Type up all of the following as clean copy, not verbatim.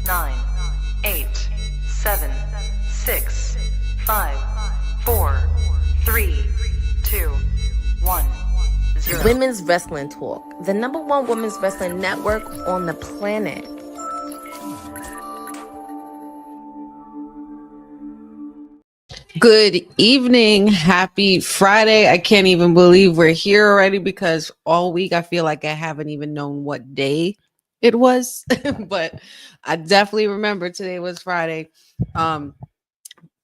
9, 8, 7, 6, 5, 4, 3, 2, 1, 0. Women's Wrestling Talk, the #1 women's wrestling network on the planet. Good evening. Happy Friday. I can't even believe we're here already because all week I feel like I haven't even known what day it was, but I definitely remember today was Friday.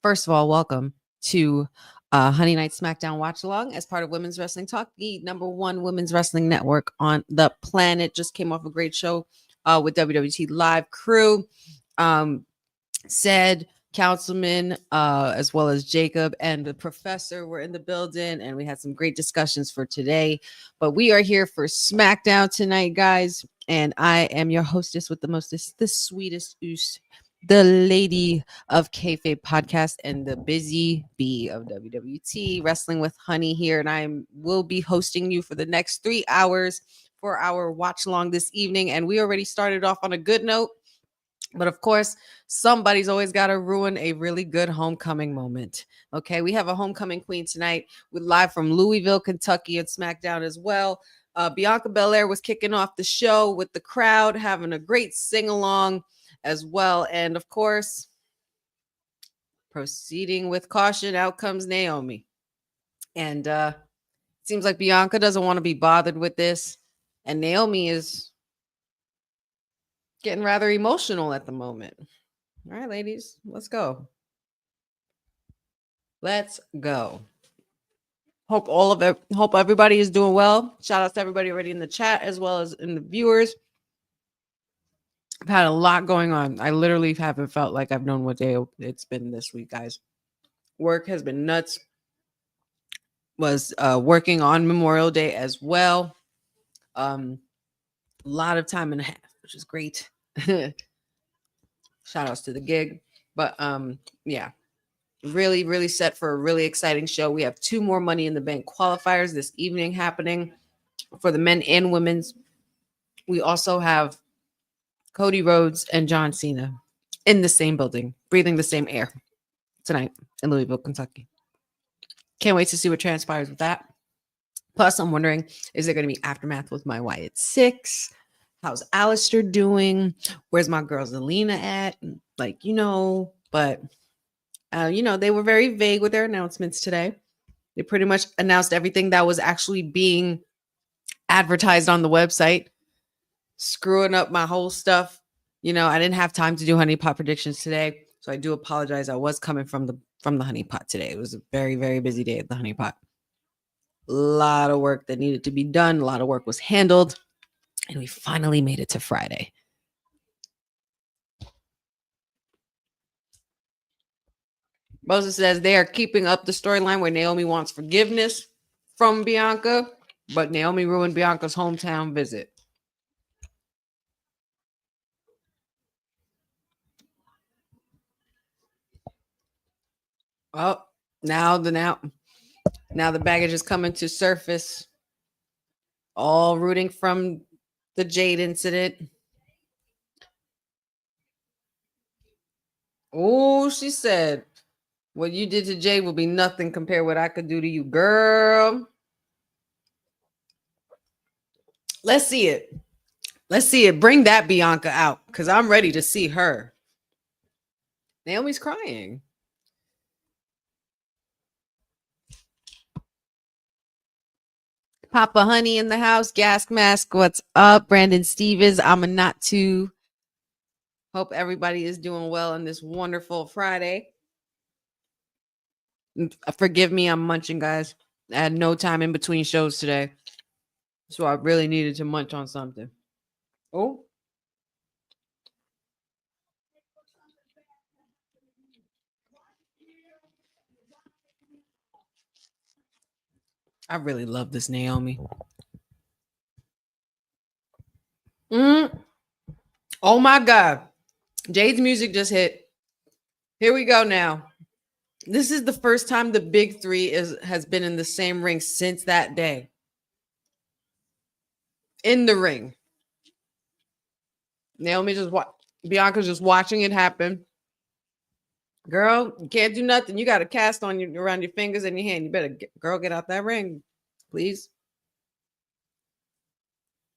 First of all, welcome to Honey Night SmackDown Watch Along as part of Women's Wrestling Talk, the #1 women's wrestling network on the planet. Just came off a great show with WWT live crew. Said Councilman, as well as Jacob and the professor were in the building, and we had some great discussions for today. But we are here for SmackDown tonight, guys, and I am your hostess with the mostest, the sweetest oos, the lady of Kayfabe podcast and the busy bee of WWT Wrestling with Honey here, and I will be hosting you for the next 3 hours for our watch along this evening. And we already started off on a good note. But of course, somebody's always got to ruin a really good homecoming moment. Okay, we have a homecoming queen tonight with live from Louisville, Kentucky, and SmackDown as well. Bianca Belair was kicking off the show with the crowd, having a great sing-along as well. And of course, proceeding with caution, out comes Naomi. And it seems like Bianca doesn't want to be bothered with this. And Naomi is getting rather emotional at the moment. All right, ladies, let's go. Let's go. Hope everybody is doing well. Shout out to everybody already in the chat as well as in the viewers. I've had a lot going on. I literally haven't felt like I've known what day it's been this week, guys. Work has been nuts. Was working on Memorial Day as well. A lot of time and a half, which is great. Shout outs to the gig. But yeah, really set for a really exciting show. We have 2 more Money in the Bank qualifiers this evening happening for the men and women's. We also have Cody Rhodes and John Cena in the same building, breathing the same air tonight in Louisville, Kentucky. Can't wait to see what transpires with that. Plus, I'm wondering, is there going to be aftermath with my Wyatt 6? How's Alistair doing? Where's my girl Zelina at? Like, but, they were very vague with their announcements today. They pretty much announced everything that was actually being advertised on the website, screwing up my whole stuff. I didn't have time to do honey pot predictions today, so I do apologize. I was coming from the honey pot today. It was a very, very busy day at the honey pot. A lot of work that needed to be done. A lot of work was handled. And we finally made it to Friday. Moses says they are keeping up the storyline where Naomi wants forgiveness from Bianca, but Naomi ruined Bianca's hometown visit. Oh, now the baggage is coming to surface. All rooting from the Jade incident. Oh, she said, what you did to Jade will be nothing compared to what I could do to you, girl. Let's see it. Bring that Bianca out because I'm ready to see her. Naomi's crying. Papa Honey in the house. Gas Mask, what's up? Brandon Stevens, I'm a not too. Hope everybody is doing well on this wonderful Friday. Forgive me, I'm munching, guys. I had no time in between shows today, so I really needed to munch on something. Oh. I really love this Naomi. Oh my God. Jade's music just hit. Here we go now. This is the first time the big 3 has been in the same ring since that day. In the ring. Naomi just Bianca's just watching it happen. Girl, you can't do nothing. You got a cast on you around your fingers and your hand. You better, get out that ring, please.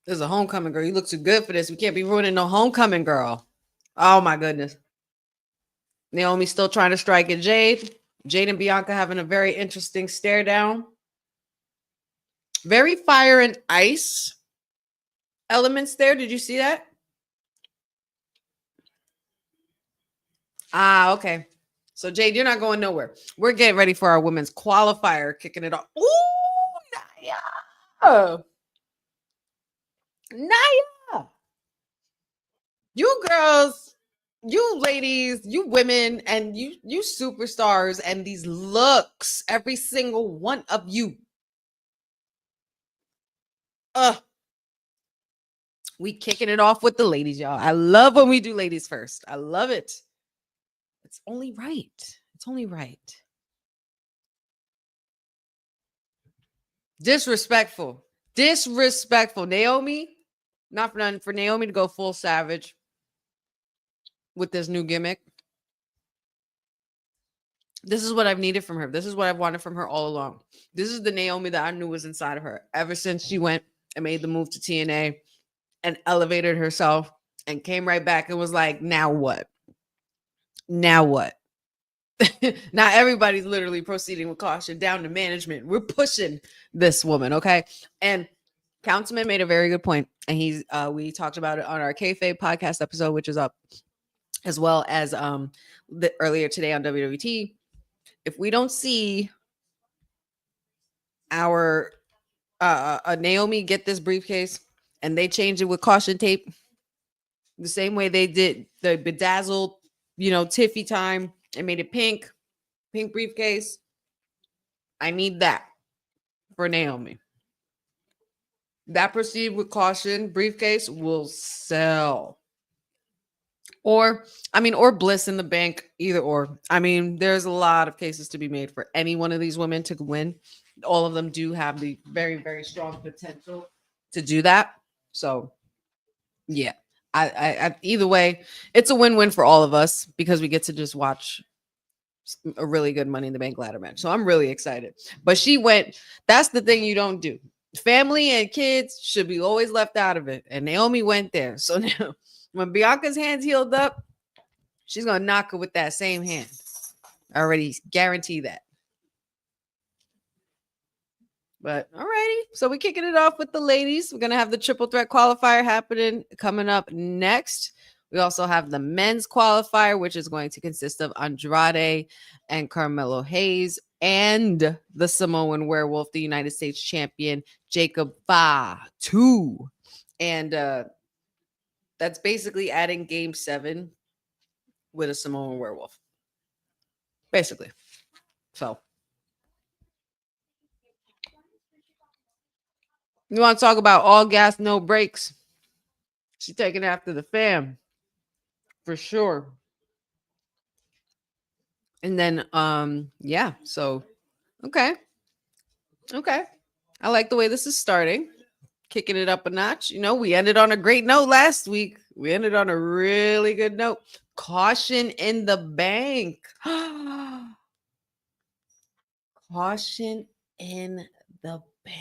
There's a homecoming, girl. You look too good for this. We can't be ruining no homecoming, girl. Oh my goodness. Naomi still trying to strike at Jade. Jade and Bianca having a very interesting stare down. Very fire and ice elements there. Did you see that? Ah, okay. So Jade, you're not going nowhere. We're getting ready for our women's qualifier, kicking it off. Ooh, Naya. Naya. You girls, you ladies, you women, and you superstars, and these looks, every single one of you. We kicking it off with the ladies, y'all. I love when we do ladies first. I love it. It's only right. It's only right. Disrespectful. Naomi, not for nothing, for Naomi to go full savage with this new gimmick. This is what I've needed from her. This is what I've wanted from her all along. This is the Naomi that I knew was inside of her ever since she went and made the move to TNA and elevated herself and came right back and was like, now what? Now what? Now everybody's literally proceeding with caution down to management. We're pushing this woman, okay? And Councilman made a very good point, and we talked about it on our kayfabe podcast episode, which is up, as well as earlier today on WWT. If we don't see our Naomi get this briefcase and they change it with caution tape, the same way they did the bedazzled, Tiffy time and made it pink briefcase. I need that for Naomi. That proceed with caution briefcase will sell. Or bliss in the bank, either or. There's a lot of cases to be made for any one of these women to win. All of them do have the very, very strong potential to do that. So, yeah. I either way, it's a win-win for all of us because we get to just watch a really good Money in the Bank ladder match. So I'm really excited. But she went, that's the thing you don't do. Family and kids should be always left out of it. And Naomi went there. So now when Bianca's hands healed up, she's going to knock her with that same hand. I already guarantee that. But all righty. So we're kicking it off with the ladies. We're going to have the triple threat qualifier happening coming up next. We also have the men's qualifier, which is going to consist of Andrade and Carmelo Hayes and the Samoan Werewolf, the United States champion, Jacob Fatu. And that's basically adding game 7 with a Samoan Werewolf. Basically. So. You want to talk about all gas, no brakes? She's taking after the fam. For sure. And then, yeah, so, okay. I like the way this is starting. Kicking it up a notch. We ended on a great note last week. We ended on a really good note. Caution in the bank. Caution in the bank.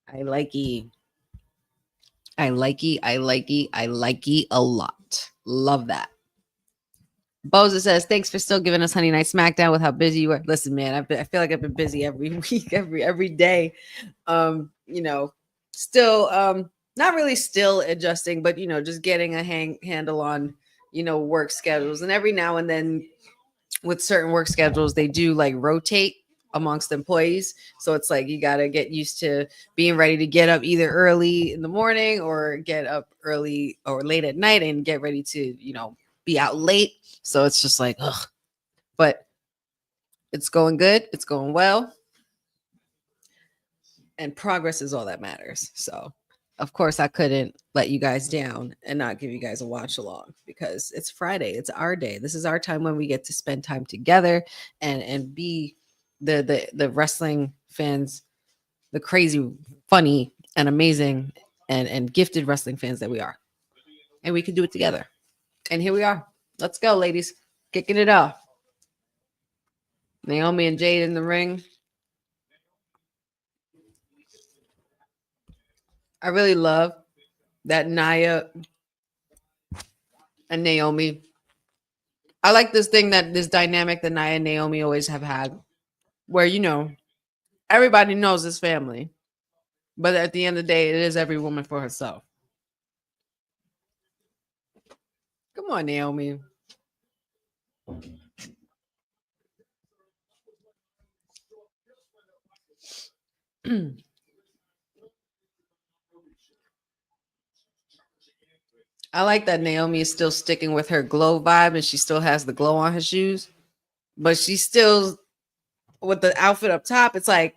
I like it a lot. Love that. Boza says, thanks for still giving us Honey Night SmackDown with how busy you are. Listen, man, I feel like I've been busy every week, every day. Still not really still adjusting, but just getting a handle on work schedules. And every now and then with certain work schedules, they do like rotate amongst employees. So it's like you got to get used to being ready to get up either early in the morning or get up early or late at night and get ready to, be out late. So it's just like, ugh. But it's going good. It's going well. And progress is all that matters. So, of course, I couldn't let you guys down and not give you guys a watch along because it's Friday. It's our day. This is our time when we get to spend time together and be the wrestling fans, the crazy, funny, and amazing and gifted wrestling fans that we are. And we can do it together. And here we are. Let's go, ladies. Kicking it off. Naomi and Jade in the ring. I really love that Nia and Naomi. I like this dynamic that Nia and Naomi always have had, where, you know, everybody knows this family, but at the end of the day, it is every woman for herself. Come on, Naomi. I like that Naomi is still sticking with her glow vibe and she still has the glow on her shoes, but she's still with the outfit up top. It's like,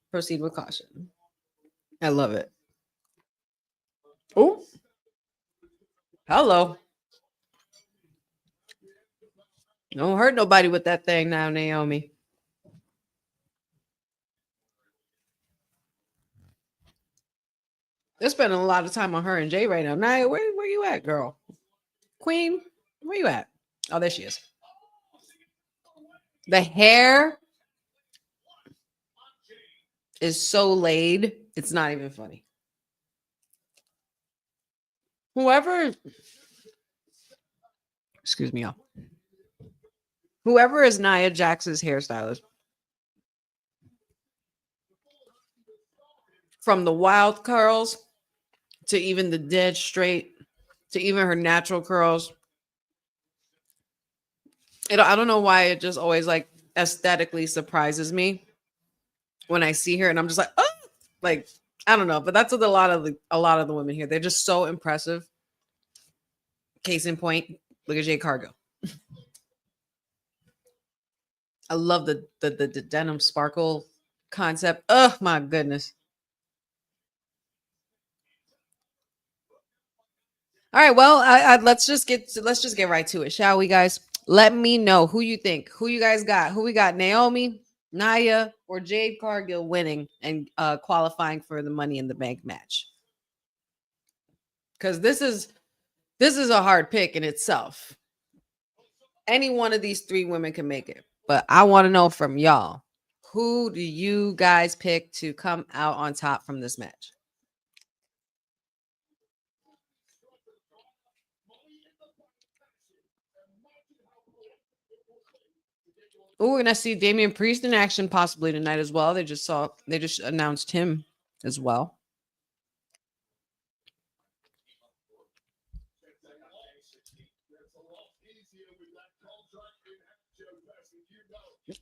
proceed with caution. I love it. Oh, hello. Don't hurt nobody with that thing now, Naomi. They're spending a lot of time on her and Jay right now. Nia, where you at, girl? Queen, where you at? Oh, there she is. The hair is so laid. It's not even funny. Excuse me, y'all. Whoever is Nia Jax's hairstylist, from the wild curls to even the dead straight to even her natural curls, I don't know why it just always like aesthetically surprises me when I see her, and I'm just like, oh, like, I don't know, but that's what a lot of the women here, they're just so impressive. Case in point, look at Jade Cargill. I love the denim sparkle concept. Oh my goodness. All right, well, let's just get right to it, shall we, guys? Let me know who you think, who you guys got, who we got, Naomi, Nia, or Jade Cargill winning and qualifying for the Money in the Bank match. Because this is a hard pick in itself. Any one of these three women can make it, but I want to know from y'all, who do you guys pick to come out on top from this match? Oh, we're gonna see Damian Priest in action possibly tonight as well. They just announced him as well.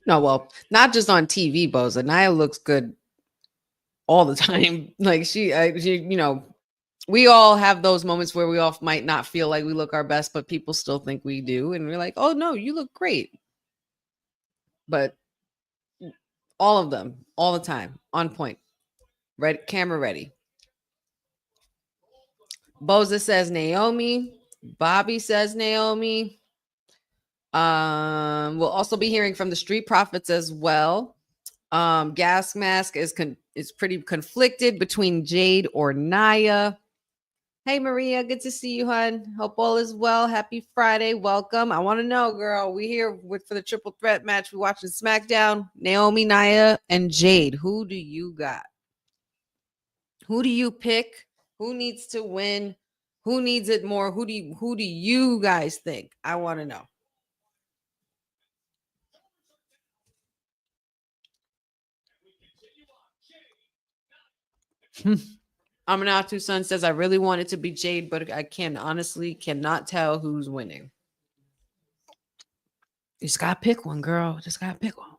No, well, not just on TV, Boza. Nia looks good all the time. Like she, you know, we all have those moments where we all might not feel like we look our best, but people still think we do, and we're like, "Oh no, you look great." But all of them, all the time, on point, ready, camera ready. Boza says Naomi. Bobby says Naomi. We'll also be hearing from the Street Profits as well. Gas Mask is pretty conflicted between Jade or Nia. Hey Maria, good to see you, hon. Hope all is well. Happy Friday. Welcome. I want to know, girl. We here for the triple threat match. We're watching SmackDown. Naomi, Nia, and Jade. Who do you got? Who do you pick? Who needs to win? Who needs it more? Who do you guys think? I want to know. Aminatu Sun says, I really want it to be Jade, but I honestly cannot tell who's winning. You just gotta pick one, girl. Just gotta pick one.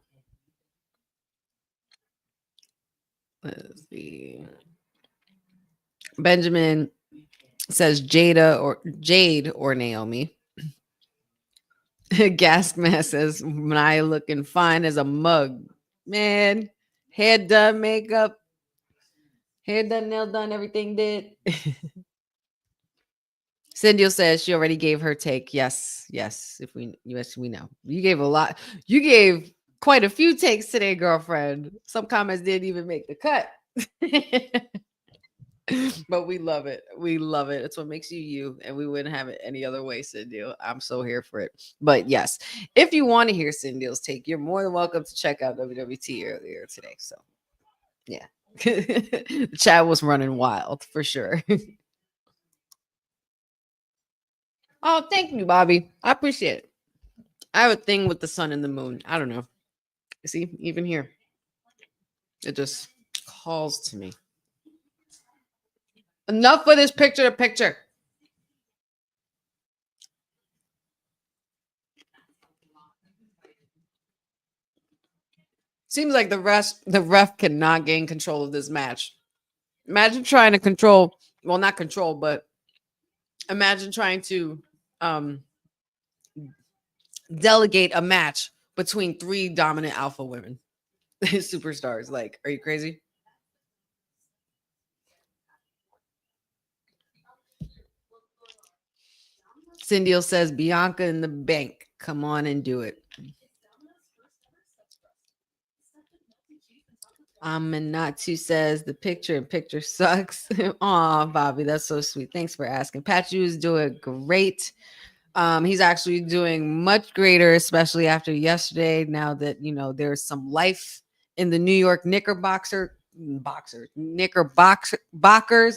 Let's see. Benjamin says Jade or Naomi. Gas Mask says Nia looking fine as a mug. Man, hair done, makeup. Hair done, nail done, everything did. Cindy says she already gave her take. Yes, we know. You gave a lot. You gave quite a few takes today, girlfriend. Some comments didn't even make the cut. But we love it. We love it. It's what makes you you, and we wouldn't have it any other way, Cindy. I'm so here for it. But yes, if you want to hear Cindy's take, you're more than welcome to check out WWT earlier today. So yeah. The chat was running wild for sure. Oh, thank you, Bobby. I appreciate it. I have a thing with the sun and the moon. I don't know. See, even here, it just calls to me. Enough of this picture to picture. Seems like the ref cannot gain control of this match. Imagine trying to control, well, not control, but imagine trying to delegate a match between 3 dominant alpha women, superstars. Like, are you crazy? Cindy says, Bianca in the bank. Come on and do it. Aminatu says the picture in picture sucks. Aw, Bobby, that's so sweet. Thanks for asking. Pachu is doing great. He's actually doing much greater, especially after yesterday. Now that there's some life in the New York Knickerbockers.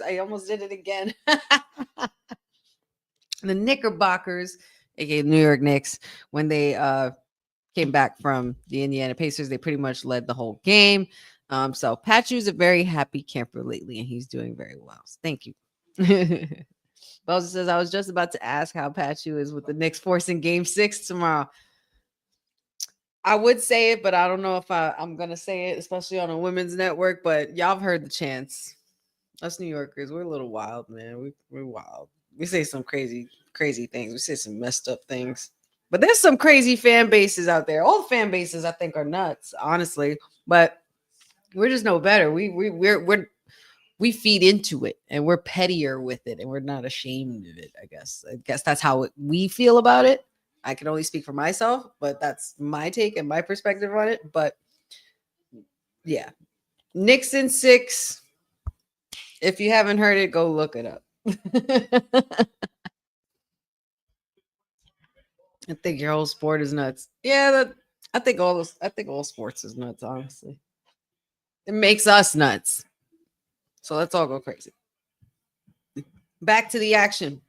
I almost did it again. The Knickerbockers, aka New York Knicks, when they came back from the Indiana Pacers, they pretty much led the whole game. So Pachu's a very happy camper lately, and he's doing very well. So thank you. Belza says, I was just about to ask how Pachu is with the Knicks forcing game 6 tomorrow. I would say it, but I don't know if I'm going to say it, especially on a women's network. But y'all have heard the chants. Us New Yorkers, we're a little wild, man. We're wild. We say some crazy things. We say some messed up things. But there's some crazy fan bases out there. All the fan bases, I think, are nuts, honestly. But we're just no better. We feed into it, and we're pettier with it, and we're not ashamed of it. I guess that's how we feel about it. I can only speak for myself, but that's my take and my perspective on it. But yeah, Knicks in 6. If you haven't heard it, go look it up. I think your whole sport is nuts. Yeah, I think all sports is nuts. Honestly, it makes us nuts. So let's all go crazy. Back to the action.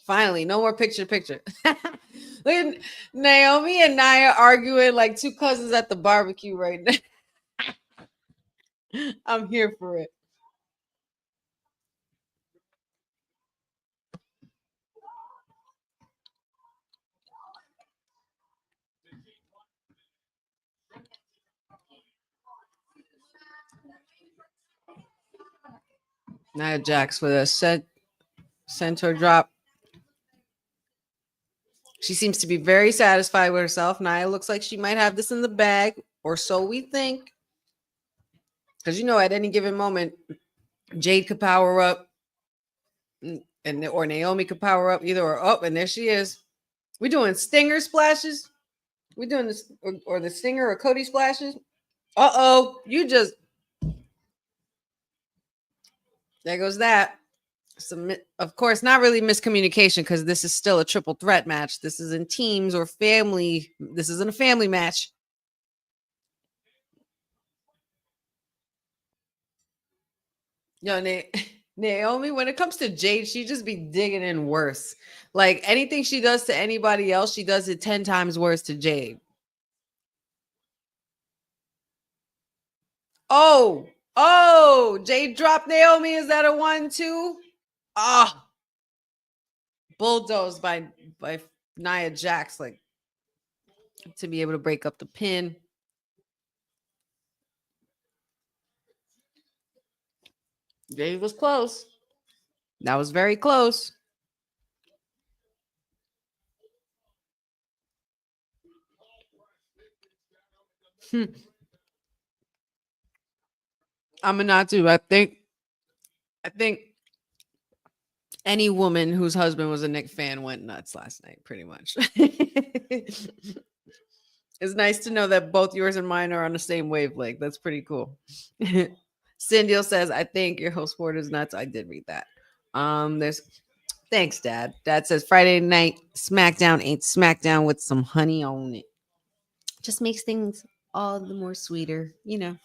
Finally, no more picture. Look at Naomi and Nia arguing like 2 cousins at the barbecue right now. I'm here for it. Nia Jax with a centaur drop. She seems to be very satisfied with herself. Nia looks like she might have this in the bag, or so we think. Because at any given moment, Jade could power up, or Naomi could power up, either or up, and there she is. We're doing stinger splashes. We're doing this, or the stinger or Cody splashes. There goes that. Of course, not really miscommunication, because this is still a triple threat match. This is in teams or family. This isn't a family match. Naomi, when it comes to Jade, she just be digging in worse. Like anything she does to anybody else, she does it 10 times worse to Jade. Oh, Jade dropped Naomi. Is that a 1-2? Bulldozed by Nia Jax, like, to be able to break up the pin. Jade was close. That was very close. I'm not too. I think any woman whose husband was a Knicks fan went nuts last night, pretty much. It's nice to know that both yours and mine are on the same wavelength. That's pretty cool. Cindy says, I think your host board is nuts. I did read that. There's thanks, Dad. Dad says Friday night SmackDown ain't SmackDown with some honey on it. Just makes things all the more sweeter, you know.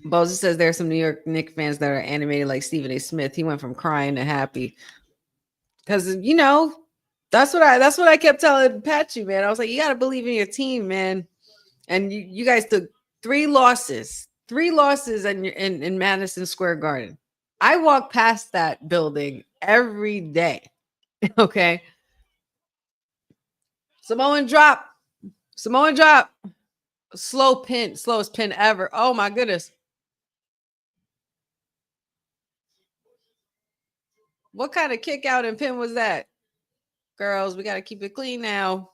Boza says there are some New York Knicks fans that are animated like Stephen A. Smith. He went from crying to happy. Because you know, that's what I kept telling Patchy, man. I was like, you gotta believe in your team, man. And you guys took 3 losses in Madison Square Garden. I walk past that building every day. Okay. Samoan drop. Slow pin, slowest pin ever. Oh my goodness. What kind of kick out and pin was that? Girls, we got to keep it clean now.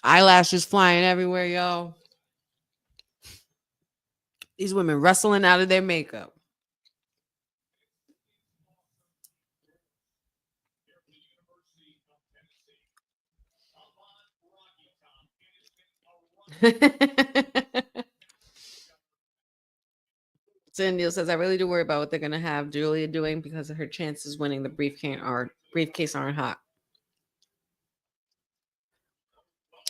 Eyelashes flying everywhere, y'all. These women wrestling out of their makeup. Cindy says, I really do worry about what they're going to have Julia doing because of her chances winning the briefcase aren't hot.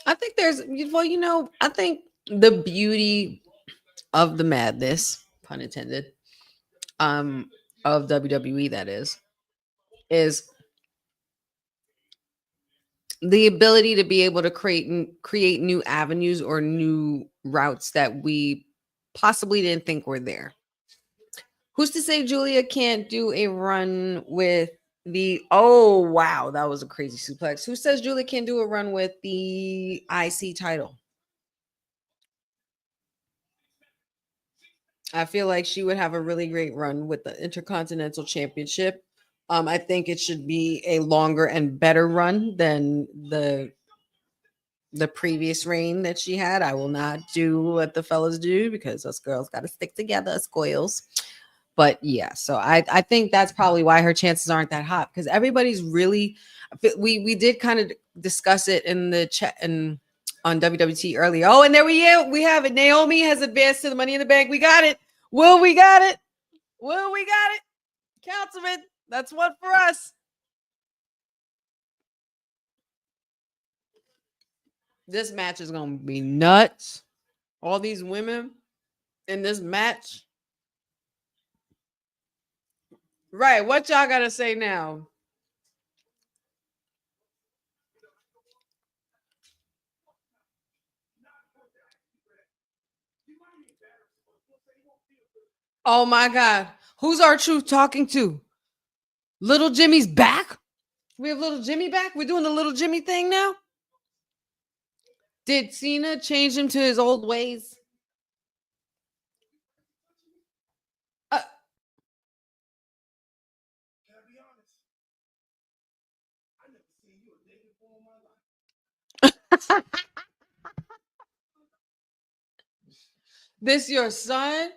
I think I think the beauty of the madness, pun intended, of WWE, that is the ability to be able to create new avenues or new routes that we possibly didn't think were there. Who's to say Julia can't do a run with oh wow, that was a crazy suplex. Who says Julia can't do a run with the IC title? I feel like she would have a really great run with the Intercontinental Championship. I think it should be a longer and better run than the previous reign that she had. I will not do what the fellas do because us girls got to stick together as coils. But yeah, so I think that's probably why her chances aren't that hot because everybody's really. We did kind of discuss it in the chat and on WWT earlier. Oh, and there we have it. Naomi has advanced to the Money in the Bank. We got it. Will we got it? Councilman, that's one for us. This match is gonna be nuts. All these women in this match. Right, what y'all gotta say now? Oh my God. Who's R-Truth talking to? Little Jimmy's back? We have Little Jimmy back? We're doing the Little Jimmy thing now? Did Cena change him to his old ways? This your son?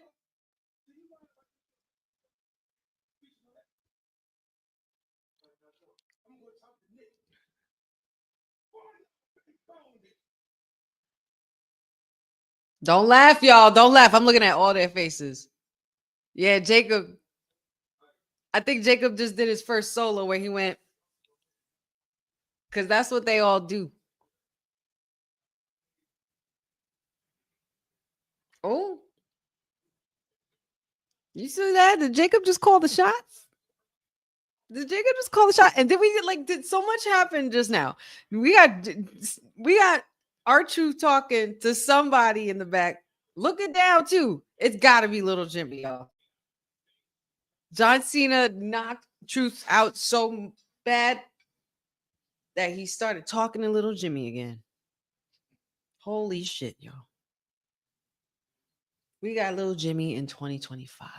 Don't laugh, y'all. Don't laugh. I'm looking at all their faces. Yeah, Jacob. I think Jacob just did his first solo where he went, because that's what they all do. Oh, you see that? Did Jacob just call the shots? Did Jacob just call the shot? And did so much happen just now? We got R-Truth talking to somebody in the back, looking down too. It's got to be Little Jimmy, y'all. John Cena knocked Truth out so bad that he started talking to Little Jimmy again. Holy shit, y'all. We got Little Jimmy in 2025.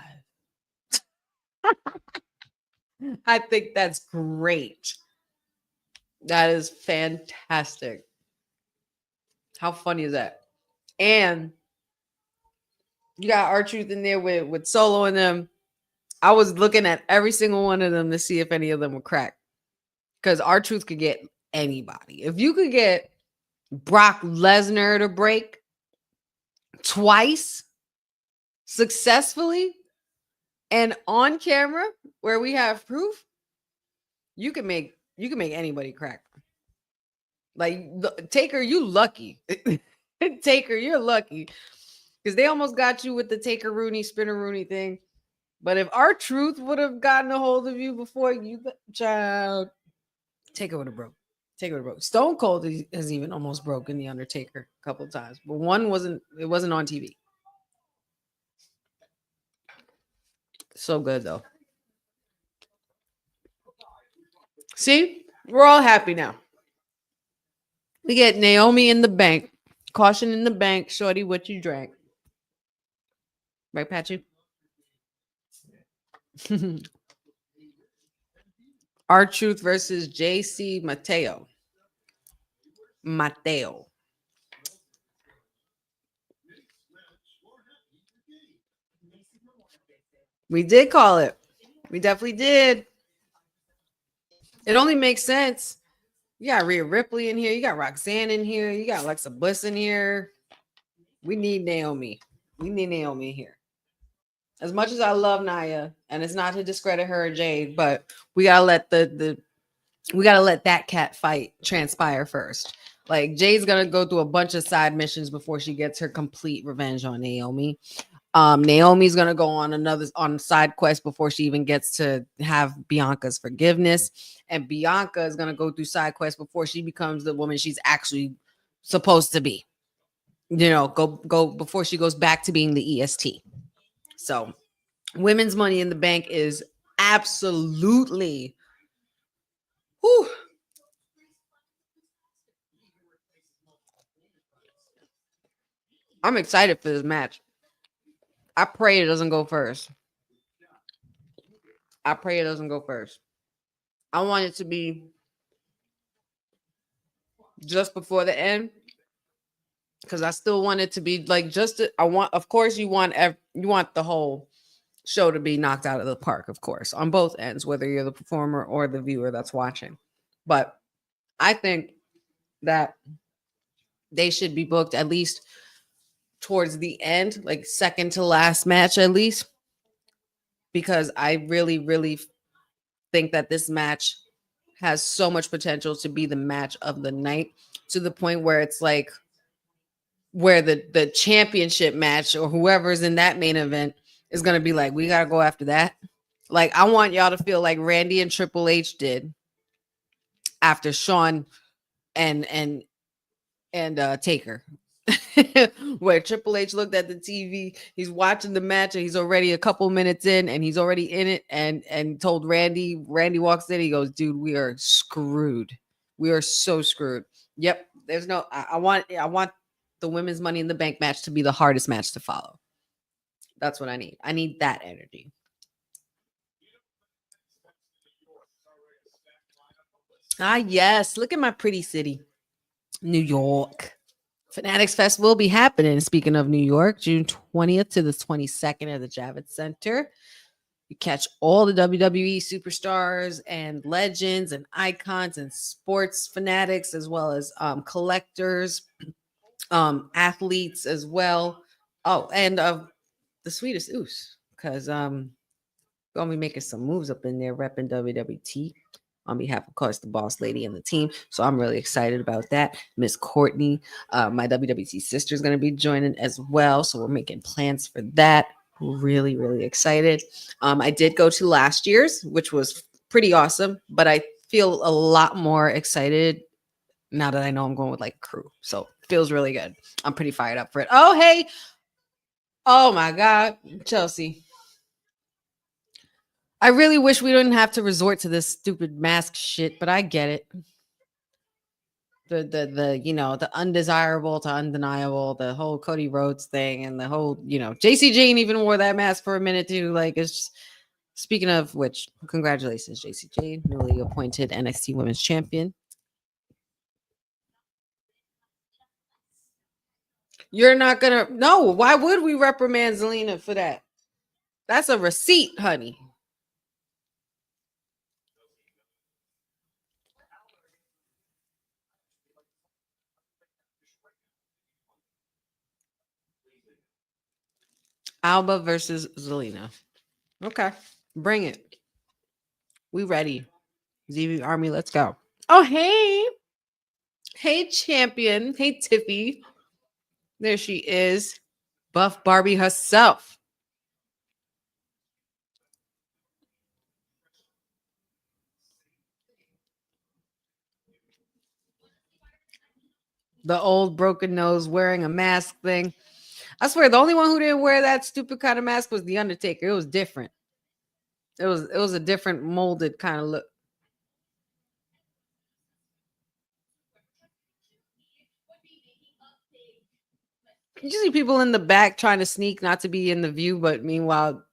I think that's great. That is fantastic. How funny is that? And you got R-Truth in there with Solo and them. I was looking at every single one of them to see if any of them were cracked. Because R-Truth could get anybody. If you could get Brock Lesnar to break twice successfully and on camera where we have proof, you can make anybody crack. Like Taker, you lucky. Taker, you're lucky. Because they almost got you with the Taker Rooney, Spinner Rooney thing. But if R-Truth would have gotten a hold of you before you, child, Taker would have broke. Taker would have broke. Stone Cold has even almost broken the Undertaker a couple of times. But one wasn't on TV. So good, though. See? We're all happy now. We get Naomi in the bank. Caution in the bank. Shorty, what you drank. Right, Patchy? R-Truth versus JC Mateo. We did call it. We definitely did. It only makes sense. You got Rhea Ripley in here. You got Roxanne in here. You got Alexa Bliss in here. We need Naomi. We need Naomi here. As much as I love Nia, and it's not to discredit her or Jade, but we gotta let we gotta let that cat fight transpire first. Like Jade's gonna go through a bunch of side missions before she gets her complete revenge on Naomi. Naomi's gonna go on side quest before she even gets to have Bianca's forgiveness, and Bianca is gonna go through side quests before she becomes the woman she's actually supposed to be. You know, go before she goes back to being the EST. So, women's Money in the Bank is absolutely. Whew. I'm excited for this match. I pray it doesn't go first. I want it to be just before the end, because I still want it to be like of course you want the whole show to be knocked out of the park, of course, on both ends, whether you're the performer or the viewer that's watching. But I think that they should be booked at least towards the end, like second to last match at least, because I really, really think that this match has so much potential to be the match of the night, to the point where it's like where the championship match or whoever's in that main event is going to be like, we got to go after that. Like, I want y'all to feel like Randy and Triple H did after Shawn and Taker, where Triple H looked at the TV, he's watching the match, and he's already a couple minutes in, and he's already in it, and told Randy walks in, he goes, dude, we are screwed. We are so screwed. Yep. There's no, I want the women's Money in the Bank match to be the hardest match to follow. That's what I need. I need that energy. Ah, yes. Look at my pretty city, New York. Fanatics Fest will be happening. Speaking of New York, June 20th to the 22nd at the Javits Center. You catch all the WWE superstars and legends and icons and sports fanatics, as well as collectors, athletes as well. Oh, and the sweetest oos, because gonna be making some moves up in there, repping WWT on behalf, of course, the boss lady and the team. So I'm really excited about that. Miss Courtney, my WWT sister, is going to be joining as well. So we're making plans for that. Really, really excited. I did go to last year's, which was pretty awesome, but I feel a lot more excited now that I know I'm going with like a crew. So it feels really good. I'm pretty fired up for it. Oh, hey. Oh my God, Chelsea. I really wish we didn't have to resort to this stupid mask shit, but I get it. The you know, the undesirable to undeniable, the whole Cody Rhodes thing, and the whole, you know, JC Jane even wore that mask for a minute too. Like, it's just, speaking of which, congratulations, JC Jane, newly appointed NXT Women's Champion. You're not gonna, no, why would we reprimand Zelina for that? That's a receipt, honey. Alba versus Zelina. Okay. Bring it. We ready. ZV Army, let's go. Oh, hey. Hey, champion. Hey, Tiffy. There she is. Buff Barbie herself. The old broken nose wearing a mask thing. I swear, the only one who didn't wear that stupid kind of mask was the Undertaker. It was different. It was a different molded kind of look. You see people in the back trying to sneak, not to be in the view, but meanwhile,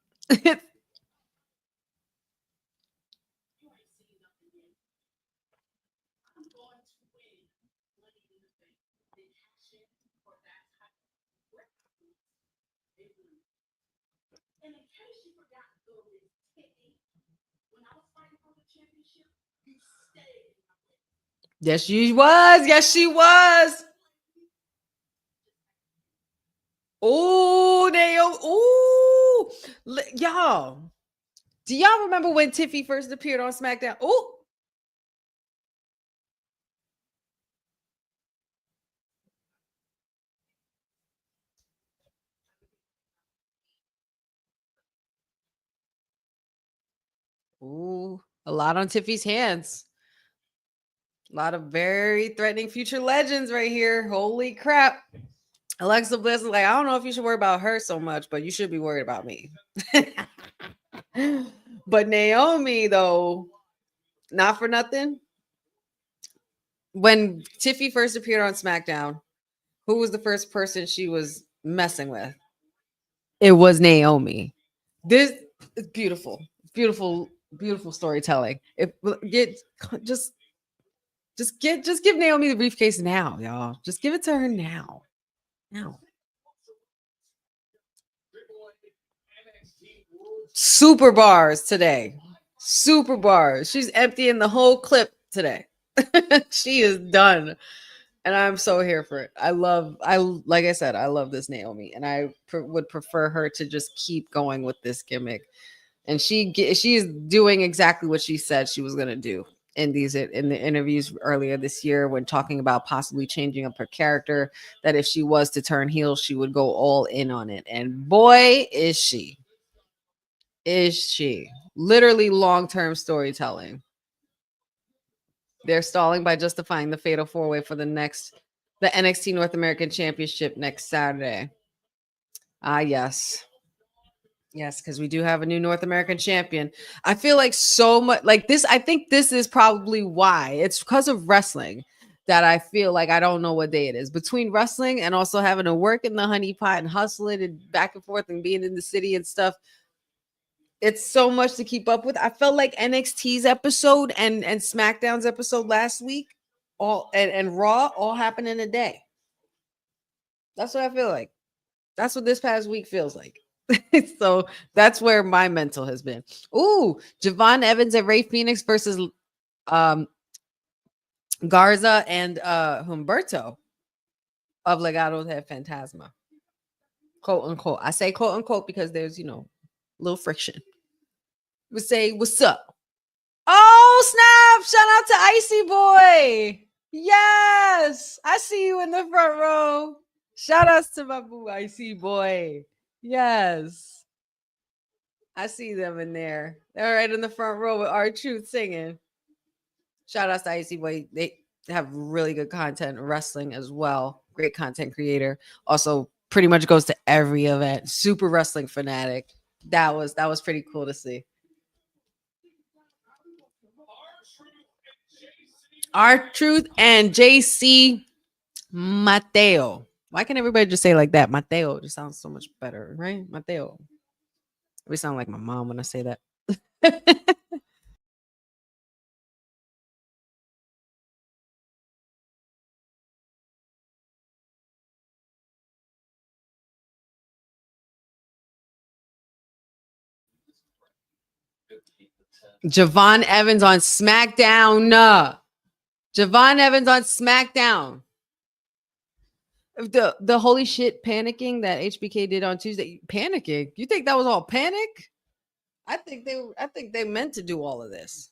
yes, she was. Yes, she was. Oh, y'all. Do y'all remember when Tiffy first appeared on SmackDown? Oh. Ooh, a lot on Tiffy's hands. A lot of very threatening future legends right here. Holy crap. Alexa Bliss is like, I don't know if you should worry about her so much, but you should be worried about me. But Naomi, though, not for nothing. When Tiffy first appeared on SmackDown, who was the first person she was messing with? It was Naomi. This is beautiful, beautiful, beautiful storytelling. If get just give Naomi the briefcase now, y'all. Just give it to her now. Now. Super bars today. Super bars. She's emptying the whole clip today. She is done. And I'm so here for it. Like I said, I love this Naomi, and I would prefer her to just keep going with this gimmick. And she is doing exactly what she said she was going to do in the interviews earlier this year when talking about possibly changing up her character, that if she was to turn heel, she would go all in on it. And boy, is she. Literally long-term storytelling. They're stalling by justifying the fatal four-way for the NXT North American Championship next Saturday. Yes. Yes, because we do have a new North American champion. I feel like so much like this. I think this is probably why. It's because of wrestling that I feel like I don't know what day it is. Between wrestling and also having to work in the honey pot and hustling and back and forth and being in the city and stuff, it's so much to keep up with. I felt like NXT's episode and SmackDown's episode last week, all and Raw all happened in a day. That's what I feel like. That's what this past week feels like. So that's where my mental has been. Ooh, Javon Evans and Ray Phoenix versus Garza and Humberto of Legado del Fantasma. Quote unquote. I say quote unquote because there's, a little friction. We say, what's up? Oh, snap. Shout out to Icy Boy. Yes. I see you in the front row. Shout outs to my boo Icy Boy. Yes. I see them in there. They're right in the front row with R-Truth singing. Shout outs to Icy Boy. They have really good content, wrestling as well. Great content creator. Also pretty much goes to every event. Super wrestling fanatic. That was pretty cool to see. R-Truth and JC Mateo. Why can't everybody just say like that? Mateo just sounds so much better, right? Mateo. We sound like my mom when I say that. Javon Evans on SmackDown. Javon Evans on SmackDown. The holy shit panicking that HBK did on Tuesday. Panicking? You think that was all panic? I think they meant to do all of this.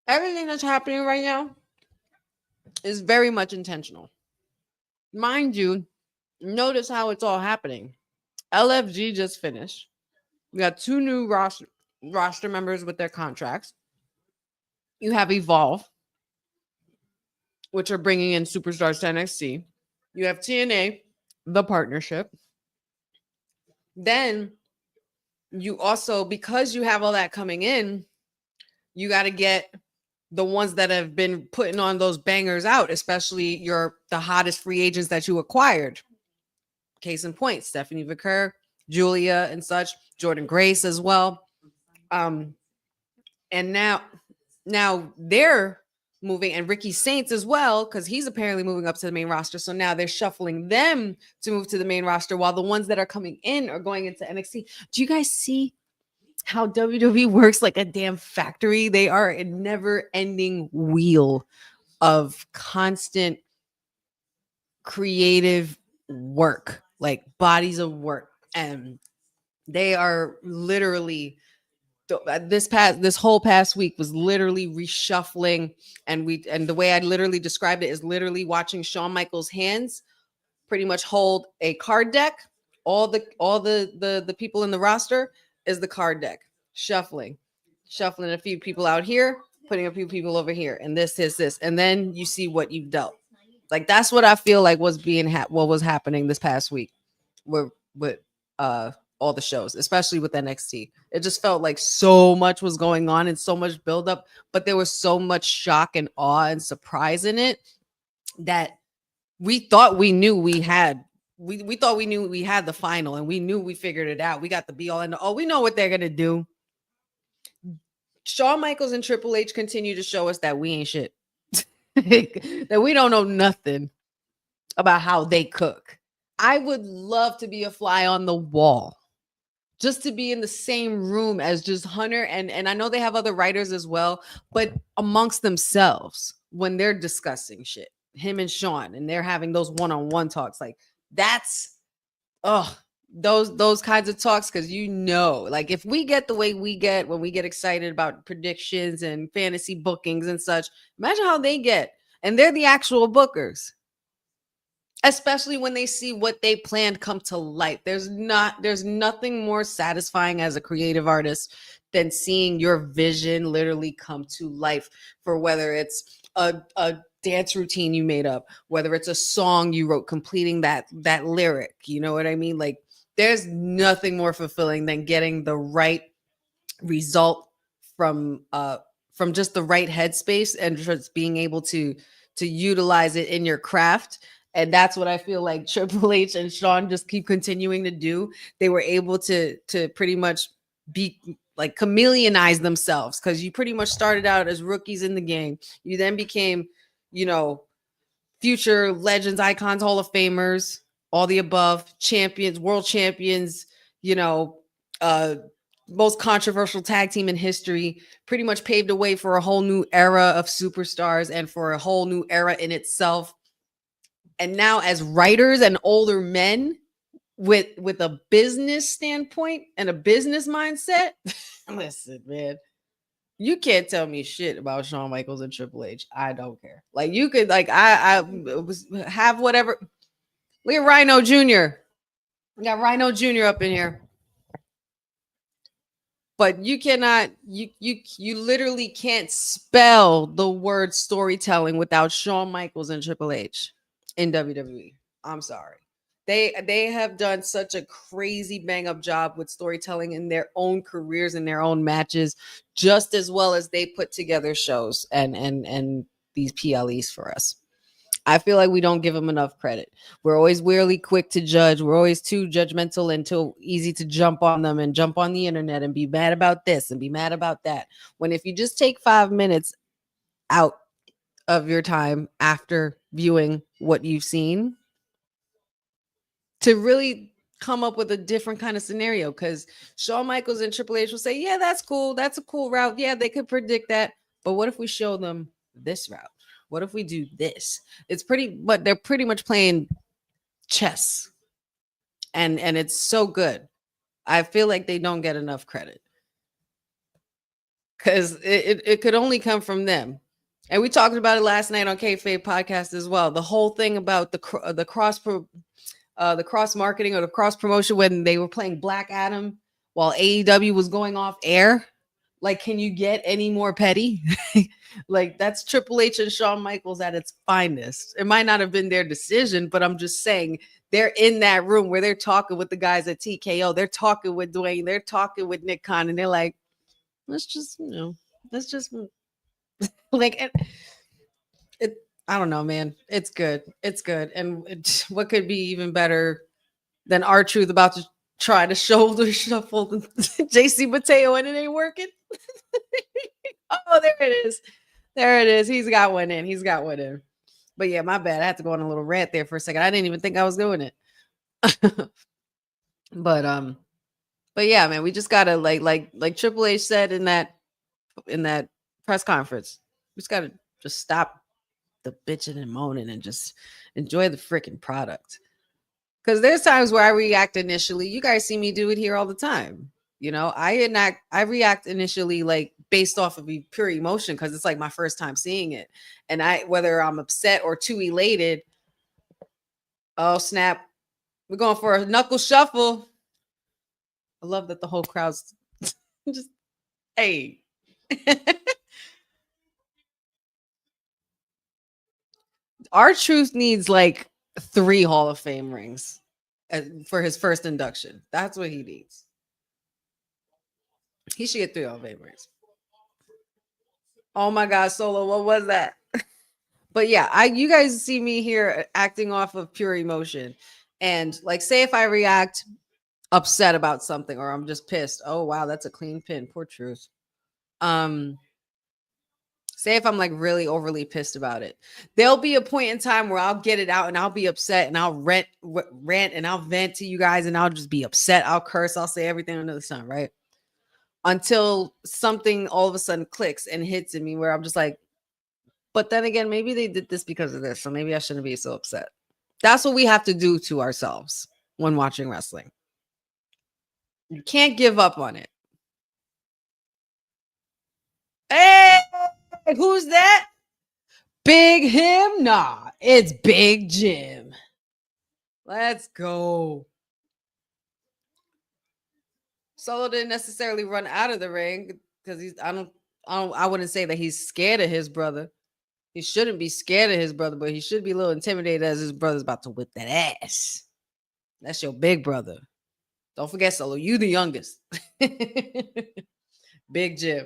Everything that's happening right now is very much intentional. Mind you, notice how it's all happening. LFG just finished. We got 2 new roster members with their contracts. You have Evolve, which are bringing in superstars to NXT. You have TNA, the partnership. Then you also, because you have all that coming in, you got to get the ones that have been putting on those bangers out, especially the hottest free agents that you acquired. Case in point, Stephanie Vicker, Julia and such, Jordan Grace as well. And now they're moving, and Ricky Saints as well, because he's apparently moving up to the main roster. So now they're shuffling them to move to the main roster while the ones that are coming in are going into NXT. Do you guys see how WWE works like a damn factory? They are a never-ending wheel of constant creative work, like bodies of work. And they are literally, this whole past week was literally reshuffling, and the way I literally described it is literally watching Shawn Michaels' hands pretty much hold a card deck. All the people in the roster is the card deck, shuffling a few people out here, putting a few people over here, and this, and then you see what you've dealt. Like, that's what I feel like was what was happening this past week with all the shows, especially with NXT. It just felt like so much was going on and so much buildup, but there was so much shock and awe and surprise in it that we thought we knew we had. We thought we knew we had the final, and we knew we figured it out. We got the be all and all. We know what they're gonna do. Shawn Michaels and Triple H continue to show us that we ain't shit. That we don't know nothing about how they cook. I would love to be a fly on the wall, just to be in the same room as just Hunter, and I know they have other writers as well, but amongst themselves when they're discussing shit, him and Shawn, and they're having those one-on-one talks, like that's those kinds of talks, because like if we get the way we get when we get excited about predictions and fantasy bookings and such, imagine how they get, and they're the actual bookers. Especially when they see what they planned come to light. There's nothing more satisfying as a creative artist than seeing your vision literally come to life, for whether it's a dance routine you made up, whether it's a song you wrote, completing that lyric. You know what I mean? Like, there's nothing more fulfilling than getting the right result from just the right headspace and just being able to utilize it in your craft. And that's what I feel like Triple H and Shawn just keep continuing to do. They were able to pretty much be like chameleonize themselves, because you pretty much started out as rookies in the game. You then became, future legends, icons, Hall of Famers, all the above, champions, world champions, most controversial tag team in history, pretty much paved a way for a whole new era of superstars and for a whole new era in itself. And now, as writers and older men with a business standpoint and a business mindset, listen, man, you can't tell me shit about Shawn Michaels and Triple H. I don't care. Like, you could, like, I have whatever. Look at Rhino Jr. We got Rhino Jr. up in here. But you cannot, you literally can't spell the word storytelling without Shawn Michaels and Triple H in WWE. I'm sorry. They have done such a crazy bang up job with storytelling in their own careers and their own matches, just as well as they put together shows and these PLEs for us. I feel like we don't give them enough credit. We're always weirdly quick to judge. We're always too judgmental and too easy to jump on them and jump on the internet and be mad about this and be mad about that. When if you just take 5 minutes out of your time after viewing what you've seen to really come up with a different kind of scenario, because Shawn Michaels and Triple H will say, yeah, that's cool. That's a cool route. Yeah, they could predict that. But what if we show them this route? What if we do this? But they're pretty much playing chess. And it's so good. I feel like they don't get enough credit. Because it could only come from them. And we talked about it last night on Kayfabe podcast as well. The whole thing about the cross marketing or the cross promotion when they were playing Black Adam while AEW was going off air. Like, can you get any more petty? Like, that's Triple H and Shawn Michaels at its finest. It might not have been their decision, but I'm just saying they're in that room where they're talking with the guys at TKO. They're talking with Dwayne. They're talking with Nick Khan, and they're like, let's just like it. I don't know, man. It's good. It's good. And what could be even better than R-Truth about to try to shoulder shuffle JC Mateo and it ain't working? Oh, there it is. There it is. He's got one in. But yeah, my bad. I had to go on a little rant there for a second. I didn't even think I was doing it. But yeah, man, we just gotta like Triple H said in that press conference. We just gotta just stop the bitching and moaning and just enjoy the freaking product. Because there's times where I react initially. You guys see me do it here all the time. You know, I react initially like based off of pure emotion because it's like my first time seeing it. And whether I'm upset or too elated, oh snap, we're going for a knuckle shuffle. I love that the whole crowd's just, hey. R-Truth needs like 3 Hall of Fame rings for his first induction. That's what he needs. He should get 3 Hall of Fame rings. Oh my God, Solo, what was that? But yeah, you guys see me here acting off of pure emotion. And like, say if I react upset about something or I'm just pissed. Oh wow, that's a clean pin. Poor Truth. Say if I'm like really overly pissed about it, there'll be a point in time where I'll get it out and I'll be upset and I'll rant and I'll vent to you guys and I'll just be upset. I'll curse. I'll say everything under the sun, right? Until something all of a sudden clicks and hits in me where I'm just like, but then again, maybe they did this because of this. So maybe I shouldn't be so upset. That's what we have to do to ourselves when watching wrestling. You can't give up on it. Hey, who's that? Big him? Nah, it's Big Jim. Let's go. Solo didn't necessarily run out of the ring because I wouldn't say that he's scared of his brother. He shouldn't be scared of his brother, but he should be a little intimidated as his brother's about to whip that ass. That's your big brother. Don't forget, Solo, you the youngest. Big Jim.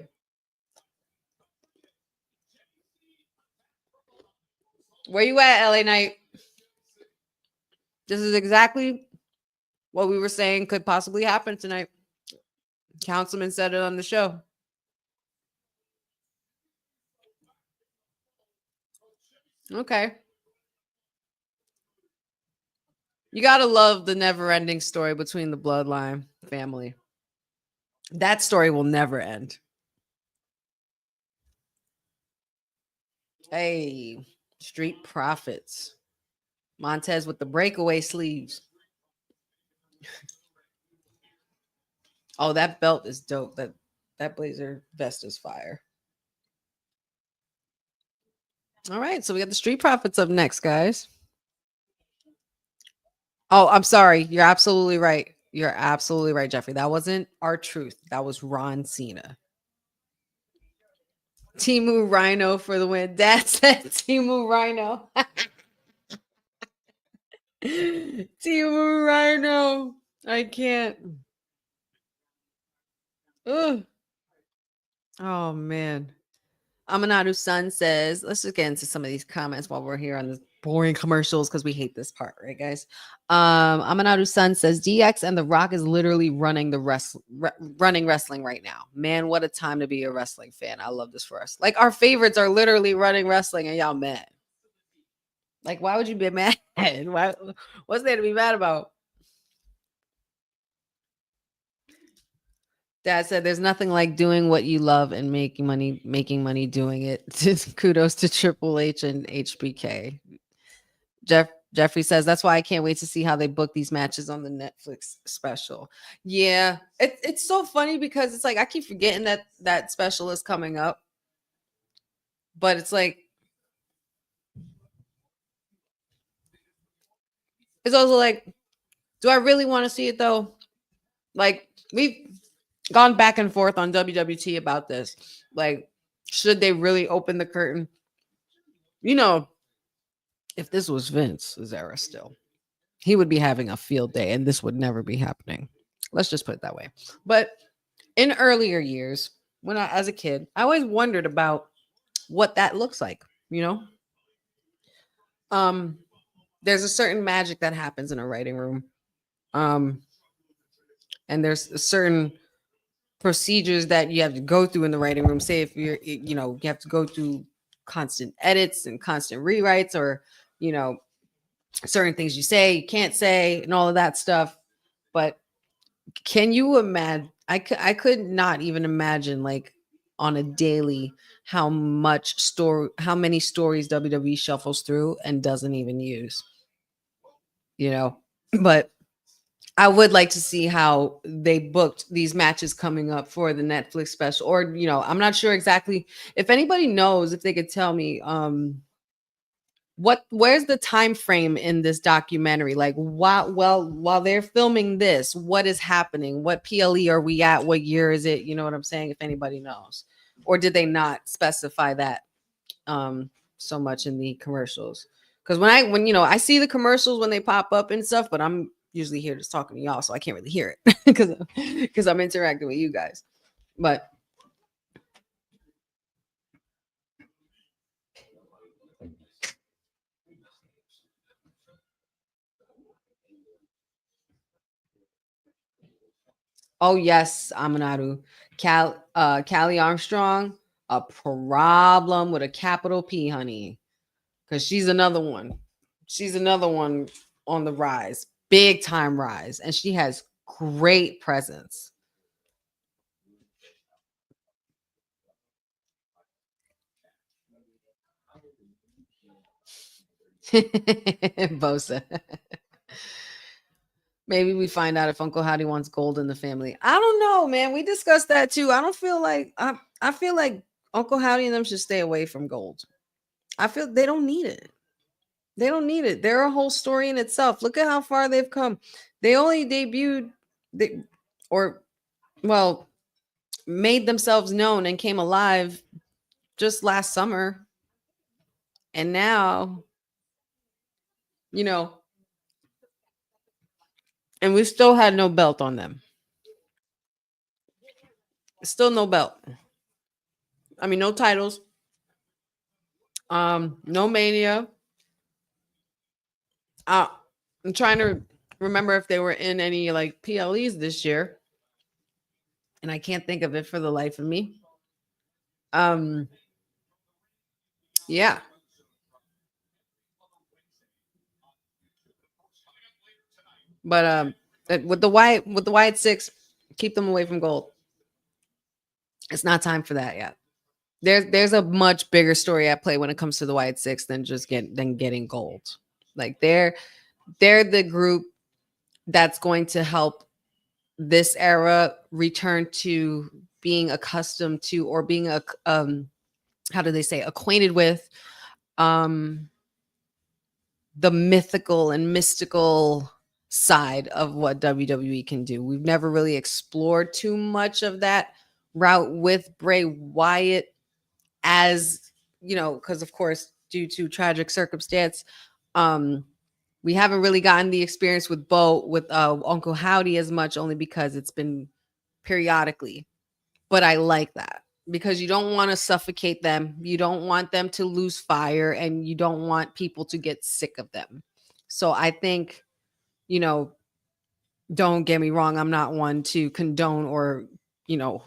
Where you at, LA Knight? This is exactly what we were saying could possibly happen tonight. Councilman said it on the show. Okay. You gotta love the never-ending story between the Bloodline family. That story will never end. Hey, Street Profits. Montez with the breakaway sleeves. Oh, that belt is dope. That blazer vest is fire. All right, so we got the Street Profits up next, guys. Oh, I'm sorry. You're absolutely right. You're absolutely right, Jeffrey. That wasn't R-Truth. That was Ron Cena. Timu Rhino for the win. Dad said Timu Rhino. Timu Rhino. I can't. Ugh. Oh, man. Amanadu Sun says, let's just get into some of these comments while we're here on the boring commercials because we hate this part, right, guys? Amanadu Sun says, DX and The Rock is literally running running wrestling right now. Man, what a time to be a wrestling fan. I love this for us. Like, our favorites are literally running wrestling and y'all mad. Like, why would you be mad? What's there to be mad about? Dad said there's nothing like doing what you love and making money doing it. Kudos to Triple H and HBK. Jeffrey says that's why I can't wait to see how they book these matches on the Netflix special. Yeah, it's so funny because it's like I keep forgetting that special is coming up, but it's like it's also like, do I really want to see it though? Like we've gone back and forth on WWT about this. Like, should they really open the curtain? You know, if this was Vince's era still, he would be having a field day and this would never be happening. Let's just put it that way. But in earlier years, when I, as a kid, I always wondered about what that looks like, you know? There's a certain magic that happens in a writing room. And there's a certain procedures that you have to go through in the writing room. Say if you're, you know, you have to go through constant edits and constant rewrites, or, you know, certain things you say, you can't say, and all of that stuff. But can you imagine? I could not even imagine, like, on a daily, how many stories WWE shuffles through and doesn't even use, you know. But I would like to see how they booked these matches coming up for the Netflix special, or, you know, I'm not sure exactly. If anybody knows, if they could tell me, where's the time frame in this documentary? Like, while they're filming this, what is happening? What PLE are we at? What year is it? You know what I'm saying? If anybody knows, or did they not specify that so much in the commercials? Because when you know, I see the commercials when they pop up and stuff, but I'm usually here just talking to y'all, so I can't really hear it because I'm interacting with you guys. But oh yes, Amanadu. Callie Armstrong, a problem with a capital P, honey. Because she's another one. She's another one on the rise. Big time rise. And she has great presence. Bosa. Maybe we find out if Uncle Howdy wants gold in the family. I don't know, man. We discussed that too. I don't feel like I feel like Uncle Howdy and them should stay away from gold. I feel they don't need it. They don't need it. They're a whole story in itself. Look at how far they've come. They only debuted made themselves known and came alive just last summer. And now, you know, and we still had no belt on them. Still no belt. I mean, no titles. No Mania. I'm trying to remember if they were in any like PLEs this year, and I can't think of it for the life of me. Yeah. But with the Wyatt Six, keep them away from gold. It's not time for that yet. There's a much bigger story at play when it comes to the Wyatt Six than just getting gold. Like they're the group that's going to help this era return to being accustomed to, or being how do they say, acquainted with the mythical and mystical side of what WWE can do. We've never really explored too much of that route with Bray Wyatt, as you know, because of course, due to tragic circumstance, we haven't really gotten the experience with Uncle Howdy as much, only because it's been periodically. But I like that, because you don't want to suffocate them. You don't want them to lose fire, and you don't want people to get sick of them. So I think, you know, don't get me wrong, I'm not one to condone or, you know,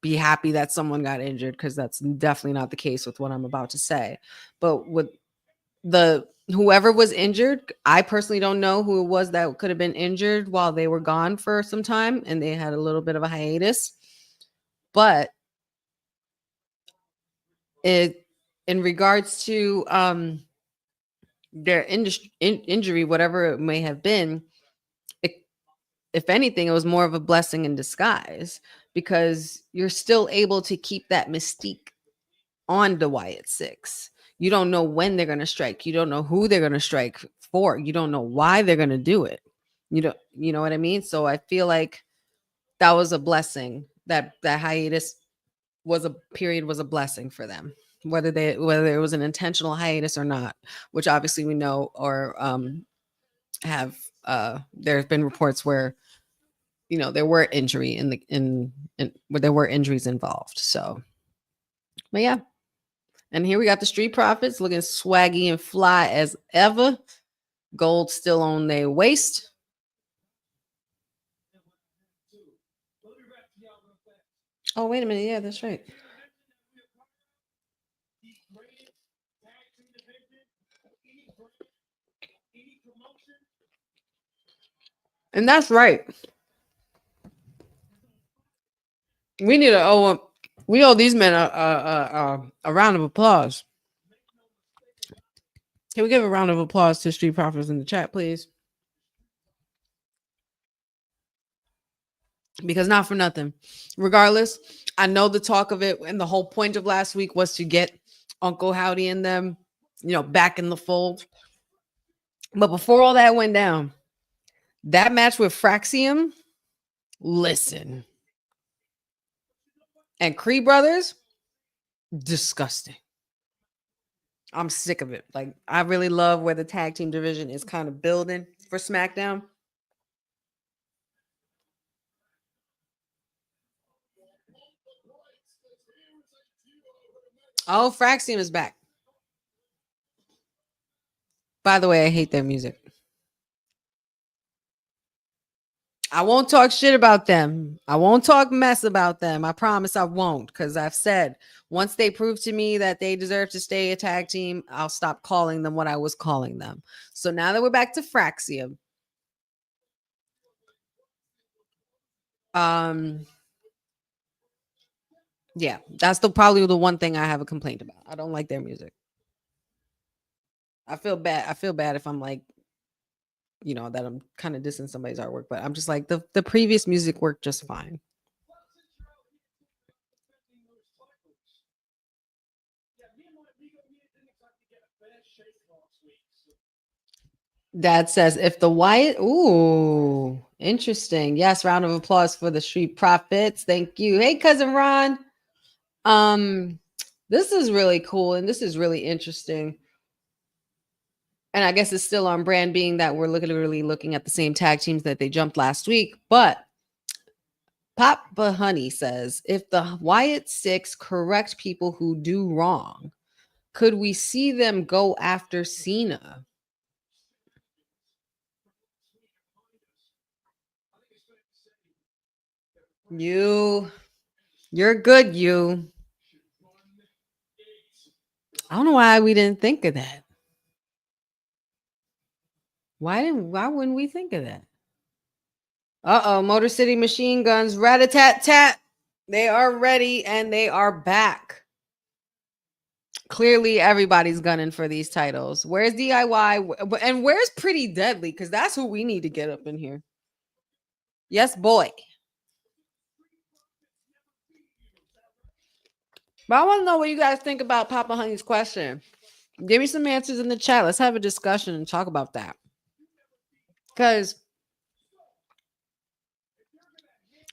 be happy that someone got injured, because that's definitely not the case with what I'm about to say. But with whoever was injured, I personally don't know who it was that could have been injured while they were gone for some time and they had a little bit of a hiatus. But it, in regards to their injury, whatever it may have been, if anything, it was more of a blessing in disguise, because you're still able to keep that mystique on the Wyatt Six. You don't know when they're going to strike. You don't know who they're going to strike for. You don't know why they're going to do it. You know what I mean? So I feel like that was a blessing. That hiatus was a blessing for them, whether it was an intentional hiatus or not, which obviously we know, or have there have been reports where there were injury where there were injuries involved. So, but yeah. And here we got the Street Profits looking swaggy and fly as ever. Gold still on their waist. Oh, wait a minute. Yeah, that's right. And that's right. We need we owe these men a round of applause. Can we give a round of applause to Street Profits in the chat, please? Because not for nothing. Regardless, I know the talk of it and the whole point of last week was to get Uncle Howdy and them, back in the fold. But before all that went down, that match with Fraxium, listen. And Cree Brothers, disgusting. I'm sick of it. Like, I really love where the tag team division is kind of building for SmackDown. Oh, Fraxium is back. By the way, I hate their music. I won't talk shit about them. I won't talk mess about them. I promise I won't, because I've said once they prove to me that they deserve to stay a tag team, I'll stop calling them what I was calling them. So now that we're back to Fraxium, yeah, that's probably the one thing I have a complaint about. I don't like their music. I feel bad if I'm like, that I'm kind of dissing somebody's artwork, but I'm just like, the previous music worked just fine. Dad says, if the Wyatt, ooh, interesting. Yes, round of applause for the Street Profits. Thank you. Hey, cousin Ron. This is really cool and this is really interesting. And I guess it's still on brand, being that we're literally looking at the same tag teams that they jumped last week. But Papa Honey says, if the Wyatt Six correct people who do wrong, could we see them go after Cena? You're good, you. I don't know why we didn't think of that. Why wouldn't we think of that? Motor City Machine Guns, rat-a-tat-tat. They are ready and they are back. Clearly, everybody's gunning for these titles. Where's DIY? And where's Pretty Deadly? Because that's who we need to get up in here. Yes, boy. But I want to know what you guys think about Papa Honey's question. Give me some answers in the chat. Let's have a discussion and talk about that. Because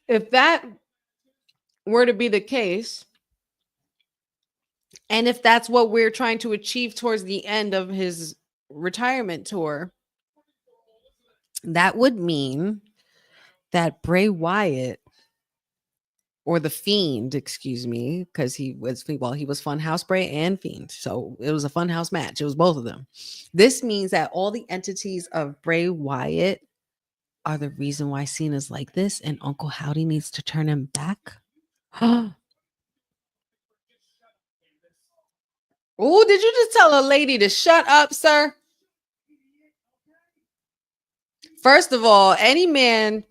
if that were to be the case, and if that's what we're trying to achieve towards the end of his retirement tour, that would mean that Bray Wyatt, or the Fiend, excuse me, because he was Funhouse Bray and Fiend. So it was a Funhouse match. It was both of them. This means that all the entities of Bray Wyatt are the reason why Cena's like this, and Uncle Howdy needs to turn him back. Oh, did you just tell a lady to shut up, sir? First of all, any man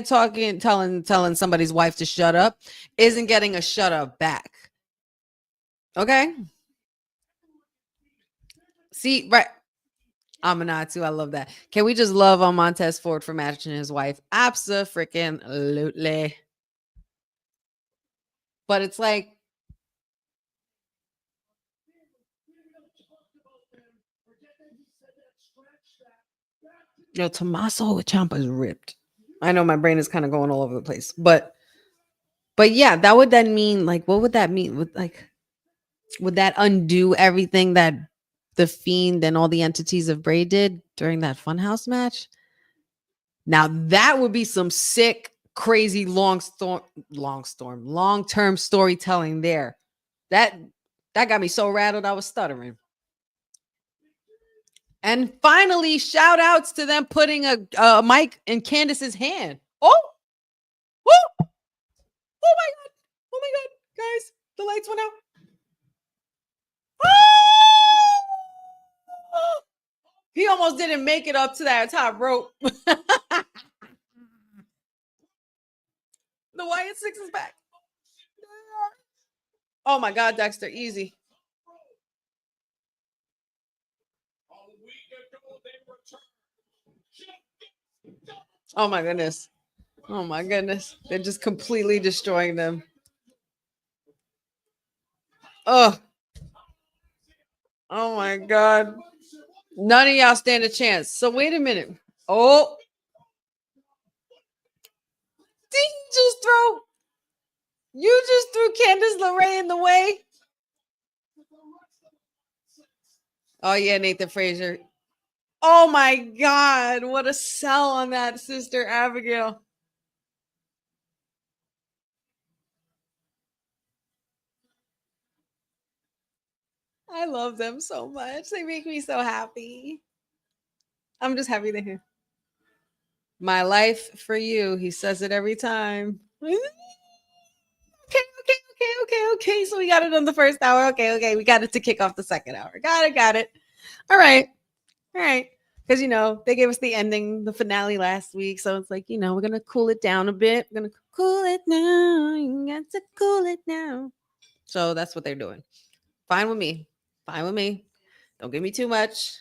talking, telling somebody's wife to shut up isn't getting a shut up back. Okay. See, right. Aminatu, I love that. Can we just love on Montez Ford for matching his wife? Abso-freaking-lutely. But it's like, yo, Tommaso Ciampa's ripped. I know my brain is kind of going all over the place, but yeah, that would then mean, like, what would that mean? Would that undo everything that the Fiend and all the entities of Bray did during that Funhouse match? Now that would be some sick, crazy long-term storytelling there. That got me so rattled I was stuttering. And finally, shout outs to them putting a mic in Candace's hand. Oh my god, guys, the lights went out. He almost didn't make it up to that top rope. The Wyatt Six is back. Oh my God, Dexter, easy. Oh my goodness. Oh my goodness. They're just completely destroying them. Oh my God. None of y'all stand a chance. So wait a minute. Oh. Did you just threw Candice LeRae in the way? Oh yeah, Nathan Frazier. Oh my God. What a sell on that, Sister Abigail. I love them so much. They make me so happy. I'm just happy they're here. My life for you. He says it every time. Okay. So we got it on the first hour. Okay. We got it to kick off the second hour. Got it. All right. Because, they gave us the ending, the finale last week. So it's like, we're going to cool it down a bit. We're going to cool it now. You got to cool it down. So that's what they're doing. Fine with me. Don't give me too much.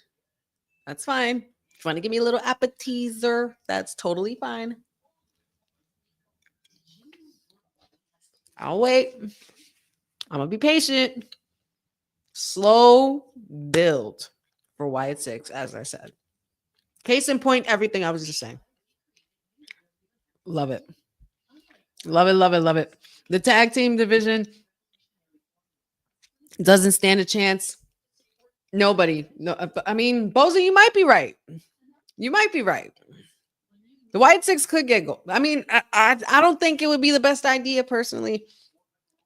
That's fine. If you want to give me a little appetizer, that's totally fine. I'll wait. I'm going to be patient. Slow build for Wyatt Six, as I said. Case in point, everything I was just saying. Love it. The tag team division doesn't stand a chance. Nobody. No, I mean, Boza, you might be right. The Wyatt Six could get gold. I mean, I don't think it would be the best idea personally,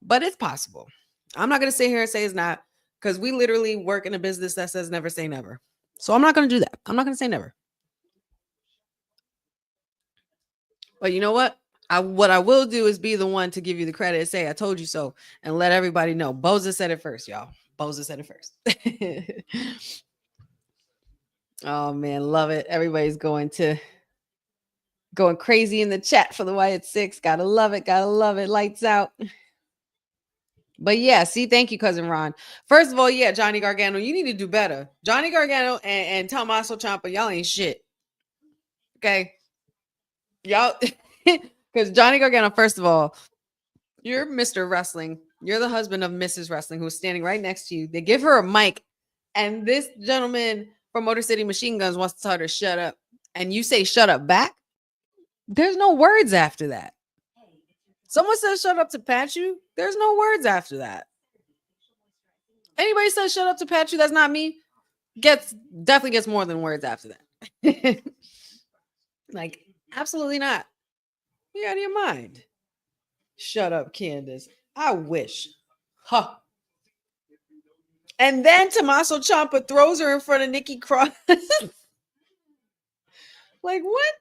but it's possible. I'm not going to sit here and say it's not, because we literally work in a business that says never say never. So I'm not going to do that. I'm not going to say never. But you know what? What I will do is be the one to give you the credit and say, I told you so, and let everybody know. Boza said it first, y'all. Boza said it first. Oh, man. Love it. Everybody's going crazy in the chat for the Wyatt Six. Gotta love it. Lights out. But yeah, see, thank you, Cousin Ron. First of all, yeah, Johnny Gargano, you need to do better. Johnny Gargano and Tommaso Ciampa, y'all ain't shit. Okay? Y'all, because Johnny Gargano, first of all, you're Mr. Wrestling. You're the husband of Mrs. Wrestling, who's standing right next to you. They give her a mic, and this gentleman from Motor City Machine Guns wants to tell her to shut up. And you say shut up back? There's no words after that. Someone says shut up to pat you. There's no words after that. Anybody says shut up to pat you, that's not me, definitely gets more than words after that. Like, absolutely not. You out of your mind. Shut up, Candace. I wish. Huh. And then Tommaso Ciampa throws her in front of Nikki Cross. Like, what?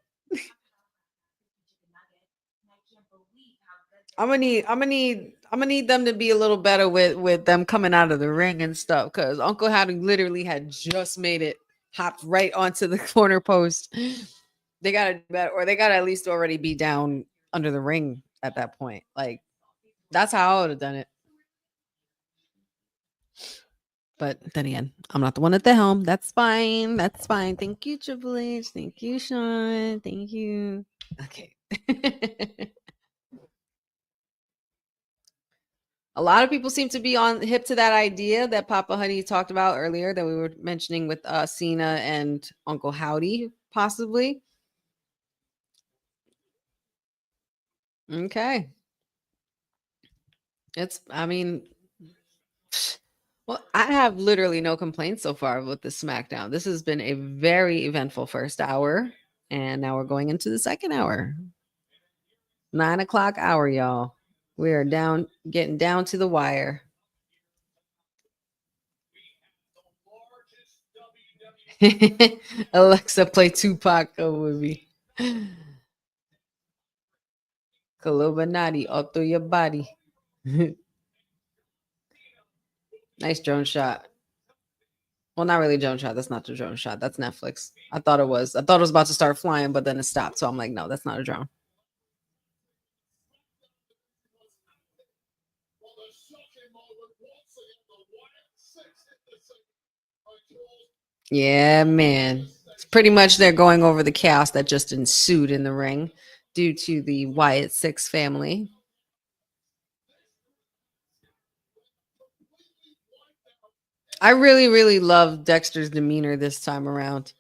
I'm gonna need them to be a little better with them coming out of the ring and stuff, because Uncle Howdy literally had just made it, hopped right onto the corner post. They gotta do better, or they gotta at least already be down under the ring at that point. Like that's how I would have done it. But then again, I'm not the one at the helm. That's fine. That's fine. Thank you, Triple H. Thank you, Sean. Thank you. Okay. A lot of people seem to be on hip to that idea that Papa Honey talked about earlier that we were mentioning with Cena and Uncle Howdy, possibly. Okay. I mean, well, I have literally no complaints so far with the SmackDown. This has been a very eventful first hour, and now we're going into the second hour. 9 o'clock hour, y'all. We are getting down to the wire. Alexa, play Tupac with me. Kalobanati, all through your body. Nice drone shot. Well, not really drone shot. That's not the drone shot. That's Netflix. I thought it was. I thought it was about to start flying, but then it stopped. So I'm like, no, that's not a drone. Yeah, man. It's pretty much they're going over the chaos that just ensued in the ring due to the Wyatt Six family. I really, really love Dexter's demeanor this time around.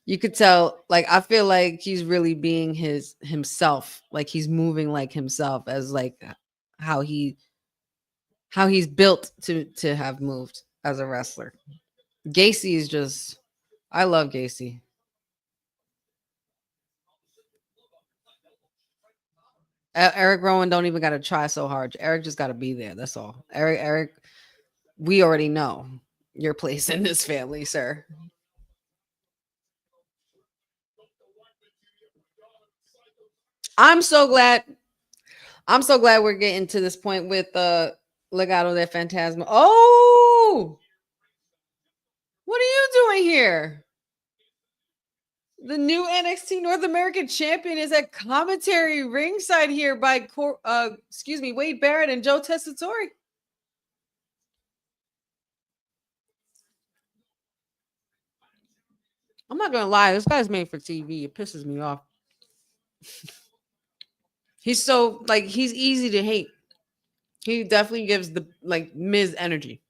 You could tell, like, I feel like he's really being himself. Like he's moving like himself as like how he's built to have moved as a wrestler. Gacy is just, I love Gacy. Eric Rowan don't even got to try so hard. Eric just got to be there. That's all. Eric, we already know your place in this family, sir. I'm so glad we're getting to this point with Legado de Fantasma. Oh, what are you doing here? The new NXT North American champion is at commentary ringside here by Wade Barrett and Joe Tessitore. I'm not gonna lie, this guy's made for TV. It pisses me off. He's so he's easy to hate. He definitely gives the Miz energy.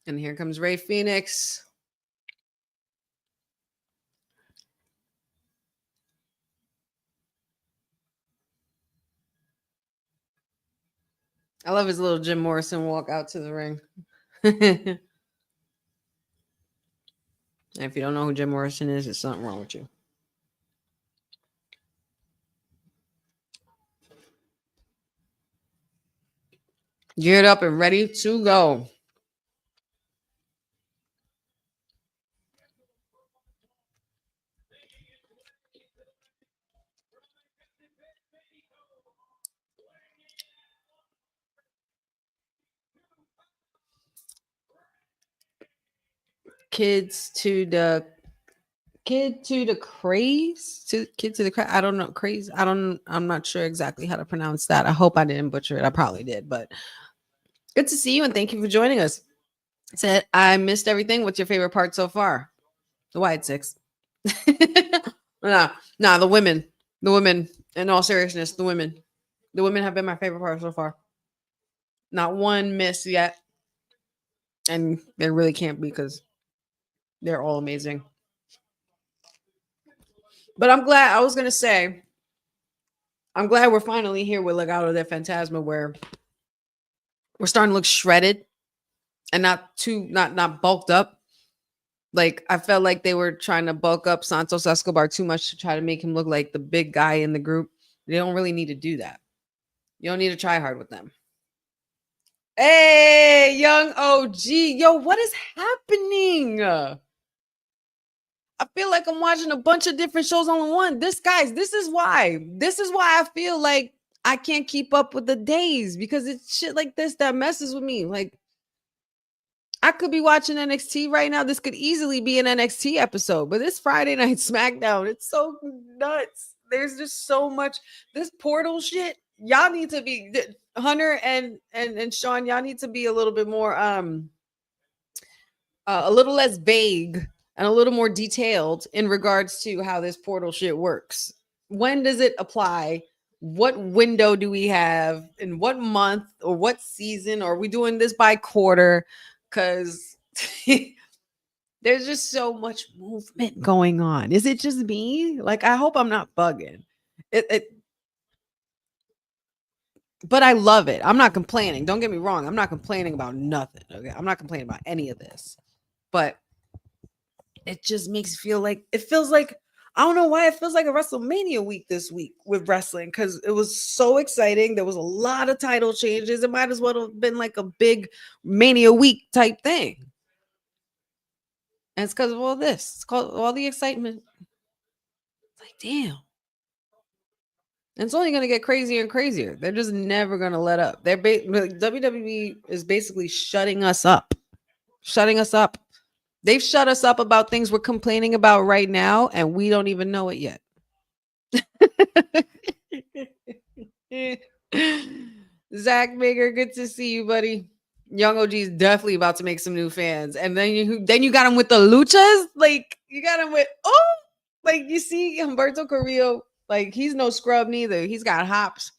And here comes Rey Fenix. I love his little Jim Morrison walk out to the ring. And if you don't know who Jim Morrison is, there's something wrong with you. Geared up and ready to go. Kids to the craze. I don't know. Craze. I'm not sure exactly how to pronounce that. I hope I didn't butcher it. I probably did, but good to see you and thank you for joining us. Said I missed everything. What's your favorite part so far? The Wyatt Six. Nah, the women. In all seriousness, the women have been my favorite part so far. Not one miss yet, and there really can't be because they're all amazing. But I'm glad. I was gonna say, I'm glad we're finally here with Legado de Fantasma, where we're starting to look shredded and not bulked up. Like I felt like they were trying to bulk up Santos Escobar too much to try to make him look like the big guy in the group. They don't really need to do that. You don't need to try hard with them. Hey, young OG. Yo, what is happening? I feel like I'm watching a bunch of different shows on one. This is why I feel like I can't keep up with the days because it's shit like this that messes with me. Like I could be watching NXT right now. This could easily be an NXT episode, but this Friday night SmackDown, it's so nuts. There's just so much. This portal shit, y'all need to be Hunter and Sean, y'all need to be a little bit more a little less vague and a little more detailed in regards to how this portal shit works. When does it apply? What window do we have? In what month or what season? Or are we doing this by quarter? Because there's just so much movement going on. Is it just me? Like, I hope I'm not bugging. But I love it. I'm not complaining. Don't get me wrong. I'm not complaining about nothing. Okay. I'm not complaining about any of this. But it just makes it feels like, I don't know why it feels like a WrestleMania week this week with wrestling, because it was so exciting. There was a lot of title changes. It might as well have been like a big Mania week type thing. And it's because of all this. It's called all the excitement. It's like, damn. And it's only going to get crazier and crazier. They're just never going to let up. WWE is basically shutting us up. Shutting us up. They've shut us up about things we're complaining about right now, and we don't even know it yet. Zach Baker, good to see you, buddy. Young OG is definitely about to make some new fans. And then you got him with the luchas. Like, you got him with, like, you see Humberto Carrillo. Like, he's no scrub neither. He's got hops.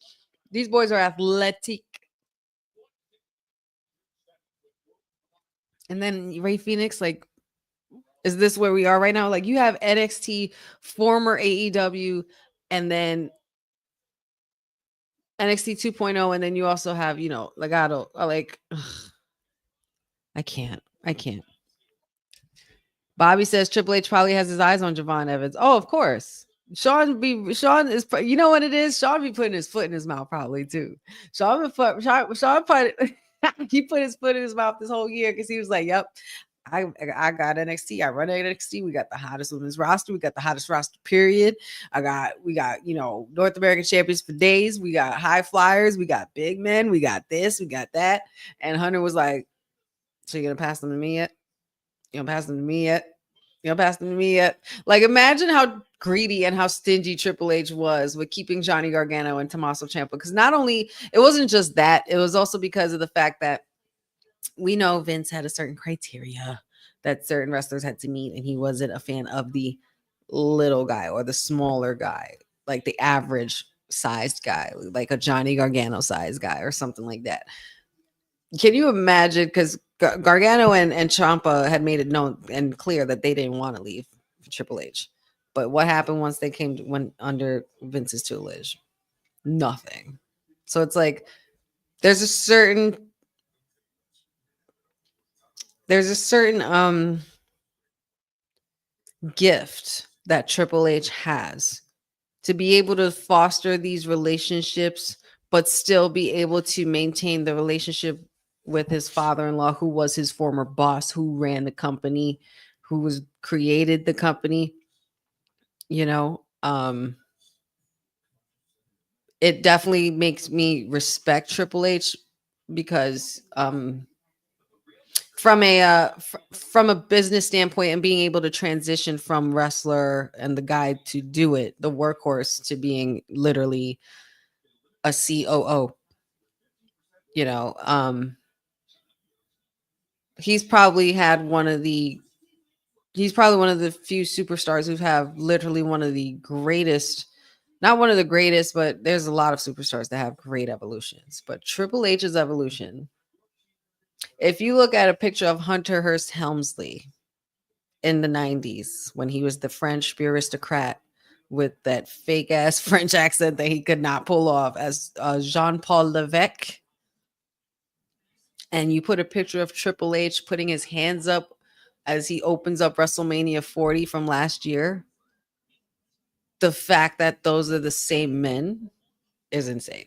These boys are athletic. And then Ray Phoenix, like, is this where we are right now? Like, you have NXT, former AEW, and then NXT 2.0, and then you also have, Legado. Like, ugh. I can't. Bobby says Triple H probably has his eyes on Javon Evans. Oh, of course. Sean is, you know what it is? Sean be putting his foot in his mouth probably too. Sean put he put his foot in his mouth this whole year because he was like, yep, I got NXT. I run NXT. We got the hottest women's roster. We got the hottest roster, period. We got, North American champions for days. We got high flyers. We got big men. We got this. We got that. And Hunter was like, so you're going to pass them to me yet? You don't pass them to me yet? You don't pass them to me yet? Like, imagine how greedy and how stingy Triple H was with keeping Johnny Gargano and Tommaso Ciampa. Because not only, it wasn't just that, it was also because of the fact that we know Vince had a certain criteria that certain wrestlers had to meet, and he wasn't a fan of the little guy or the smaller guy, like the average sized guy, like a Johnny Gargano sized guy or something like that. Can you imagine? Because Gargano and Ciampa had made it known and clear that they didn't want to leave Triple H. But what happened once they went under Vince's tutelage? Nothing. So it's like there's a certain gift that Triple H has to be able to foster these relationships, but still be able to maintain the relationship with his father-in-law, who was his former boss, who ran the company, who created the company. It definitely makes me respect Triple H because from a business standpoint and being able to transition from wrestler and the guy to do it, the workhorse, to being literally a COO, he's probably one of the few superstars who have literally one of the greatest, not one of the greatest, but there's a lot of superstars that have great evolutions. But Triple H's evolution, if you look at a picture of Hunter Hearst Helmsley in the 90s, when he was the French aristocrat with that fake ass French accent that he could not pull off as Jean-Paul Levesque, and you put a picture of Triple H putting his hands up as he opens up WrestleMania 40 from last year, the fact that those are the same men is insane.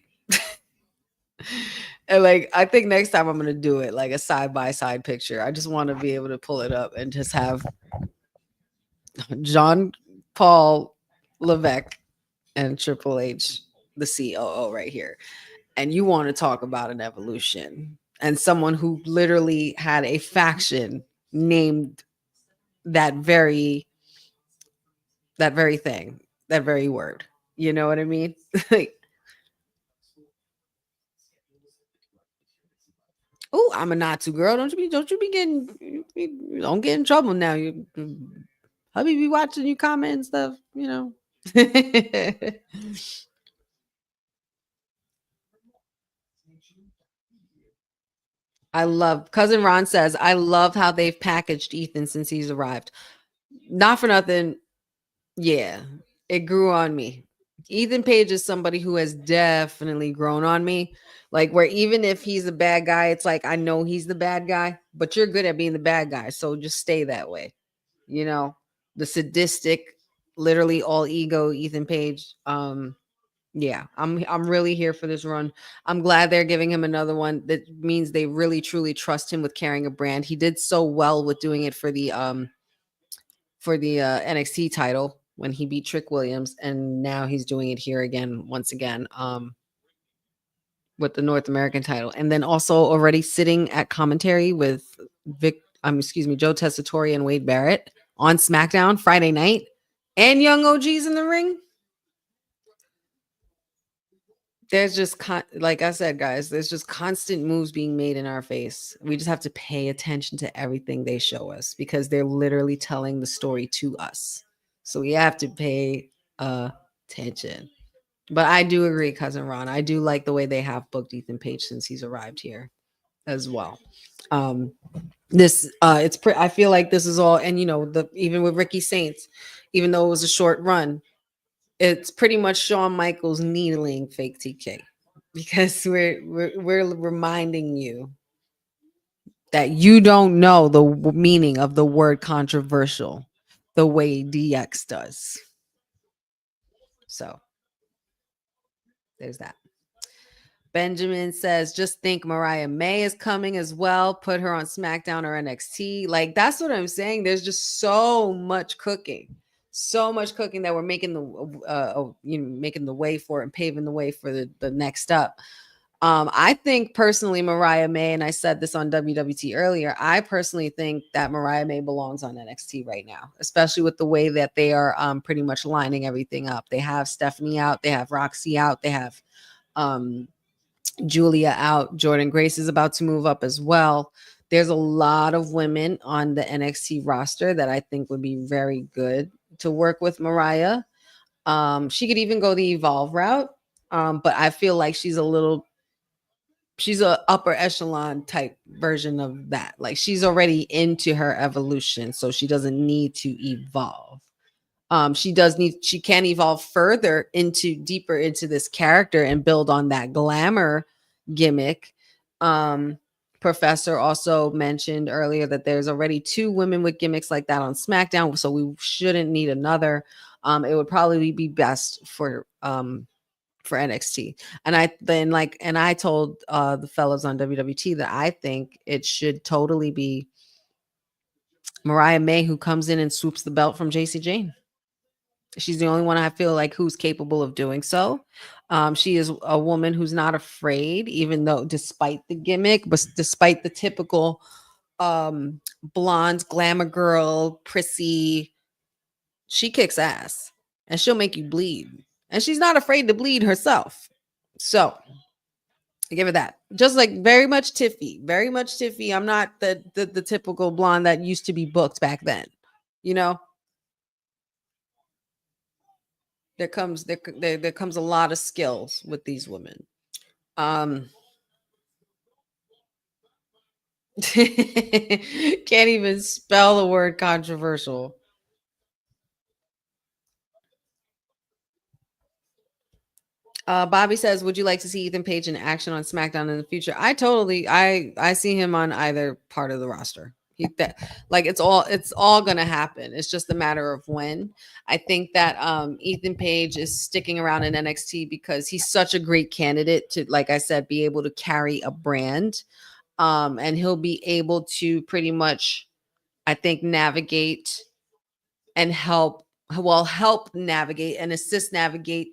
And like, I think next time I'm going to do it like a side-by-side picture. I just want to be able to pull it up and just have Jean-Paul Levesque and Triple H, the COO, right here. And you want to talk about an evolution. and someone who literally had a faction named that very thing, that very word. You know what I mean? Like, oh, I'm a not to girl. Don't you be getting, don't get in trouble now. You hubby be watching you comment and stuff, you know. I love cousin Ron says, I love how they've packaged Ethan since he's arrived. Not for nothing. Yeah, it grew on me. Ethan Page is somebody who has definitely grown on me. Like, where even if he's a bad guy, it's like I know he's the bad guy, but you're good at being the bad guy. So just stay that way. You know, the sadistic, literally all ego Ethan Page. Yeah, I'm really here for this run. I'm glad they're giving him another one. That means they really truly trust him with carrying a brand. He did so well with doing it for the NXT title when he beat Trick Williams, and now he's doing it here again once again with the North American title. And then also already sitting at commentary with Joe Tessitore and Wade Barrett on SmackDown Friday night, and Young OG's in the ring. There's just like I said, guys, there's just constant moves being made in our face. We just have to pay attention to everything they show us because they're literally telling the story to us. So we have to pay attention. But I do agree, cousin Ron. I do like the way they have booked Ethan Page since he's arrived here as well. I feel like this is all, and even with Ricky Saints, even though it was a short run, it's pretty much Shawn Michaels needling fake TK, because we're reminding you that you don't know the meaning of the word controversial the way DX does. So there's that. Benjamin says, just think Mariah May is coming as well. Put her on SmackDown or NXT. Like, that's what I'm saying. There's just so much cooking that we're making the way for it and paving the way for the next up. I think personally Mariah May, and I said this on WWT earlier, I personally think that Mariah May belongs on NXT right now, especially with the way that they are pretty much lining everything up. They have Stephanie out, they have Roxy out, they have Julia out. Jordan Grace is about to move up as well. There's a lot of women on the NXT roster that I think would be very good to work with Mariah. She could even go the Evolve route. But I feel like she's a upper echelon type version of that. Like, she's already into her evolution, so she doesn't need to evolve. She can evolve further deeper into this character and build on that glamour gimmick. Professor also mentioned earlier that there's already 2 women with gimmicks like that on SmackDown, so we shouldn't need another. It would probably be best for NXT. And I told the fellows on WWT that I think it should totally be Mariah May who comes in and swoops the belt from JC Jane. She's the only one I feel like who's capable of doing so. She is a woman who's not afraid, even though despite the gimmick, but despite the typical blonde glamour girl, prissy, she kicks ass and she'll make you bleed. And she's not afraid to bleed herself. So I give her that. Just like very much Tiffy. I'm not the typical blonde that used to be booked back then. There comes a lot of skills with these women. Can't even spell the word controversial. Bobby says, would you like to see Ethan Page in action on SmackDown in the future? I see him on either part of the roster. It's all gonna happen. It's just a matter of when. I think that Ethan Page is sticking around in NXT because he's such a great candidate to, like I said, be able to carry a brand. And he'll be able to pretty much, I think, navigate and help navigate and assist navigate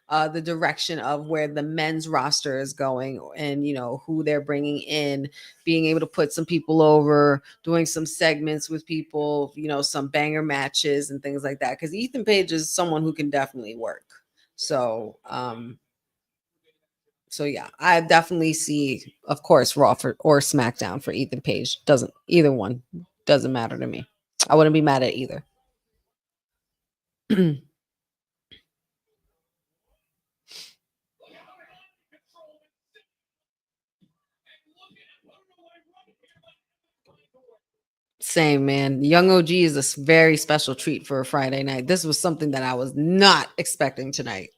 the direction of where the men's roster is going, and who they're bringing in, being able to put some people over, doing some segments with people, some banger matches and things like that, because Ethan Page is someone who can definitely work. So yeah, I definitely see, of course, Raw or SmackDown for Ethan Page. Either one doesn't matter to me. I wouldn't be mad at either. Same, man. Young OG is a very special treat for a Friday night. This was something that I was not expecting tonight.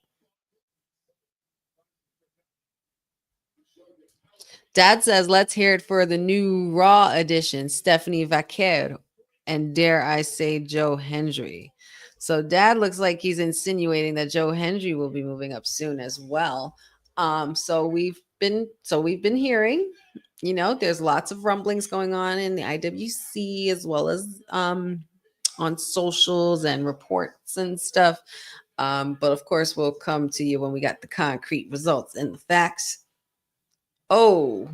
Dad says, let's hear it for the new Raw edition, Stephanie Vaquer, and dare I say, Joe Hendry. So Dad looks like he's insinuating that Joe Hendry will be moving up soon as well. So we've been hearing, there's lots of rumblings going on in the IWC, as well as on socials and reports and stuff. But of course, we'll come to you when we got the concrete results and the facts. Oh,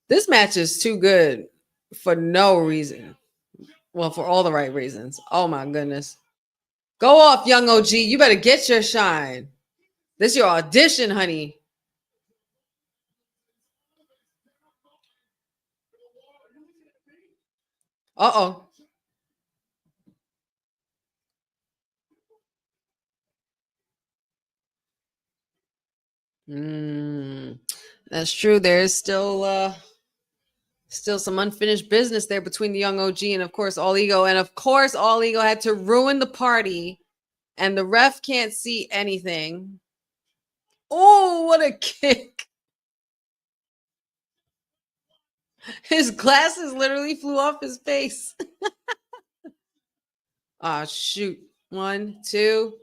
this match is too good for no reason. Well, for all the right reasons. Oh my goodness. Go off, young OG. You better get your shine. This is your audition, honey. Uh-oh. That's true. There's still some unfinished business there between the young OG and of course All Ego. And of course, All Ego had to ruin the party, and the ref can't see anything. Oh, what a kick. His glasses literally flew off his face. Ah, shoot. 1, 2.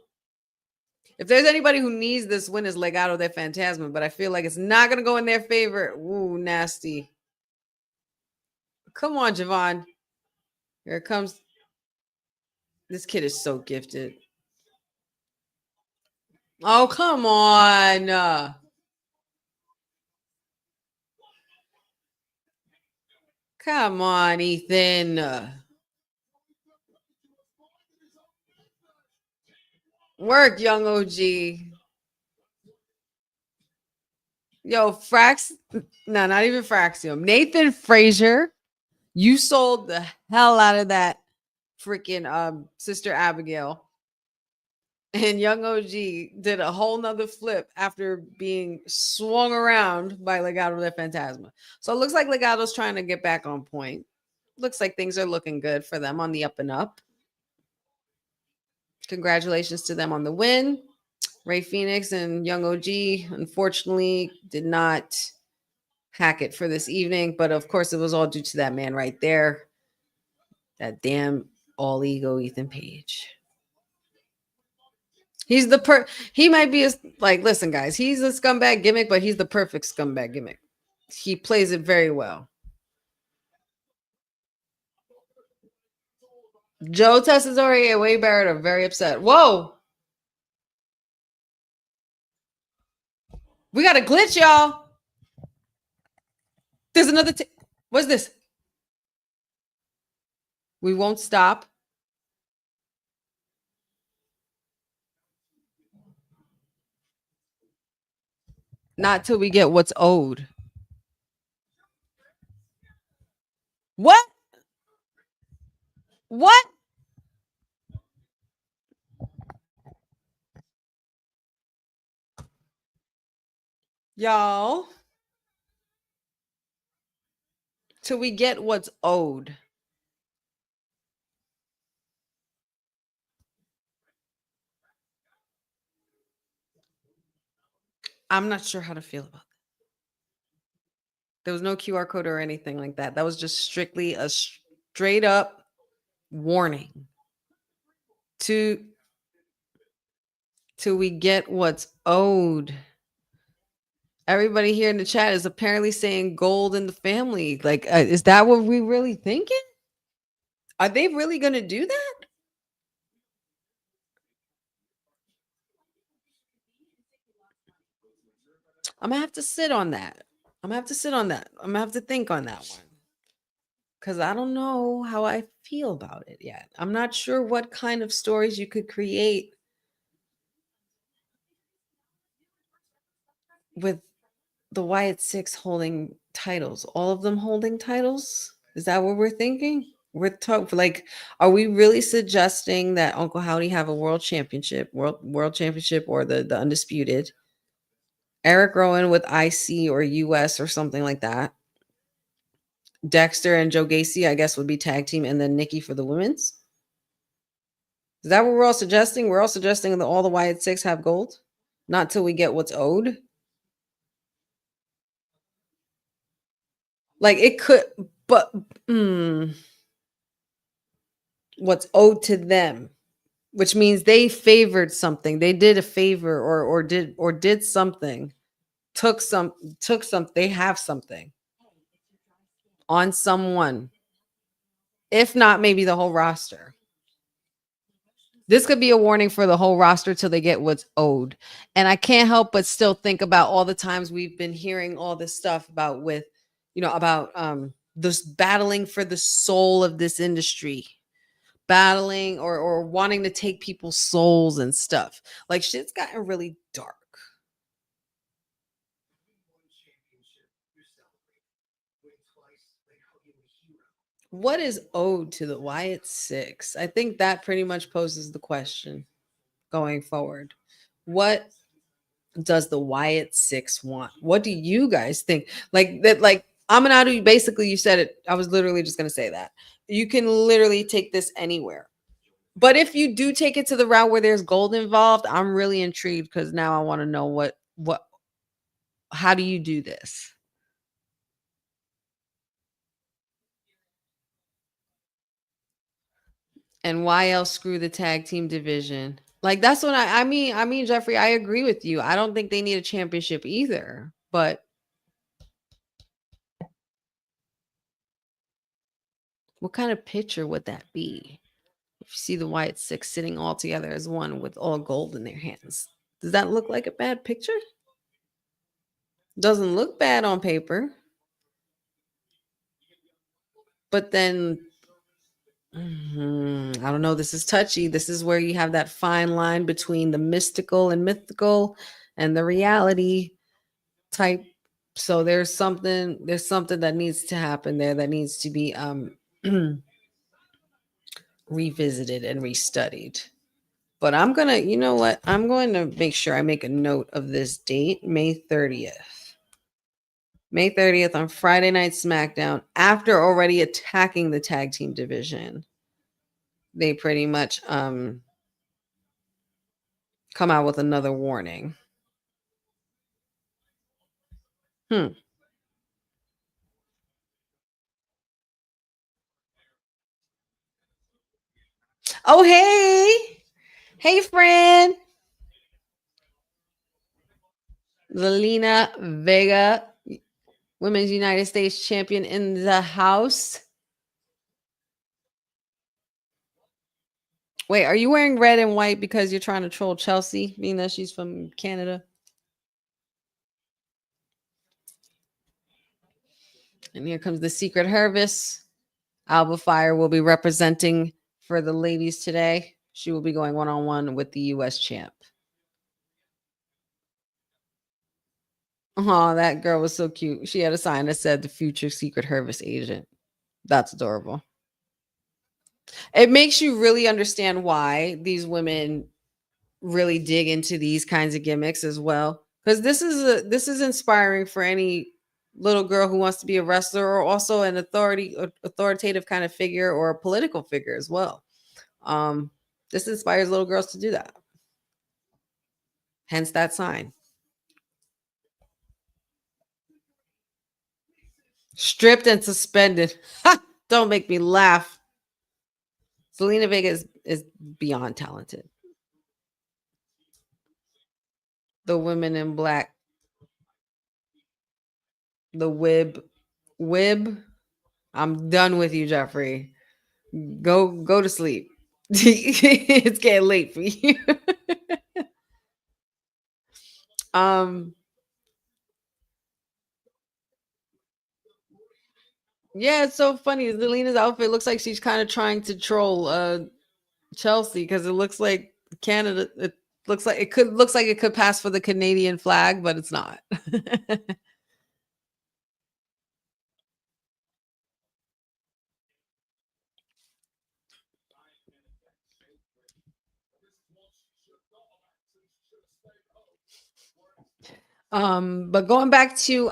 If there's anybody who needs this win, is Legado de Fantasma, but I feel like it's not going to go in their favor. Ooh, nasty. Come on, Javon. Here it comes. This kid is so gifted. Oh, come on. Come on, Ethan. Work, young OG. Yo, Frax. No, not even Fraxium. Nathan Frazier. You sold the hell out of that freaking Sister Abigail. And young OG did a whole nother flip after being swung around by Legado de Fantasma. So it looks like Legado's trying to get back on point. Looks like things are looking good for them on the up and up. Congratulations to them on the win. Ray Phoenix and young OG, unfortunately, did not hack it for this evening. But of course, it was all due to that man right there. That damn All Ego Ethan Page. He's he might be listen, guys, he's a scumbag gimmick, but he's the perfect scumbag gimmick. He plays it very well. Joe Tessitore and Wade Barrett are very upset. Whoa. We got a glitch, y'all. There's another. What's this? We won't stop. Not till we get what's owed. What? What? Y'all. Till we get what's owed. I'm not sure how to feel about that. There was no QR code or anything like that. That was just strictly a straight up warning. Till we get what's owed. Everybody here in the chat is apparently saying gold in the family. Is that what we really thinking? Are they really going to do that? I'm gonna have to sit on that. I'm gonna have to sit on that. I'm gonna have to think on that one. Because I don't know how I feel about it yet. I'm not sure what kind of stories you could create with the Wyatt Six holding titles. All of them holding titles? Is that what we're thinking? We're talking like, are we really suggesting that Uncle Howdy have a world championship, world championship, or the undisputed? Eric Rowan with IC or US or something like that. Dexter and Joe Gacy, I guess, would be tag team, and then Nikki for the women's. Is that what we're all suggesting? We're all suggesting that all the Wyatt Six have gold? Not till we get what's owed? Like it could, but what's owed to them, which means they favored something. They did a favor or did something. Took some, they have something on someone. If not, maybe the whole roster. This could be a warning for the whole roster till they get what's owed. And I can't help but still think about all the times we've been hearing all this stuff about with, about this battling for the soul of this industry, battling or wanting to take people's souls and stuff. Like shit's gotten really dark. What is owed to the Wyatt Six? I think that pretty much poses the question going forward. What does the Wyatt Six want? What do you guys think? Like that, like Amanadu, basically you said it. I was literally just gonna say that. You can literally take this anywhere. But if you do take it to the route where there's gold involved, I'm really intrigued because now I want to know how do you do this? And why else screw the tag team division? Like that's what I mean, Jeffrey, I agree with you. I don't think they need a championship either. But what kind of picture would that be? If you see the Wyatt Six sitting all together as one with all gold in their hands, does that look like a bad picture? Doesn't look bad on paper. But then I don't know. This is touchy. This is where you have that fine line between the mystical and mythical and the reality type. So there's something that needs to happen there that needs to be revisited and restudied. But I'm going to, you know what? I'm going to make sure I make a note of this date, May 30th. May 30th on Friday Night SmackDown, after already attacking the tag team division. They pretty much come out with another warning. Oh, hey, friend. Zelina Vega, Women's United States Champion in the house. Wait, are you wearing red and white because you're trying to troll Chelsea, being that she's from Canada? And here comes the Secret Hervis. Alba Fire will be representing for the ladies today. She will be going one-on-one with the U.S. champ. Oh, that girl was so cute. She had a sign that said the future Secret Hervis agent. That's adorable. It makes you really understand why these women really dig into these kinds of gimmicks as well. Because this is inspiring for any little girl who wants to be a wrestler or also an authoritative kind of figure or a political figure as well. This inspires little girls to do that. Hence that sign. Stripped and suspended. Don't make me laugh. Zelina Vega is beyond talented. The women in black. The Wib. I'm done with you, Jeffrey. Go to sleep. It's getting late for you. Yeah, it's so funny. Zelina's outfit looks like she's kind of trying to troll Chelsea because it looks like Canada. It looks like it could pass for the Canadian flag, but it's not. But going back to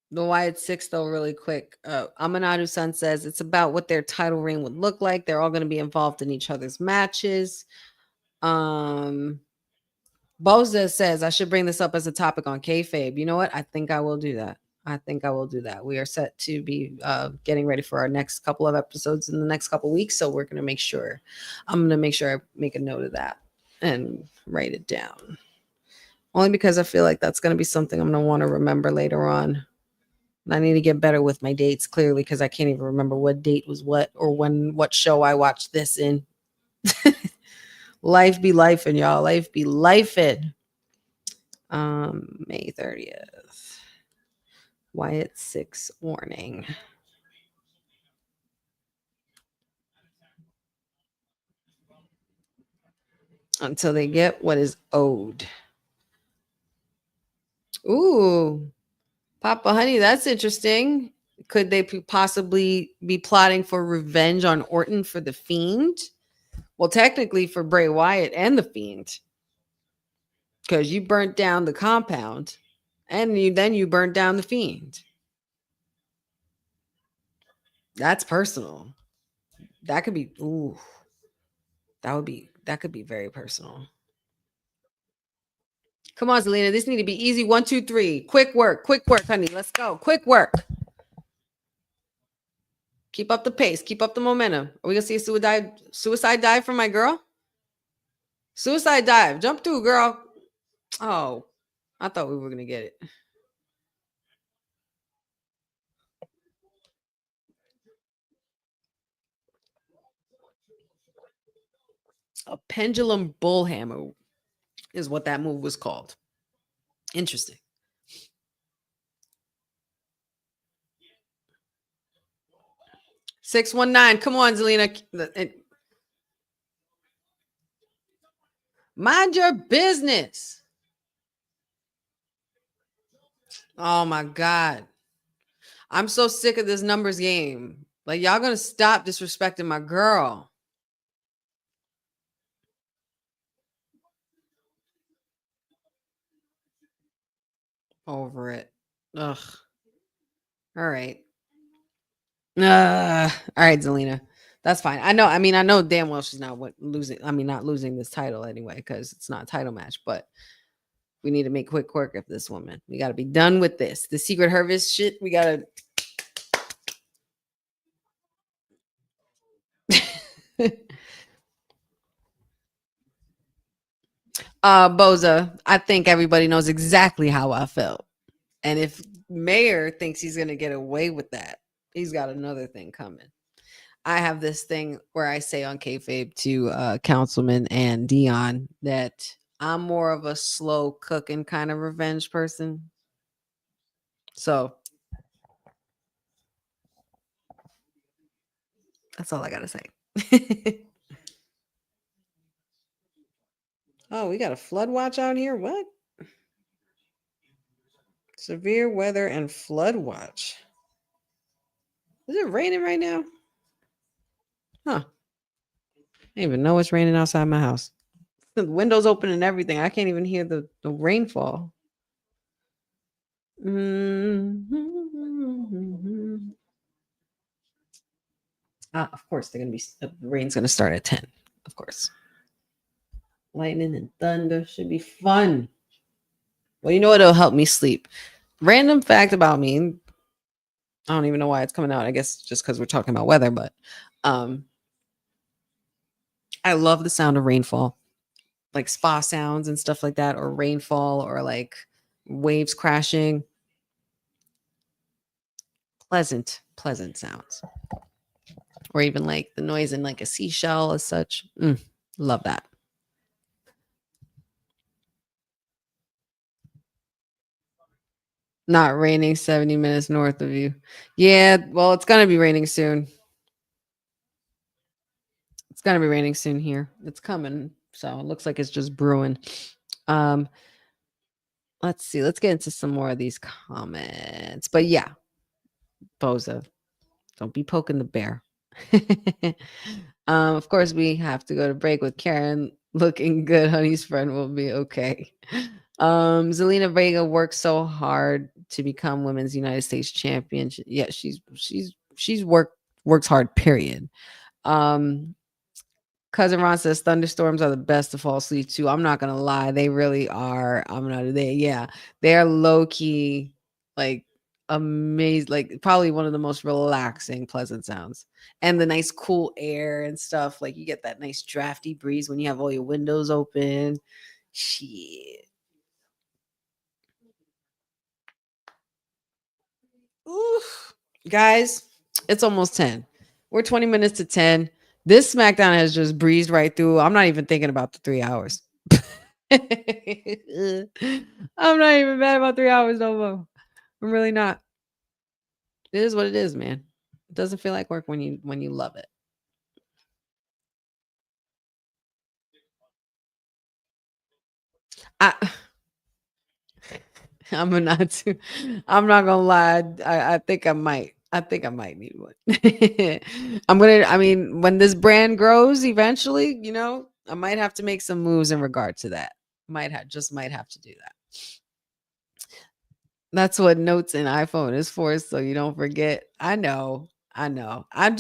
the Wyatt Six though, really quick. Amanadu Sun says it's about what their title reign would look like. They're all going to be involved in each other's matches. Boza says I should bring this up as a topic on kayfabe. You know what? I think I will do that. We are set to be getting ready for our next couple of episodes in the next couple of weeks. So we're going to make sure. I'm going to make sure I make a note of that and write it down. Only because I feel like that's going to be something I'm going to want to remember later on. I need to get better with my dates, clearly, because I can't even remember what date was what or what show I watched this in. Life be lifing, y'all. Life be lifing. May 30th. Wyatt 6 warning. Until they get what is owed. Ooh, Papa Honey, that's interesting. Could they possibly be plotting for revenge on Orton for the Fiend? Well, technically for Bray Wyatt and the Fiend. Because you burnt down the compound and then you burnt down the Fiend. That's personal. That could be, ooh. That could be very personal. Come on, Zelina. This need to be easy. 1, 2, 3. Quick work, honey. Let's go. Quick work. Keep up the pace. Keep up the momentum. Are we gonna see a suicide dive from my girl? Suicide dive. Jump through, girl. Oh, I thought we were gonna get it. A pendulum bullhammer is what that move was called. Interesting. $619. Come on, Zelina. Mind your business. Oh my God. I'm so sick of this numbers game. Like, y'all gonna stop disrespecting my girl. Over it. Ugh. All right. All right, Zelina. That's fine. I know damn well she's not not losing this title anyway, because it's not a title match, but we need to make quick work of this woman. We got to be done with this. The Secret Harvest shit, we got to. Boza, I think everybody knows exactly how I felt. And if Mayor thinks he's going to get away with that, he's got another thing coming. I have this thing where I say on kayfabe to Councilman and Dion that I'm more of a slow cooking kind of revenge person. So that's all I got to say. Oh, we got a flood watch out here. What? Severe weather and flood watch. Is it raining right now? Huh. I don't even know it's raining outside my house. The windows open and everything. I can't even hear the rainfall. Of course, the rain's gonna start at 10. Of course. Lightning and thunder should be fun. Well, you know what? It'll help me sleep. Random fact about me. I don't even know why it's coming out. I guess just because we're talking about weather, but I love the sound of rainfall, like spa sounds and stuff like that, or rainfall, or like waves crashing. Pleasant sounds. Or even like the noise in like a seashell as such. Love that. Not raining 70 minutes north of you. Yeah, well, it's gonna be raining soon. It's gonna be raining soon here. It's coming. So it looks like it's just brewing. Um, let's see. Let's get into some more of these comments. But yeah, Boza, don't be poking the bear. Of course, we have to go to break with Karen looking good. Honey's friend will be okay. Zelina Vega works so hard to become women's United States champion. Yeah, she's works hard, period. Cousin Ron says thunderstorms are the best to fall asleep to. I'm not gonna lie, they really are. I'm not they are low key, like amazing, like probably one of the most relaxing, pleasant sounds. And the nice cool air and stuff. Like you get that nice drafty breeze when you have all your windows open. Shit. Oof. Guys, it's almost 10. We're 20 minutes to 10. This SmackDown has just breezed right through. I'm not even thinking about the 3 hours. I'm not even mad about 3 hours no more. I'm really not. It is what it is, man. It doesn't feel like work when you love it. I I'm not I'm not gonna lie. I think I might. I think I might need one. I mean, when this brand grows eventually, I might have to make some moves in regard to that. Might have to do that. That's what notes in iPhone is for, so you don't forget. I know. I'm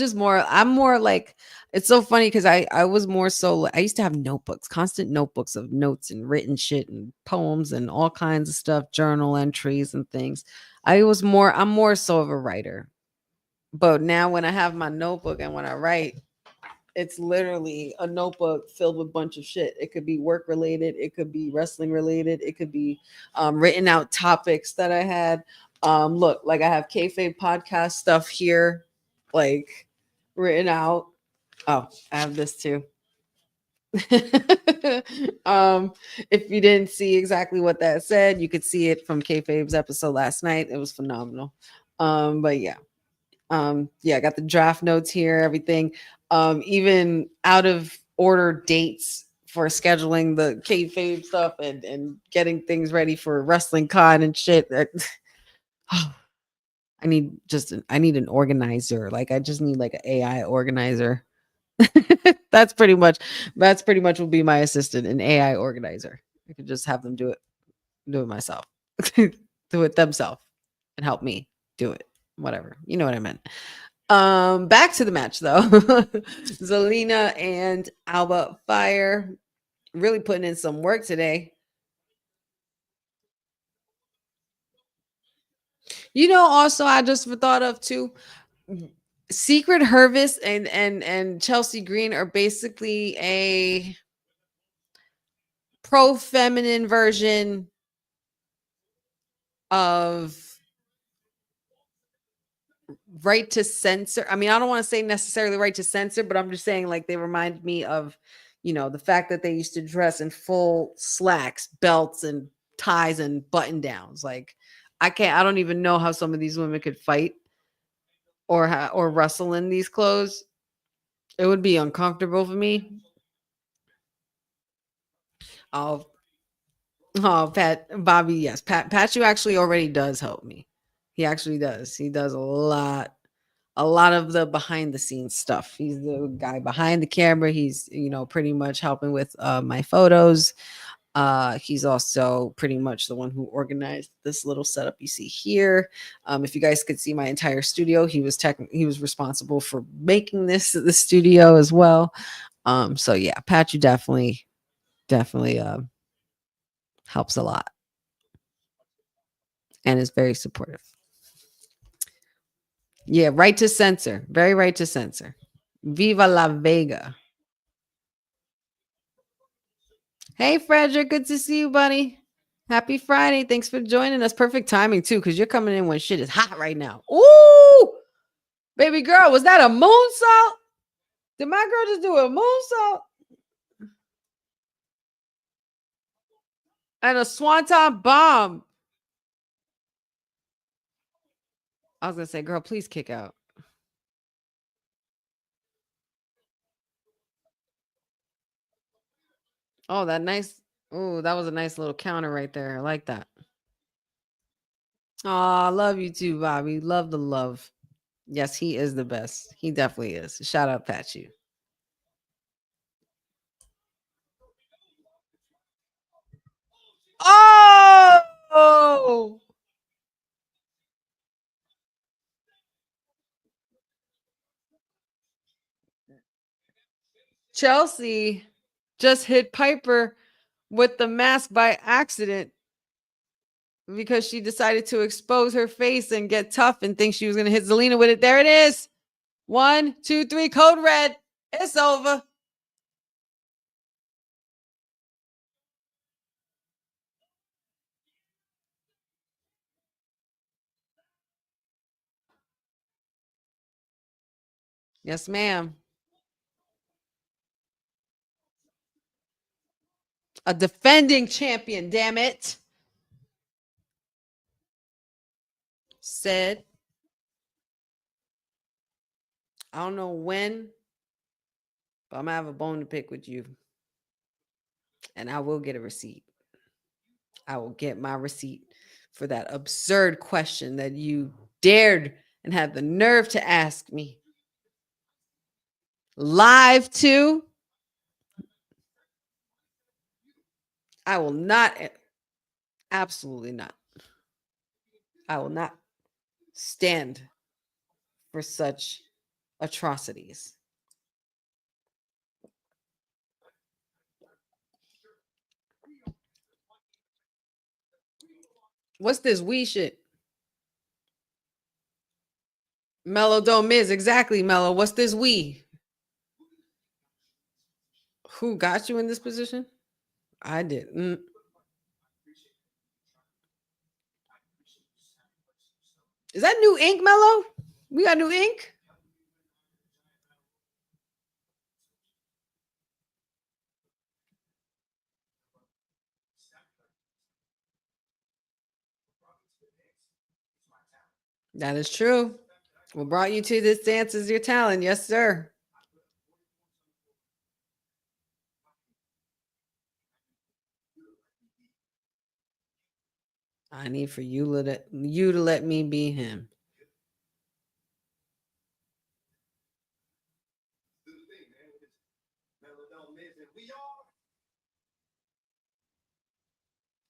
more like, it's so funny because I was more so, I used to have notebooks, constant notebooks of notes and written shit and poems and all kinds of stuff, journal entries and things. I'm more so of a writer. But now when I have my notebook and when I write, it's literally a notebook filled with a bunch of shit. It could be work related, it could be wrestling related, it could be written out topics that I had. Look, like I have kayfabe podcast stuff here, like written out. Oh, I have this too. If you didn't see exactly what that said, you could see it from kayfabe's episode last night. It was phenomenal. But yeah. I got the draft notes here, everything. Even out of order dates for scheduling the kayfabe stuff and getting things ready for wrestling con and shit. I need an organizer. Like I just need like an AI organizer. that's pretty much will be my assistant, an AI organizer. I could just have them do it myself. Do it themselves and help me do it. Whatever. You know what I meant. Back to the match though. Zelina and Alba Fire really putting in some work today. Also I just thought of too. Secret Hervis and Chelsea Green are basically a pro-feminine version of right to censor. I mean, I don't want to say necessarily right to censor, but I'm just saying like they remind me of, the fact that they used to dress in full slacks, belts, and ties and button downs. Like I don't even know how some of these women could fight or wrestle in these clothes. It would be uncomfortable for me. Oh, Pat, Bobby, yes, Pat, you actually already does help me. He actually does. He does a lot of the behind the scenes stuff. He's the guy behind the camera. He's, pretty much helping with my photos. He's also pretty much the one who organized this little setup you see here. If you guys could see my entire studio, he was responsible for making the studio as well. So yeah, Pat, you definitely helps a lot and is very supportive. Yeah, right to censor. Very right to censor. Viva la Vega. Hey, Frederick. Good to see you, buddy. Happy Friday. Thanks for joining us. Perfect timing, too, because you're coming in when shit is hot right now. Ooh, baby girl, was that a moonsault? Did my girl just do a moonsault? And a swanton bomb. I was gonna say, girl, please kick out. Oh, that nice. Oh, that was a nice little counter right there. I like that. Oh, I love you too, Bobby. Love the love. Yes, he is the best. He definitely is. Shout out, Pat you. Oh! Chelsea just hit Piper with the mask by accident because she decided to expose her face and get tough and think she was going to hit Zelina with it. There it is. 1, 2, 3, code red. It's over. Yes, ma'am. A defending champion, damn it. Said, I don't know when, but I'm going to have a bone to pick with you. And I will get a receipt. I will get my receipt for that absurd question that you dared and had the nerve to ask me. Live too. I will not. Absolutely not. I will not stand for such atrocities. What's this wee shit? Mellow don't miss. Exactly, Mellow. What's this wee? Who got you in this position? I didn't. Is that new ink, Mellow? We got new ink? That is true. What brought you to this dance is your talent. Yes, sir. I need for you to let me be him.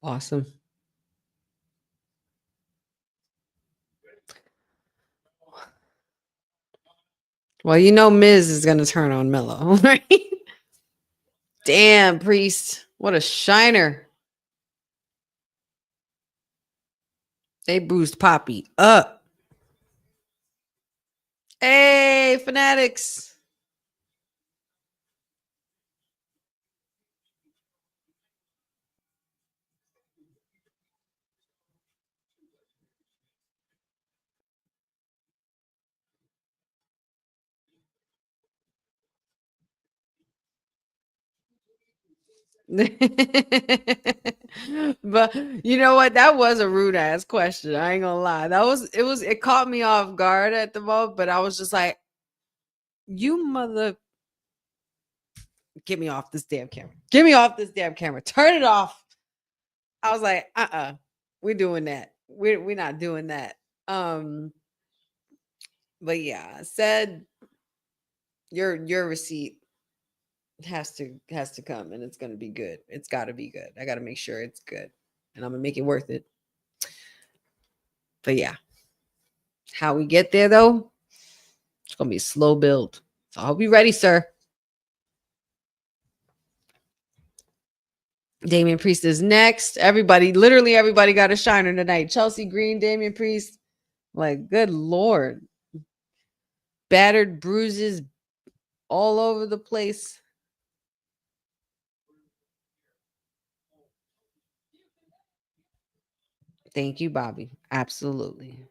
Awesome. Well, you know Miz is going to turn on Mello, right? Damn, Priest. What a shiner. They bruised Poppy up. Hey, Fanatics. But you know what? That was a rude ass question. I ain't gonna lie. It caught me off guard at the moment, but I was just like, you mother, get me off this damn camera. Get me off this damn camera. Turn it off. I was like, we're doing that. We're not doing that. But yeah, said your receipt has to come, and it's gonna be good. It's gotta be good. I gotta make sure it's good, and I'm gonna make it worth it. But yeah, how we get there though, it's gonna be a slow build. So I hope you're ready, sir. Damian Priest is next. Literally everybody got a shiner tonight. Chelsea Green, Damian Priest. Like, good Lord. Battered bruises all over the place. Thank you, Bobby. Absolutely.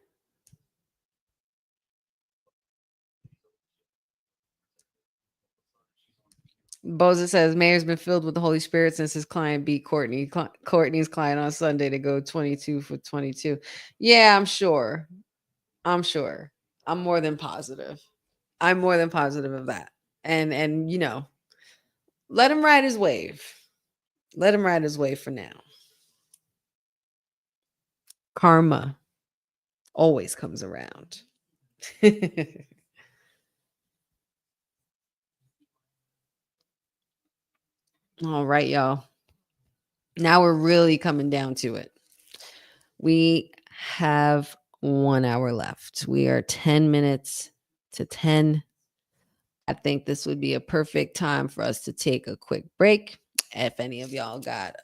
Boza says Mayor's been filled with the Holy Spirit since his client beat Courtney's client on Sunday to go 22 for 22. Yeah, I'm sure. I'm sure. I'm more than positive. I'm more than positive of that. And you know, let him ride his wave. Let him ride his wave for now. Karma always comes around. All right, y'all. Now we're really coming down to it. We have 1 hour left. We are 10 minutes to 10. I think this would be a perfect time for us to take a quick break. If any of y'all got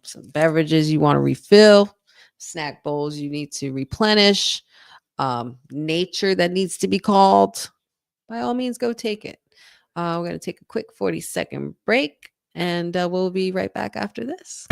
some beverages you want to refill, snack bowls you need to replenish, nature that needs to be called, by all means, go take it. We're going to take a quick 40-second break, and we'll be right back after this.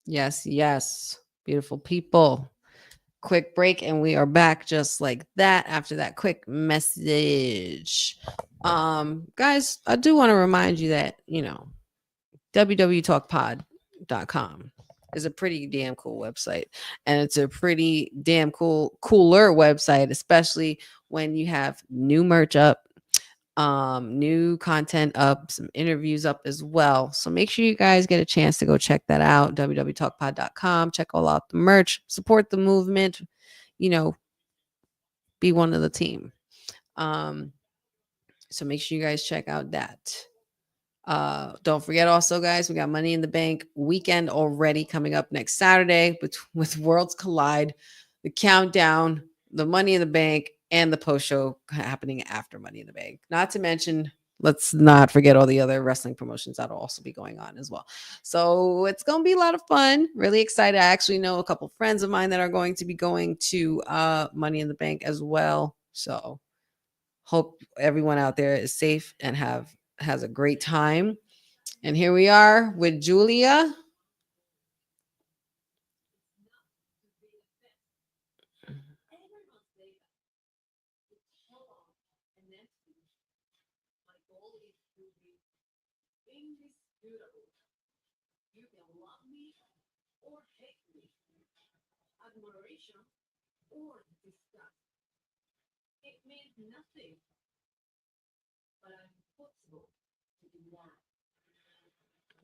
Yes, yes. Beautiful people. Quick break, and we are back just like that after that quick message. Guys, I do want to remind you that, you know, www talkpod.com is a pretty damn cool website, and it's a pretty damn cooler website, especially when you have new merch up, new content up, some interviews up as well. So make sure you guys get a chance to go check that out. www talkpod.com. Check all out the merch, support the movement, you know, be one of the team. So make sure you guys check out that. Don't forget also, guys, we got Money in the Bank weekend already coming up next Saturday with Worlds Collide, the countdown, the Money in the Bank, and the post show happening after Money in the Bank. Not to mention, let's not forget all the other wrestling promotions that'll also be going on as well. So it's going to be a lot of fun. Really excited. I actually know a couple friends of mine that are going to be going to Money in the Bank as well. So hope everyone out there is safe and has a great time. And here we are with Julia.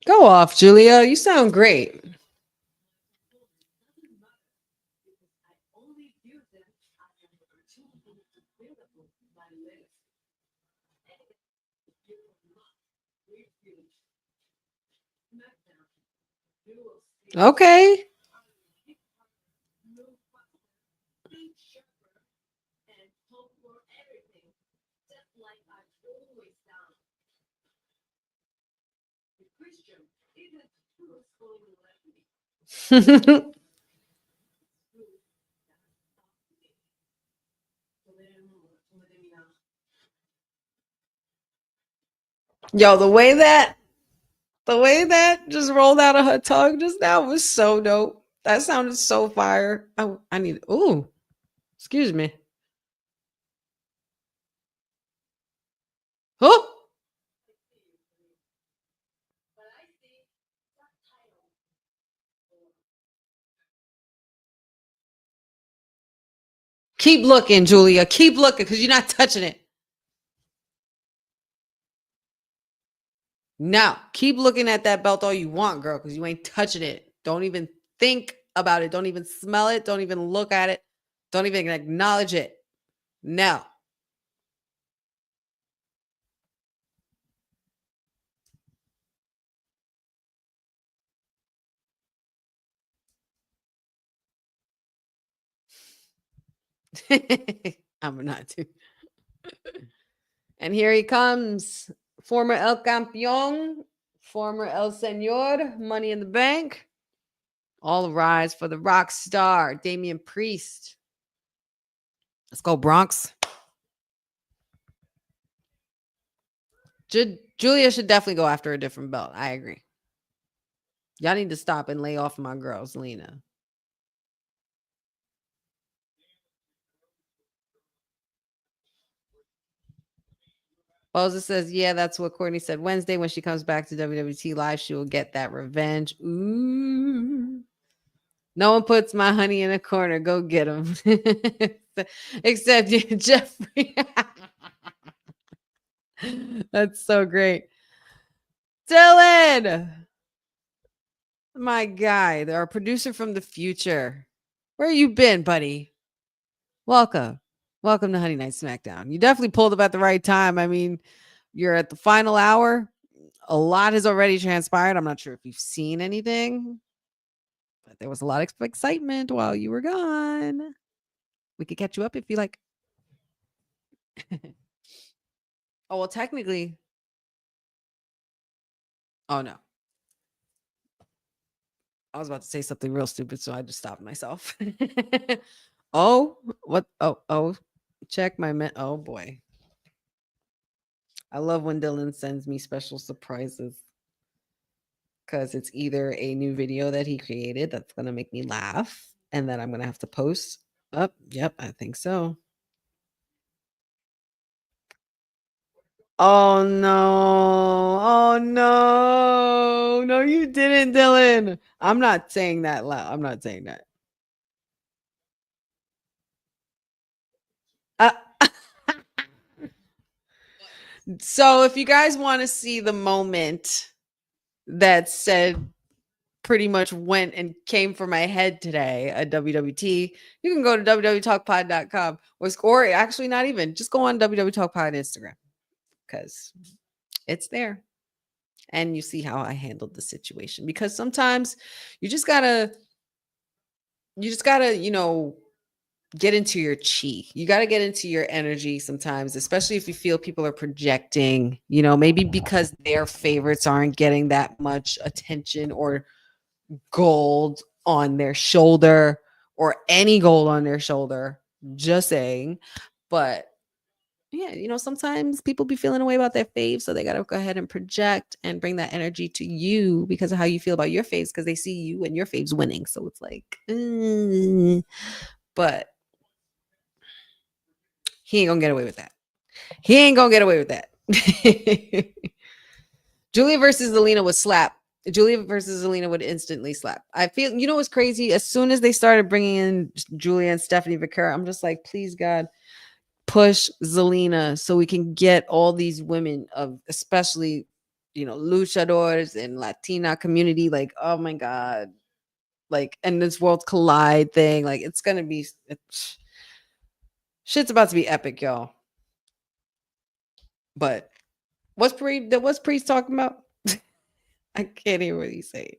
Go off, Julia. You sound great. Okay. Yo, the way that just rolled out of her tongue just now was so dope. That sounded so fire. I need, ooh, excuse me. Oh, keep looking, Julia. Keep looking because you're not touching it. No, keep looking at that belt all you want, girl, because you ain't touching it. Don't even think about it. Don't even smell it. Don't even look at it. Don't even acknowledge it. No. I'm not too. And here he comes Former El Campeón, former El Señor, Money in the Bank. All rise for the rock star, Damian Priest. Let's go, Bronx. Julia should definitely go after a different belt. I agree. Y'all need to stop and lay off my girl, Zelina. Boza says, yeah, that's what Courtney said Wednesday. When she comes back to WWT Live, she will get that revenge. Ooh. No one puts my honey in a corner. Go get him. Except Jeffrey. That's so great. Dylan. My guy, our producer from the future. Where you been, buddy? Welcome. Welcome to Honey Night SmackDown. You definitely pulled up at the right time. I mean, you're at the final hour. A lot has already transpired. I'm not sure if you've seen anything, but there was a lot of excitement while you were gone. We could catch you up if you like. Oh, well, technically. Oh, no. I was about to say something real stupid, so I just stopped myself. Oh, what? Oh, check my oh boy. I love when Dylan sends me special surprises because it's either a new video that he created that's going to make me laugh and that I'm going to have to post. Yep, I think so. Oh no. Oh no. No, you didn't, Dylan. I'm not saying that loud. I'm not saying that. So if you guys want to see the moment that said pretty much went and came from my head today at WWT, you can go to wwtalkpod.com or actually not even, just go on WWTalkPod Instagram because it's there. And you see how I handled the situation, because sometimes you just gotta, get into your chi. You got to get into your energy sometimes, especially if you feel people are projecting, maybe because their favorites aren't getting that much attention or gold on their shoulder or any gold on their shoulder. Just saying. But yeah, sometimes people be feeling a way about their faves, so they got to go ahead and project and bring that energy to you because of how you feel about your faves, because they see you and your faves winning. So it's like, but he ain't gonna get away with that. He ain't gonna get away with that. Julia versus Zelina would slap. Julia versus Zelina would instantly slap. I feel, what's crazy? As soon as they started bringing in Julia and Stephanie Vaquera, I'm just like, please God, push Zelina so we can get all these women of, especially, luchadores and Latina community. Like, oh my God. Like, and this Worlds Collide thing, like, it's gonna be, shit's about to be epic, y'all. But what's Priest talking about? I can't hear what he's saying.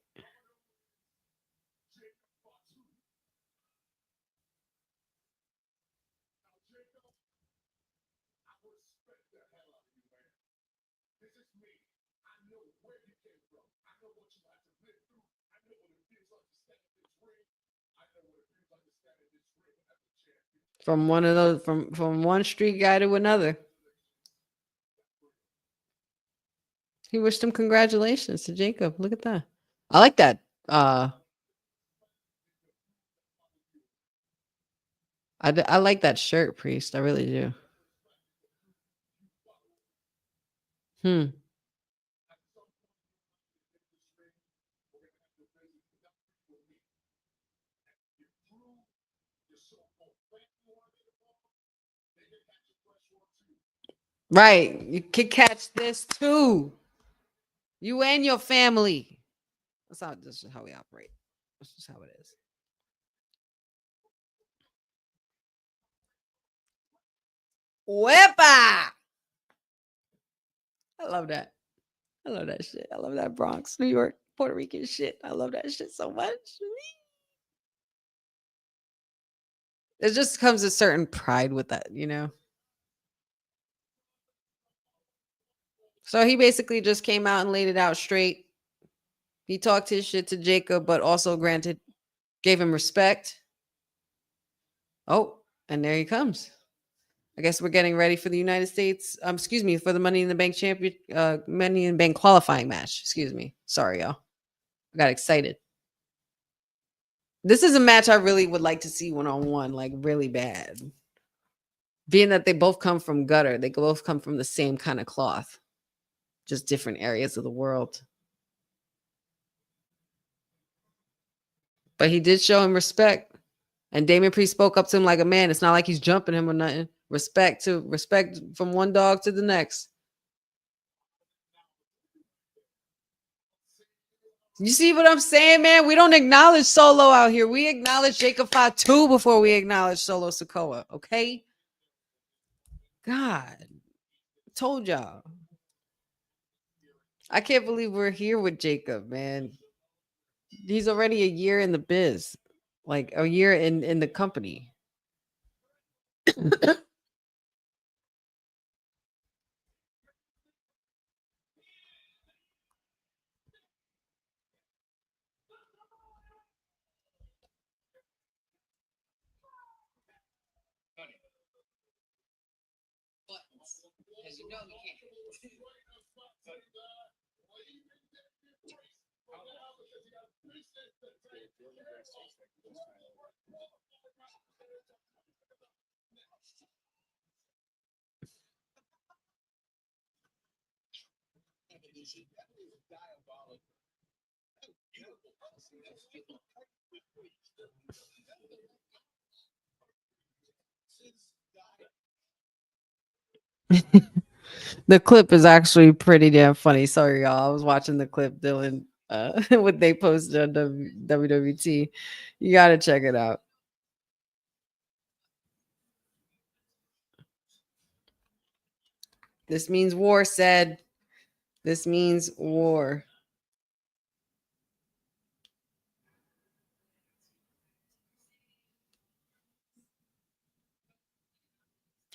From one of those, from one street guy to another. He wished him congratulations to Jacob. Look at that. I like that. I like that shirt, Priest. I really do. Right. You can catch this too. You and your family. This is how we operate. This is how it is. Wepa! I love that. I love that shit. I love that Bronx, New York, Puerto Rican shit. I love that shit so much. It just comes a certain pride with that, So he basically just came out and laid it out straight. He talked his shit to Jacob, but also gave him respect. Oh, and there he comes. I guess we're getting ready for the United States. For the Money in the Bank Money in the Bank qualifying match. Excuse me. Sorry, y'all. I got excited. This is a match I really would like to see one-on-one, like really bad. Being that they both come from gutter, they both come from the same kind of cloth, just different areas of the world. But he did show him respect. And Damian Priest spoke up to him like a man. It's not like he's jumping him or nothing. Respect from one dog to the next. You see what I'm saying, man? We don't acknowledge Solo out here. We acknowledge Jacob Fatu before we acknowledge Solo Sikoa, okay? God, told y'all. I can't believe we're here with Jacob, man. He's already a year in the biz, like a year in the company. The clip is actually pretty damn funny. Sorry, y'all. I was watching the clip, Dylan, what they posted on WWT. You got to check it out. This means war, said. This means war.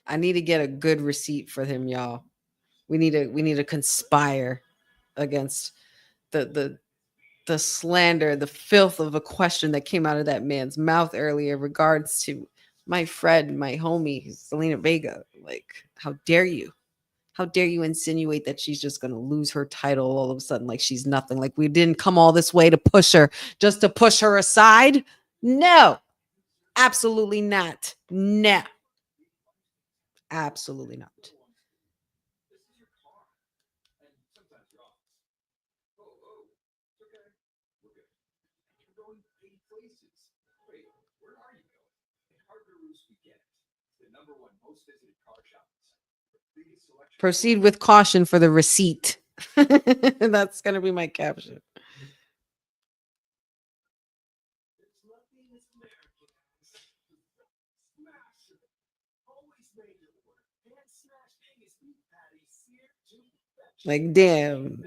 I need to get a good receipt for him, y'all. We need to conspire against the slander, the filth of a question that came out of that man's mouth earlier in regards to my friend, my homie, Zelina Vega. Like, how dare you? How dare you insinuate that she's just going to lose her title all of a sudden like she's nothing? Like we didn't come all this way to push her, just to push her aside? No, absolutely not. No, absolutely not. Proceed with caution for the receipt. That's going to be my caption. Like, damn.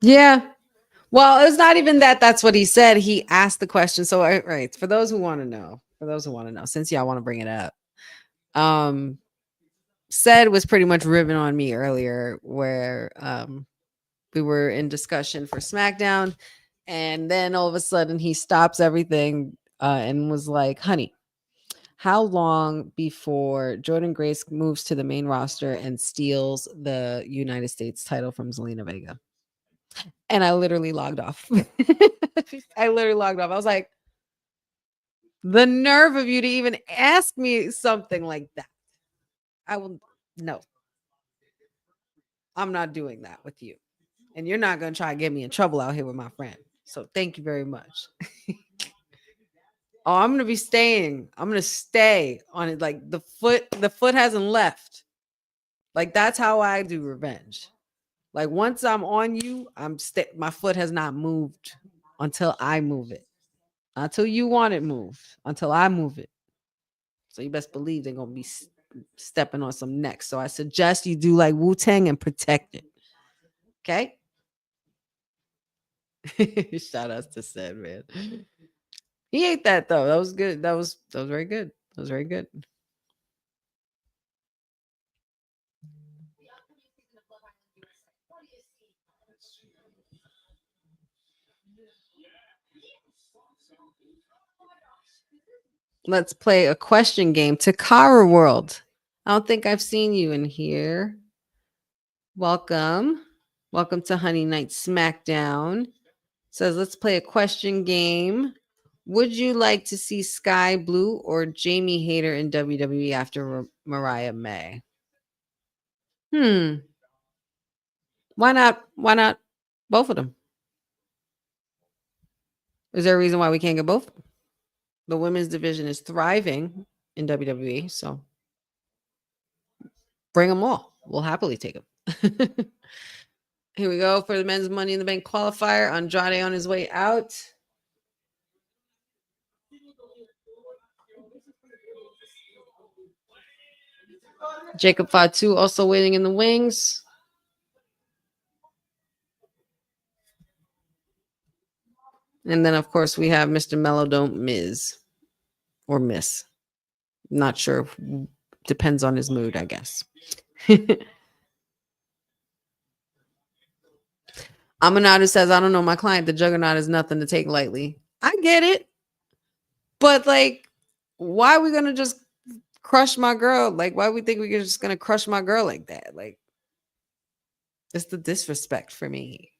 Yeah. Well, it's not even that. That's what he said. He asked the question. So, right. For those who want to know, since y'all want to bring it up, said was pretty much ribbing on me earlier where we were in discussion for SmackDown. And then all of a sudden he stops everything and was like, honey, how long before Jordynne Grace moves to the main roster and steals the United States title from Zelina Vega? And I literally logged off. I was like, the nerve of you to even ask me something like that. No. I'm not doing that with you. And you're not going to try to get me in trouble out here with my friend. So thank you very much. Oh, I'm going to be staying. I'm going to stay on it. Like the foot hasn't left. Like that's how I do revenge. Like once I'm on you, my foot has not moved until I move it. until you want it moved, until I move it. So you best believe they're going to be stepping on some necks. So I suggest you do like Wu-Tang and protect it. Okay? Shout outs to Ced, man. He ate that though. That was good. That was very good. That was very good. Let's play a question game. Takara World. I don't think I've seen you in here. Welcome. Welcome to Honey Night SmackDown. Says, let's play a question game. Would you like to see Sky Blue or Jamie Hayter in WWE after Mariah May? Why not? Why not both of them? Is there a reason why we can't get both? The women's division is thriving in WWE, so bring them all. We'll happily take them. Here we go for the men's Money in the Bank qualifier. Andrade on his way out. Jacob Fatu also waiting in the wings. And then, of course, we have Mr. Melodome Miz or Miss. Not sure. Depends on his mood, I guess. Amanadu says, I don't know, my client, the Juggernaut, is nothing to take lightly. I get it. But, like, why are we going to just crush my girl? Like, why we think we're just going to crush my girl like that? Like, it's the disrespect for me.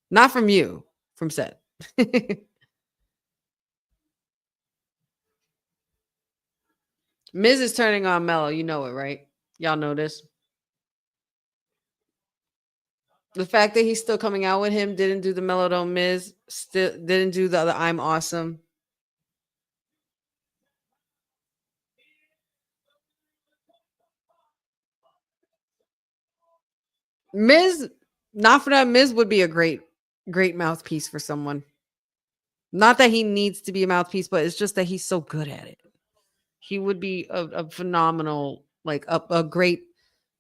Not from you, from Ced. Miz is turning on Mello. You know it, right? Y'all know this. The fact that he's still coming out with him, didn't do the Melodome Miz, still didn't do the other I'm Awesome. Miz, not for that, Miz would be a great mouthpiece for someone. Not that he needs to be a mouthpiece, but it's just that he's so good at it. He would be a phenomenal, like a great,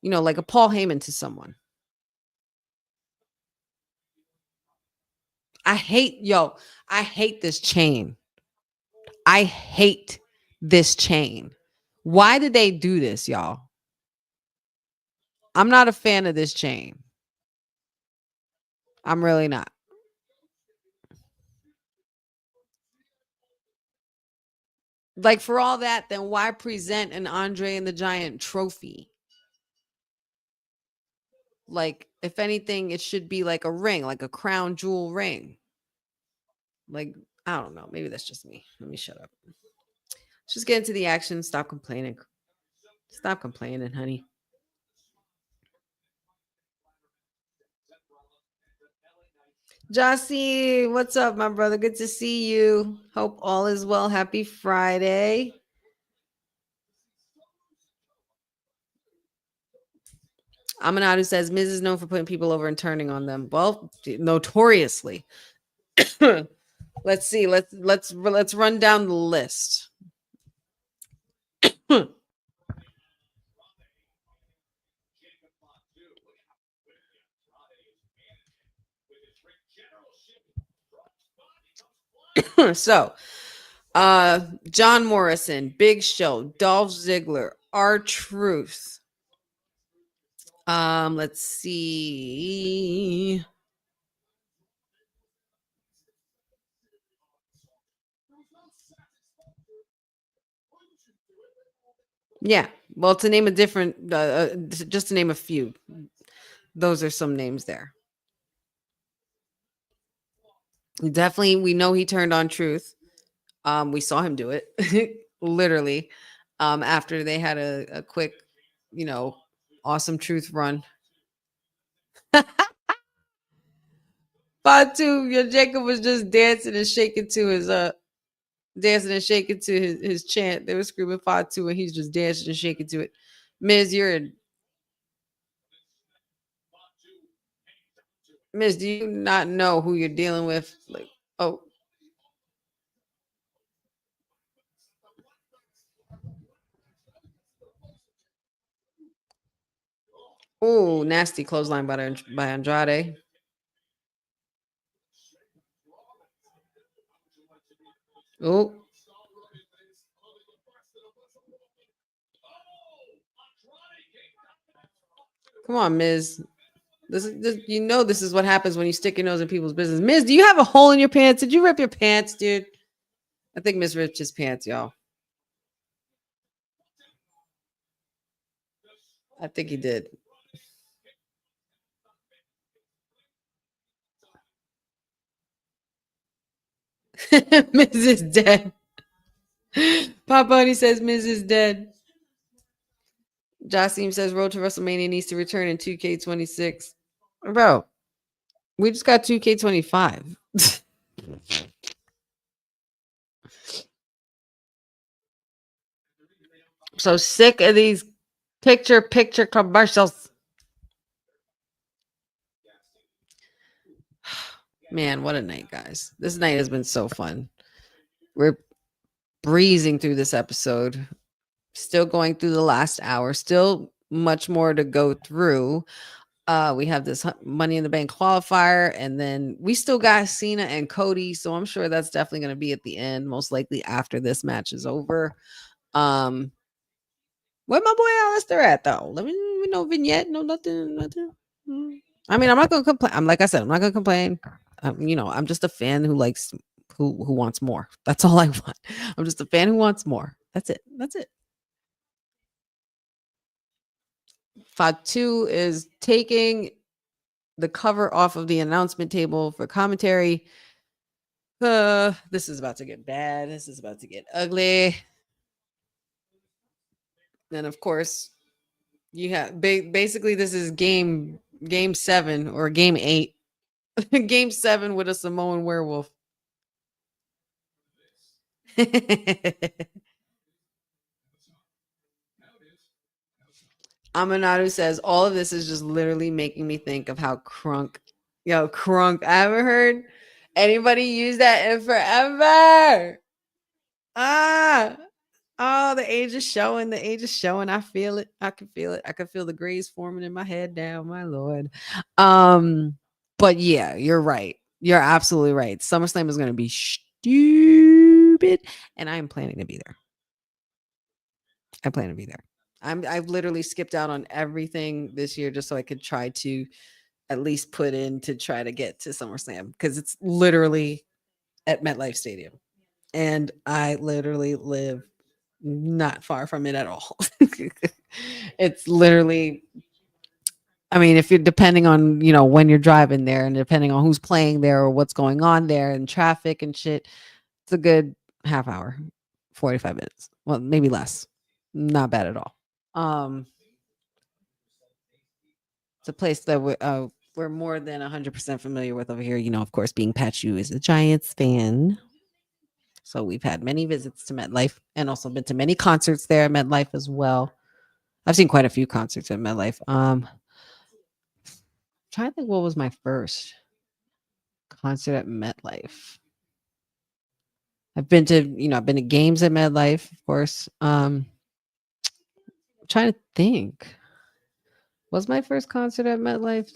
like a Paul Heyman to someone. I hate this chain. I hate this chain. Why did they do this, y'all? I'm not a fan of this chain. I'm really not. Like, for all that, then why present an Andre and the Giant trophy? Like, if anything, it should be like a ring, like a crown jewel ring. Like, I don't know. Maybe that's just me. Let me shut up. Let's just get into the action. Stop complaining. Stop complaining, honey. Jossie, what's up, my brother? Good to see you. Hope all is well. Happy Friday. Amanadu says Miz is known for putting people over and turning on them. Well, notoriously. Let's see. Let's run down the list. So, John Morrison, Big Show, Dolph Ziggler, R-Truth. Let's see. Yeah, well, to name a different, just to name a few, those are some names there. Definitely, we know he turned on Truth. We saw him do it, literally, after they had a quick, awesome Truth run. Fatu, your Jacob was just dancing and shaking to his his chant. They were screaming Fatu, and he's just dancing and shaking to it. Miz, Miz, do you not know who you're dealing with? Like, oh, Oh, nasty clothesline by Andrade. Oh. Come on, Miz. This is what happens when you stick your nose in people's business. Miz, do you have a hole in your pants? Did you rip your pants, dude? I think Miz ripped his pants, y'all. I think he did. Miz is dead. Pop Bunny says Miz is dead. Jocelyn says Road to WrestleMania needs to return in 2K26. Bro, we just got 2K25. So sick of these picture commercials. Man, what a night, guys. This night has been so fun. We're breezing through this episode. Still going through the last hour. Still much more to go through. We have this Money in the Bank qualifier, and then we still got Cena and Cody. So I'm sure that's definitely going to be at the end, most likely after this match is over. Where my boy Alistair at though? Let me know vignette, no nothing. I mean, I'm not gonna complain. I'm like I said, I'm not gonna complain. I'm just a fan who likes who wants more. That's all I want. I'm just a fan who wants more. That's it. Fatu is taking the cover off of the announcement table for commentary. This is about to get bad. This is about to get ugly. And of course, you have basically this is game 7 or game 8. Game 7 with a Samoan werewolf. Amanadu says all of this is just literally making me think of how crunk. I haven't heard anybody use that in forever. Oh, the age is showing. I feel it. I can feel it. I can feel the grays forming in my head now, my lord. But yeah, you're right. You're absolutely right. SummerSlam is going to be stupid, and I am planning to be there. I've literally skipped out on everything this year just so I could try to at least put in to try to get to SummerSlam because it's literally at MetLife Stadium, and I literally live not far from it at all. It's literally, I mean, if you're depending on, when you're driving there and depending on who's playing there or what's going on there and traffic and shit, it's a good half hour, 45 minutes. Well, maybe less. Not bad at all. It's a place that we're more than 100% familiar with over here. Of course, being Pachu is a Giants fan. So we've had many visits to MetLife and also been to many concerts there at MetLife as well. I've seen quite a few concerts at MetLife. Trying to think what was my first concert at MetLife. I've been to games at MetLife, of course. I'm trying to think. Was my first concert at MetLife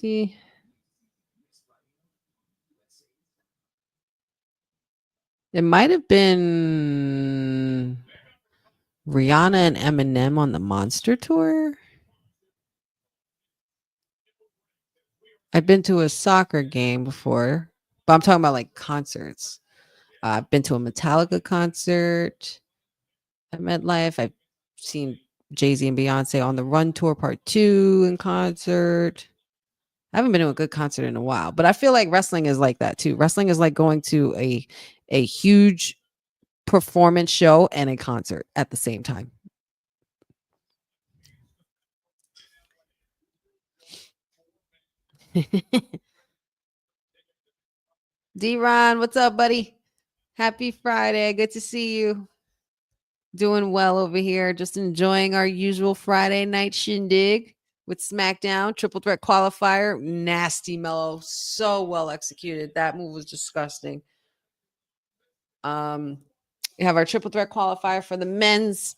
It might have been Rihanna and Eminem on the Monster Tour. I've been to a soccer game before, but I'm talking about like concerts. I've been to a Metallica concert at MetLife. I've seen Jay-Z and Beyonce on the Run Tour Part 2 in concert. I haven't been to a good concert in a while, but I feel like wrestling is like that too. Wrestling is like going to a huge performance show and a concert at the same time. D-Ron, what's up, buddy? Happy Friday. Good to see you. Doing well over here. Just enjoying our usual Friday night shindig with SmackDown. Triple threat qualifier. Nasty mellow. So well executed. That move was disgusting. We have our triple threat qualifier for the men's.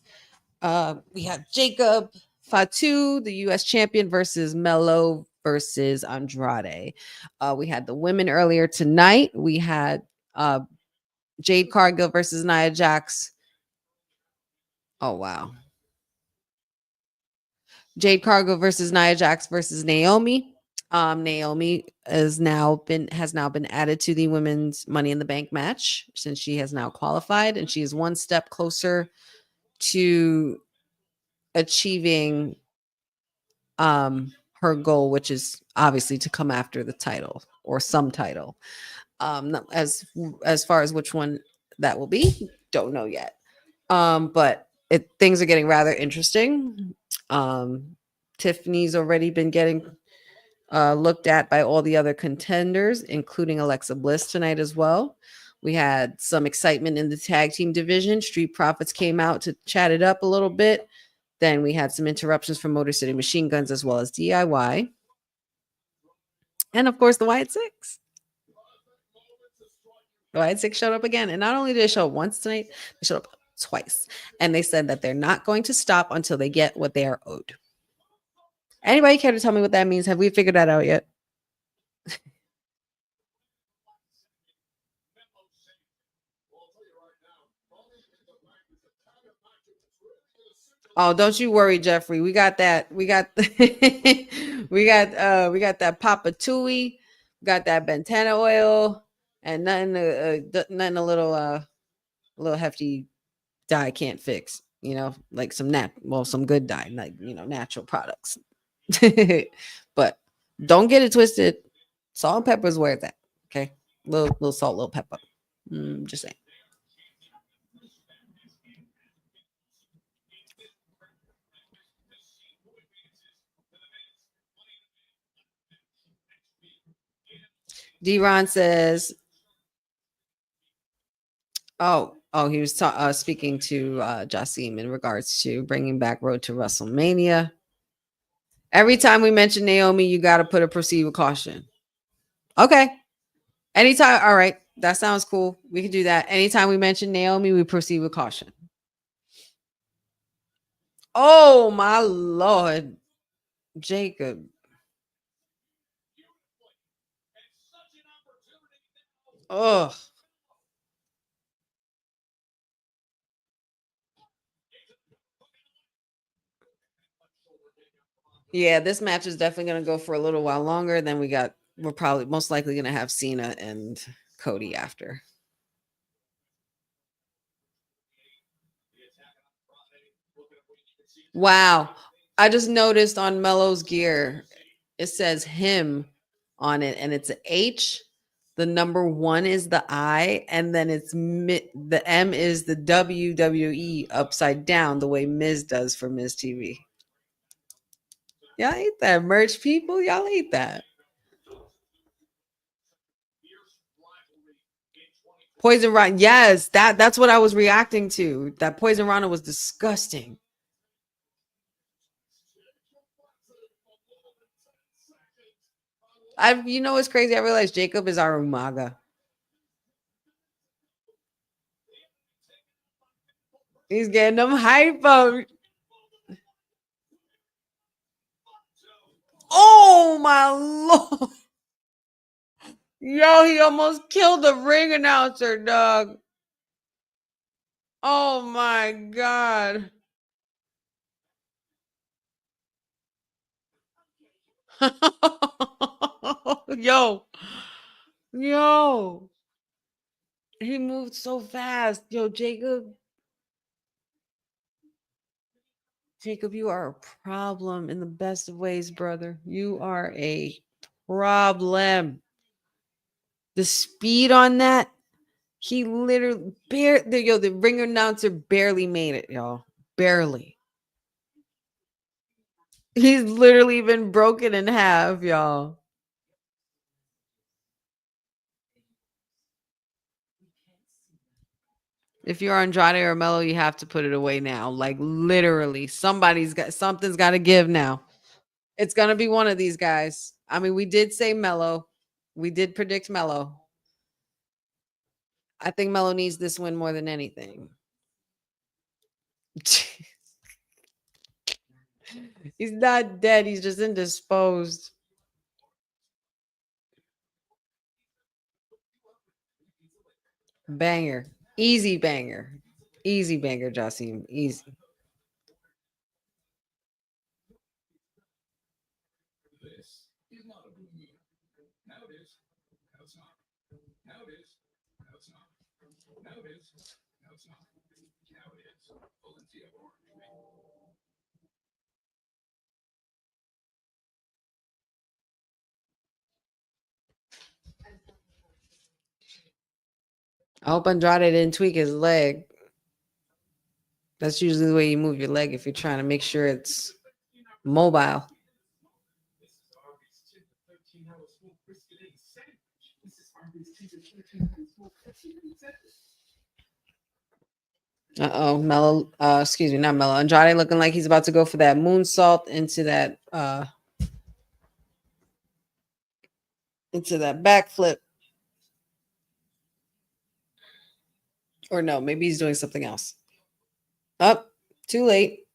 We have Jacob, Fatu, the U.S. champion, versus Melo versus Andrade. We had the women earlier tonight. We had Jade Cargill versus Nia Jax. Oh, wow. Jade Cargill versus Nia Jax versus Naomi. Naomi has now been added to the women's Money in the Bank match since she has now qualified, and she is one step closer to achieving her goal, which is obviously to come after the title or some title. As far as which one that will be, don't know yet. But things are getting rather interesting. Tiffany's already been getting looked at by all the other contenders, including Alexa Bliss tonight as well. We had some excitement in the tag team division. Street Profits came out to chat it up a little bit. Then we had some interruptions from Motor City Machine Guns as well as DIY. And of course, the Wyatt Six. The Wyatt Six showed up again. And not only did they show up once tonight, they showed up twice. And they said that they're not going to stop until they get what they are owed. Anybody care to tell me what that means? Have we figured that out yet? Oh, don't you worry, Jeffrey. We got that. We got we got that Papa Tui, got that Bentana oil, and nothing a little hefty dye can't fix. You know, like some good dye, like natural products. But don't get it twisted. Salt and pepper is where it's at. Okay, little salt, little pepper. Just saying. D-Ron says, he was speaking to Jasim in regards to bringing back Road to WrestleMania. Every time we mention Naomi, you got to put a proceed with caution. Okay. Anytime. All right. That sounds cool. We can do that. Anytime we mention Naomi, we proceed with caution. Oh, my Lord. Jacob. Oh. Yeah, this match is definitely going to go for a little while longer. Then we're probably most likely going to have Cena and Cody after. Wow. I just noticed on Melo's gear, it says him on it, and it's an H. The number 1 is the I, and then the M is the WWE upside down, the way Miz does for Miz TV. Y'all ain't that merch, people. Y'all ain't that. Poison Rana. Yes, that's what I was reacting to. That Poison Rana was disgusting. What's crazy? I realized Jacob is our Umaga. He's getting them hype up. Oh my Lord. Yo, he almost killed the ring announcer, dog. Oh my God. Yo. He moved so fast. Yo, Jacob, you are a problem in the best of ways, brother. You are a problem. The speed on that, he literally the ring announcer barely made it, y'all. Barely. He's literally been broken in half, y'all. If you're Andrade or Melo, you have to put it away now. Like literally, something's got to give now. It's gonna be one of these guys. I mean, we did say Melo. We did predict Melo. I think Melo needs this win more than anything. He's not dead. He's just indisposed. Banger. Easy banger. Easy banger, Jasim. Easy. I hope Andrade didn't tweak his leg. That's usually the way you move your leg if you're trying to make sure it's mobile. Mello. Excuse me, not Mello. Andrade looking like he's about to go for that moonsault into that backflip. Or no, maybe he's doing something else. Up, too late.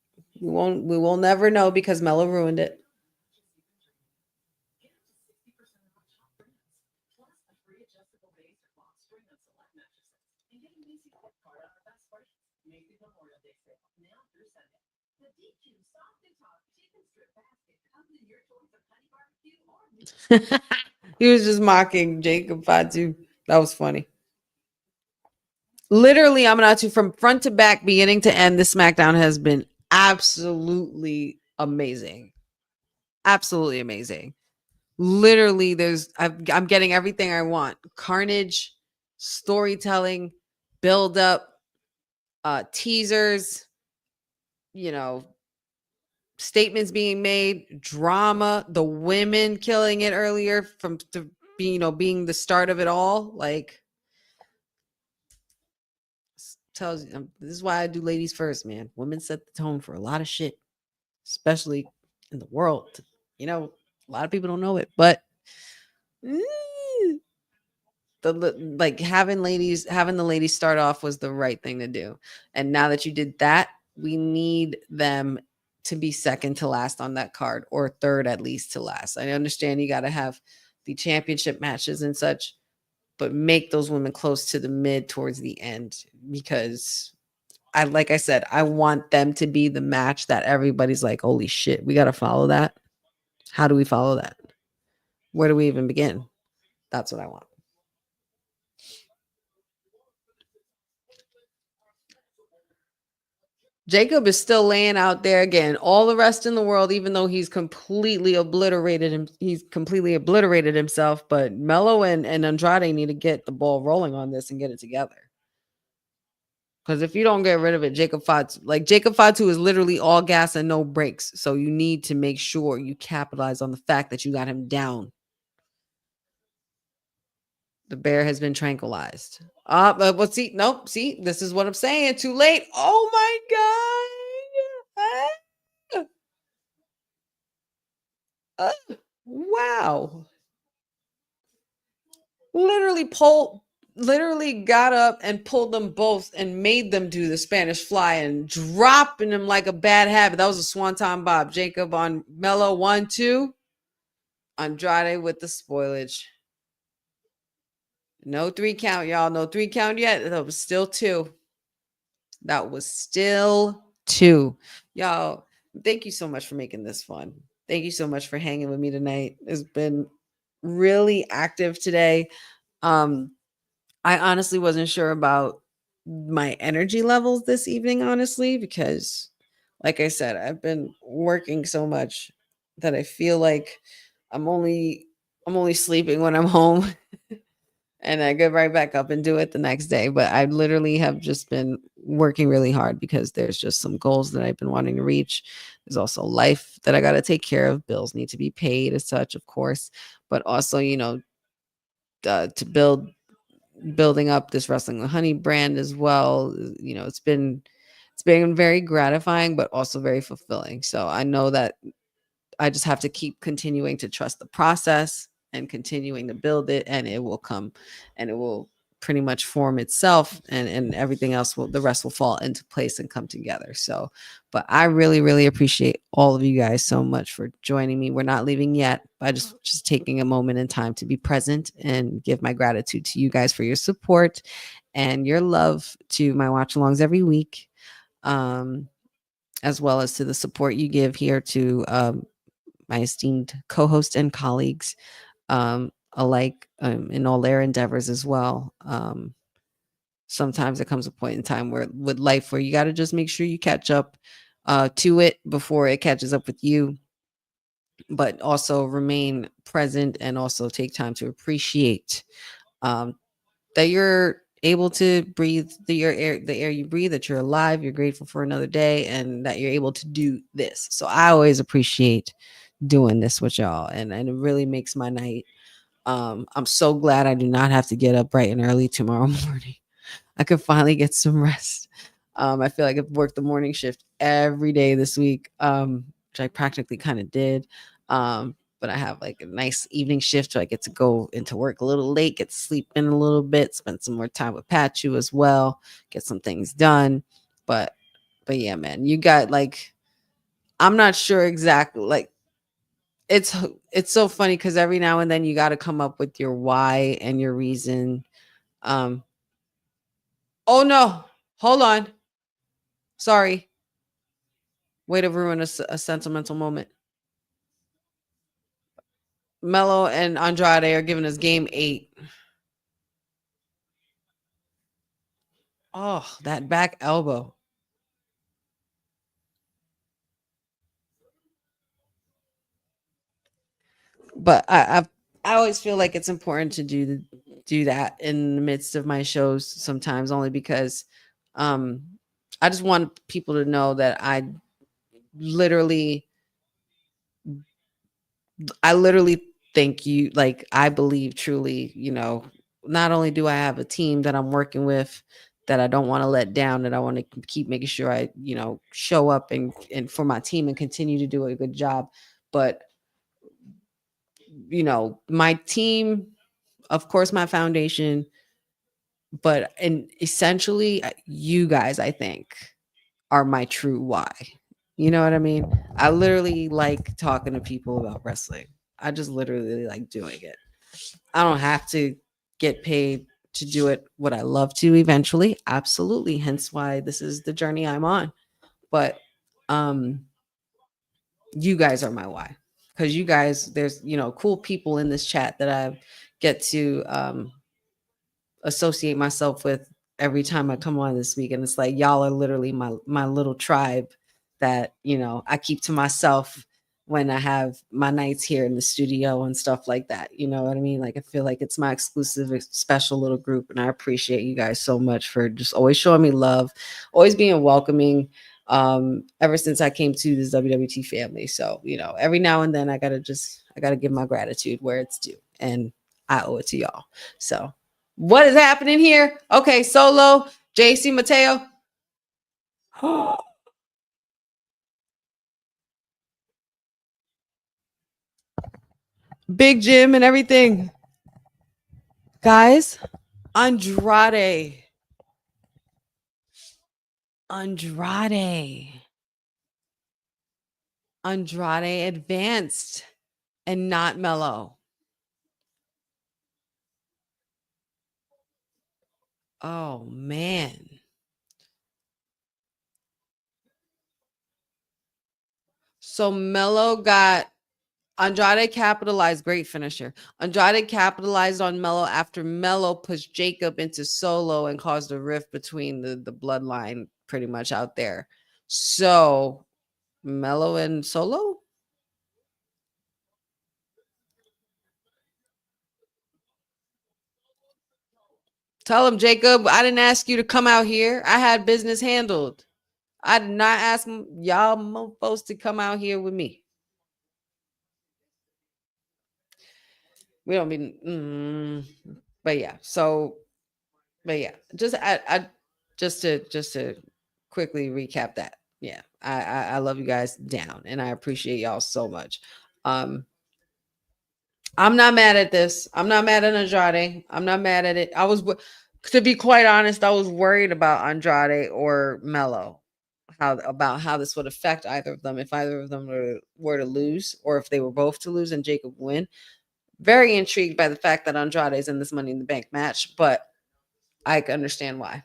We will never know because Mello ruined it. He was just mocking Jacob Fatu. That was funny. Literally, Amanatu, from front to back, beginning to end, this SmackDown has been absolutely amazing. Absolutely amazing. Literally, I'm getting everything I want. Carnage, storytelling, build up, teasers, statements being made, drama, the women killing it earlier from being the start of it all. Like, tells you, this is why I do ladies first, man. Women set the tone for a lot of shit, especially in the world. A lot of people don't know it, but having the ladies start off was the right thing to do. And now that you did that, we need them to be second to last on that card, or third at least to last. I understand you got to have the championship matches and such, but make those women close to the mid towards the end, because like I said, I want them to be the match that everybody's like, holy shit, we got to follow that. How do we follow that? Where do we even begin? That's what I want. Jacob is still laying out there again. All the rest in the world, even though he's completely obliterated himself. But Mello and Andrade need to get the ball rolling on this and get it together. Because if you don't get rid of it, Jacob Fatu is literally all gas and no brakes. So you need to make sure you capitalize on the fact that you got him down. The bear has been tranquilized. But see, nope. See, this is what I'm saying. Too late. Oh my God. Wow. Literally got up and pulled them both and made them do the Spanish fly and dropping them like a bad habit. That was a swanton bob. Jacob on Mello 1-2. Andrade with the spoilage. No 3 count, y'all. No 3 count yet. That was still 2. Y'all, thank you so much for making this fun. Thank you so much for hanging with me tonight. It's been really active today. I honestly wasn't sure about my energy levels this evening, honestly, because like I said, I've been working so much that I feel like I'm only sleeping when I'm home. And I go right back up and do it the next day. But I literally have just been working really hard because there's just some goals that I've been wanting to reach. There's also life that I got to take care of. Bills need to be paid as such, of course. But also, to building up this Wrestling with Honey brand as well. It's been very gratifying, but also very fulfilling. So I know that I just have to keep continuing to trust the process and continuing to build it, and it will come, and it will pretty much form itself, and everything else the rest will fall into place and come together. So, but I really, really appreciate all of you guys so much for joining me. We're not leaving yet, but just taking a moment in time to be present and give my gratitude to you guys for your support and your love to my watch alongs every week, as well as to the support you give here to my esteemed co-host and colleagues, alike, in all their endeavors as well. Sometimes there comes a point in time where with life where you got to just make sure you catch up to it before it catches up with you, but also remain present and also take time to appreciate that you're able to breathe the air you breathe, that you're alive, you're grateful for another day, and that you're able to do this. So I always appreciate doing this with y'all, and it really makes my night. I'm so glad I do not have to get up bright and early tomorrow morning. I could finally get some rest. I feel like I've worked the morning shift every day this week, which I practically kind of did. But I have like a nice evening shift, so I get to go into work a little late, get to sleep in a little bit, spend some more time with Pachu as well, get some things done. But yeah, man, you got like, I'm not sure exactly, like, it's so funny because every now and then you got to come up with your why and your reason. Oh no, hold on, sorry, way to ruin a sentimental moment. Melo and Andrade are giving us game 8. Oh, that back elbow. But I always feel like it's important to do that in the midst of my shows sometimes, only because I just want people to know that I literally think you, like, I believe truly, not only do I have a team that I'm working with that I don't want to let down, that I want to keep making sure I, show up and for my team and continue to do a good job. But, my team, of course, my foundation, and essentially you guys, I think, are my true why. You know what I mean? I literally like talking to people about wrestling. I just literally like doing it. I don't have to get paid to do it. Would I love to eventually? Absolutely. Hence why this is the journey I'm on. But you guys are my why. Because you guys, there's, cool people in this chat that I get to associate myself with every time I come on this week. And it's like, y'all are literally my little tribe that, I keep to myself when I have my nights here in the studio and stuff like that. You know what I mean? Like, I feel like it's my exclusive, special little group. And I appreciate you guys so much for just always showing me love, always being welcoming, ever since I came to this WWT family. So, every now and then I gotta give my gratitude where it's due, and I owe it to y'all. So what is happening here? Okay, Solo, JC Mateo. Big Jim and everything. Guys, Andrade advanced and not Melo. Oh, man. So Melo got Andrade capitalized, great finisher. Andrade capitalized on Melo after Melo pushed Jacob into Solo and caused a rift between the bloodline pretty much out there. So Melo and Solo? Tell him, Jacob, I didn't ask you to come out here. I had business handled. I did not ask y'all mofos to come out here with me. We don't mean, but yeah. So, but yeah, just to quickly recap that. Yeah, I love you guys down, and I appreciate y'all so much. I'm not mad at this. I'm not mad at Andrade. I'm not mad at it. To be quite honest, I was worried about Andrade or Mello, how this would affect either of them if either of them were to lose, or if they were both to lose and Jacob win. Very intrigued by the fact that Andrade is in this Money in the Bank match, but I can understand why.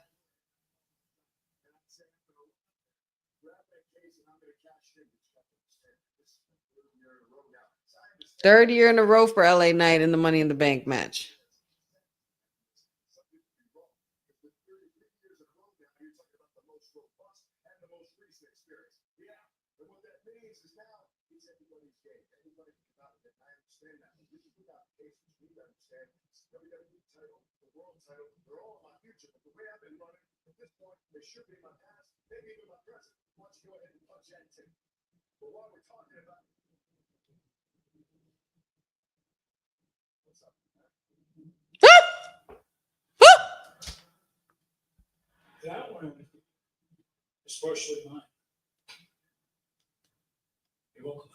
Third year in a row for LA Knight in the Money in the Bank match. That one, especially mine. You're welcome.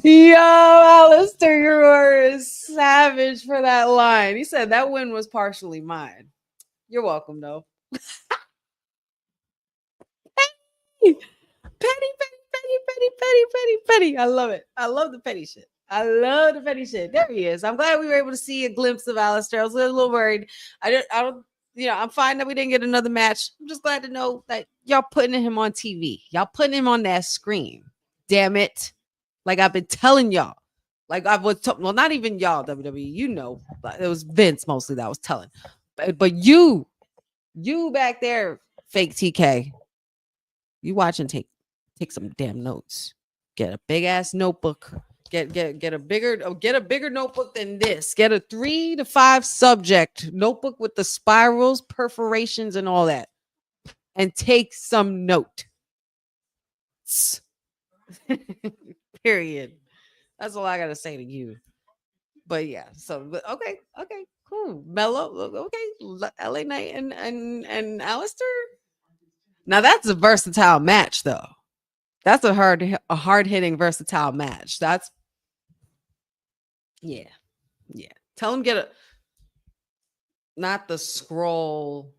Yo, Alistair, you're a savage for that line. He said that win was partially mine. You're welcome, though. Petty, petty. I love it. I love the petty shit. I love the petty shit. There he is. I'm glad we were able to see a glimpse of Alistair. I was a little worried. I don't, I'm fine that we didn't get another match. I'm just glad to know that y'all putting him on TV. Y'all putting him on that screen. Damn it. Like I've been telling y'all. Like I was, well, not even y'all, WWE. You know, it was Vince mostly that was telling. But you back there, fake TK. You watch and take some damn notes. Get a big ass notebook. Get a bigger notebook than this. Get a 3 to 5 subject notebook with the spirals, perforations, and all that, and take some note. Period. That's all I gotta say to you. But yeah, so okay, cool. Mello, okay. LA Knight and Alistair. Now that's a versatile match, though. That's a hard hitting versatile match. That's yeah. Tell him not the scroll.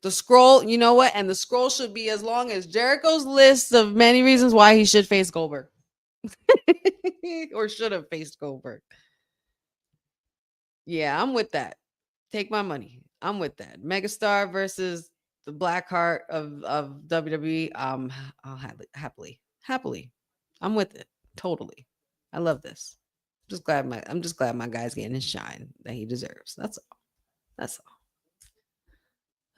The scroll, you know what? And the scroll should be as long as Jericho's list of many reasons why he should face Goldberg. Or should have faced Goldberg. Yeah, I'm with that. Take my money. I'm with that. Megastar versus the Blackheart of WWE. I'll happily. I'm with it. Totally. I love this. I'm just glad my guy's getting his shine that he deserves. That's all.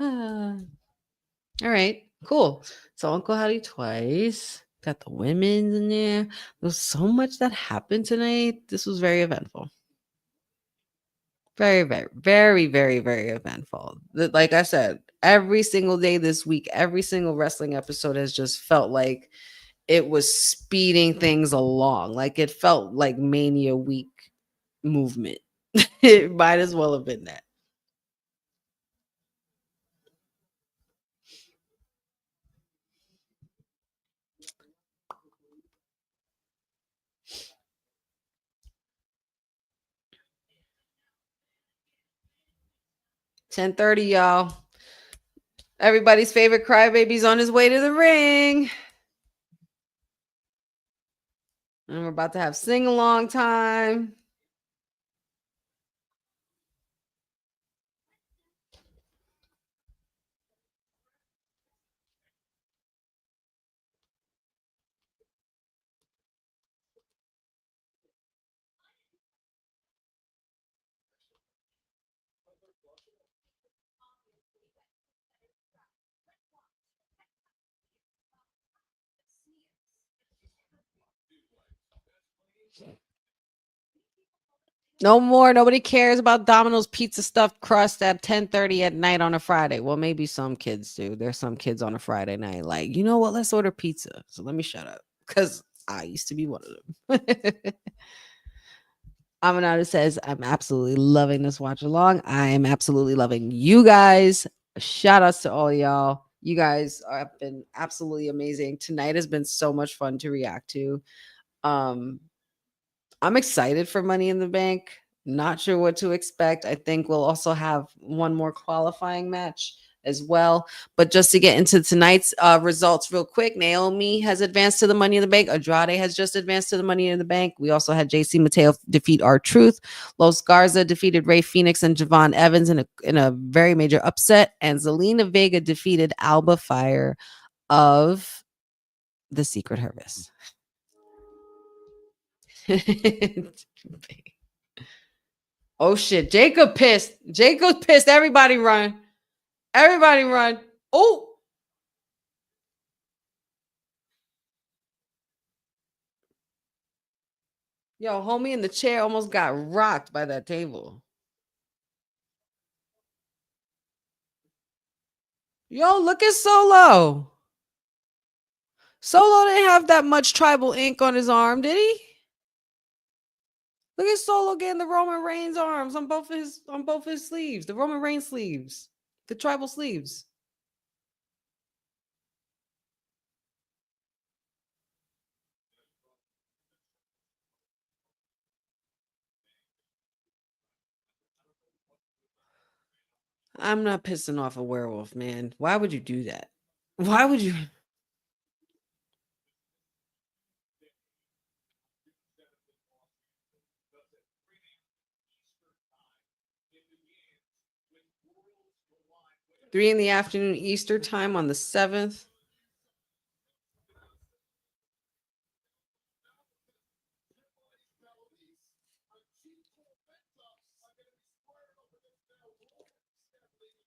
All right, cool. So Uncle Howdy twice. Got the women's in there. There's so much that happened tonight. This was very eventful. Very, very, very, very, very eventful. Like I said, every single day this week, every single wrestling episode has just felt like it was speeding things along. Like it felt like Mania week movement. It might as well have been that. $10:30, y'all. Everybody's favorite crybaby's on his way to the ring. And we're about to have sing-along time. No more. Nobody cares about Domino's pizza stuffed crust at 10:30 at night on a Friday. Well, maybe some kids do. There's some kids on a Friday night like, you know what? Let's order pizza. So let me shut up because I used to be one of them. Amanada says, I'm absolutely loving this watch along. I am absolutely loving you guys. Shout outs to all y'all. You guys have been absolutely amazing. Tonight has been so much fun to react to. I'm excited for Money in the Bank. Not sure what to expect. I think we'll also have one more qualifying match as well. But just to get into tonight's results real quick, Naomi has advanced to the Money in the Bank. Andrade has just advanced to the Money in the Bank. We also had JC Mateo defeat R-Truth. Los Garza defeated Ray Phoenix and Javon Evans in a very major upset. And Zelina Vega defeated Alba Fire of the Secret Service. Oh shit, Jacob pissed. Everybody run. Oh, yo, homie in the chair almost got rocked by that table. Yo, look at Solo. Solo didn't have that much tribal ink on his arm, did he? Look at Solo getting the Roman Reigns arms on both his sleeves, the Roman Reigns sleeves, the tribal sleeves. I'm not pissing off a werewolf, man. Why would you do that? Why would you? Three in the afternoon Eastern time on the 7th.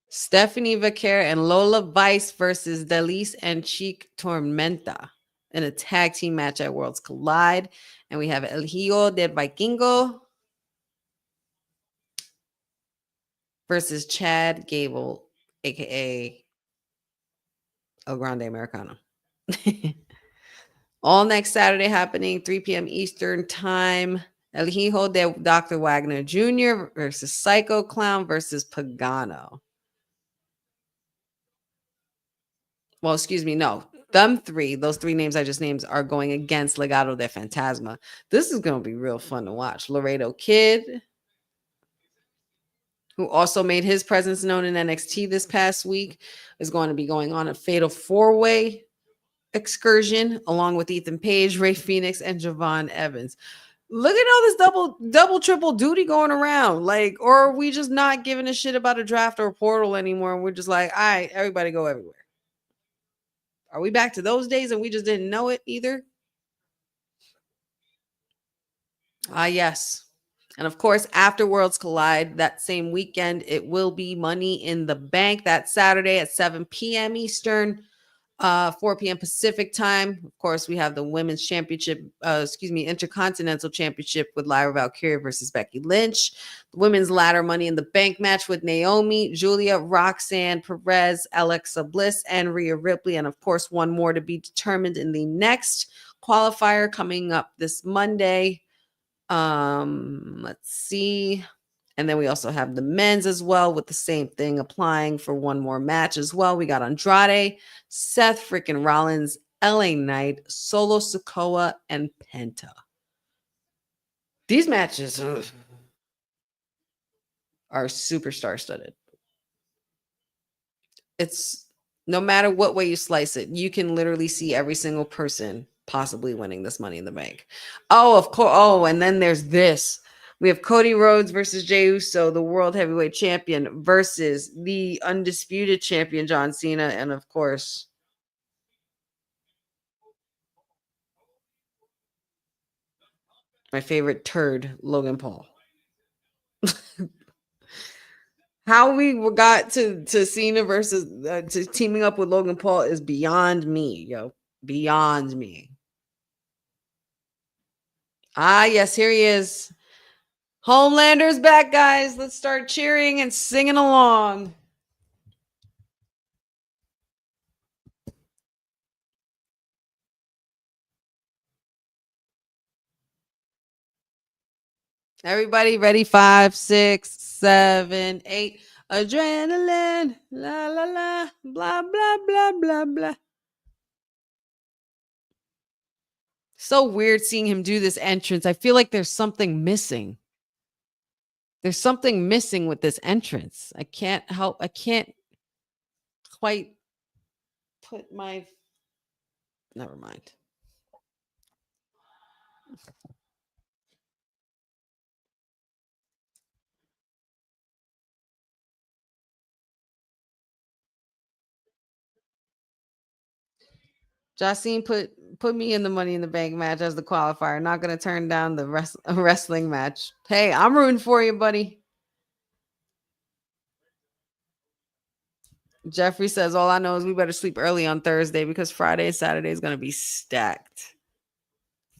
Stephanie Vaquer and Lola Vice versus Delis and Cheek Tormenta in a tag team match at Worlds Collide. And we have El Hijo del Vikingo versus Chad Gable, aka El Grande Americano. All next Saturday happening 3 p.m. Eastern time. El Hijo de Dr. Wagner Jr. versus Psycho Clown versus Pagano. Well, excuse me, no. Those three names I just named are going against Legado de Fantasma. This is going to be real fun to watch. Laredo Kid, who also made his presence known in NXT this past week, is going to be going on a fatal four-way excursion along with Ethan Page, Ray Phoenix, and Javon Evans. Look at all this double, triple duty going around. Like, or are we just not giving a shit about a draft or a portal anymore? And we're just like, all right, everybody go everywhere. Are we back to those days and we just didn't know it either? Yes. And of course, after Worlds Collide, that same weekend, it will be Money in the Bank that Saturday at 7 p.m. Eastern, 4 p.m. Pacific time. Of course, we have the Women's Championship, Intercontinental Championship with Lyra Valkyria versus Becky Lynch. The Women's Ladder Money in the Bank match with Naomi, Julia, Roxanne Perez, Alexa Bliss, and Rhea Ripley. And of course, one more to be determined in the next qualifier coming up this Monday. Let's see. And then we also have the men's as well with the same thing applying for one more match as well. We got Andrade, Seth freaking Rollins, LA Knight, Solo Sikoa, and Penta. These matches are super star-studded. It's no matter what way you slice it, you can literally see every single person possibly winning this Money in the Bank. Oh, of course. Oh, and then there's this. We have Cody Rhodes versus Jey Uso, the World Heavyweight Champion, versus the undisputed champion, John Cena. And of course, my favorite turd, Logan Paul. How we got to Cena versus to teaming up with Logan Paul is beyond me, yo. Beyond me. Yes, here he is. Homelander's back, guys. Let's start cheering and singing along. Everybody ready? 5, 6, 7, 8. Adrenaline, la la la, blah blah blah blah blah. So weird seeing him do this entrance. I feel like there's something missing. There's something missing with this entrance. I can't quite put my. Never mind. Jacine put me in the Money in the Bank match as the qualifier. Not going to turn down the wrestling match. Hey, I'm rooting for you, buddy. Jeffrey says, all I know is we better sleep early on Thursday because Friday and Saturday is going to be stacked.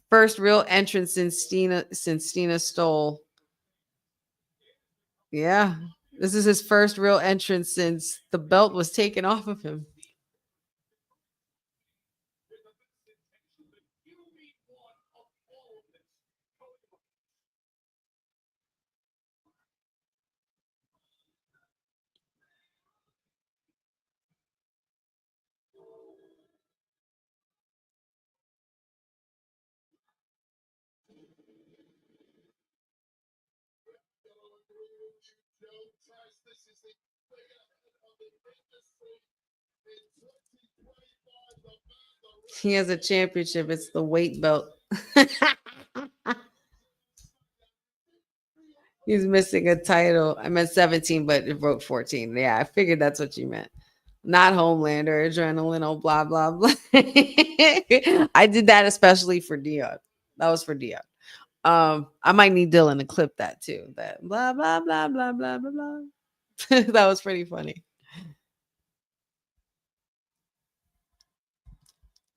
First real entrance since Stina stole. Yeah, this is his first real entrance since the belt was taken off of him. He has a championship. It's the weight belt. He's missing a title. I meant 17, but it wrote 14. Yeah, I figured that's what you meant. Not Homelander, adrenaline, oh, blah, blah, blah. I did that especially for Dion. That was for Dion. I might need Dylan to clip that too. That blah, blah, blah, blah, blah, blah, blah. That was pretty funny.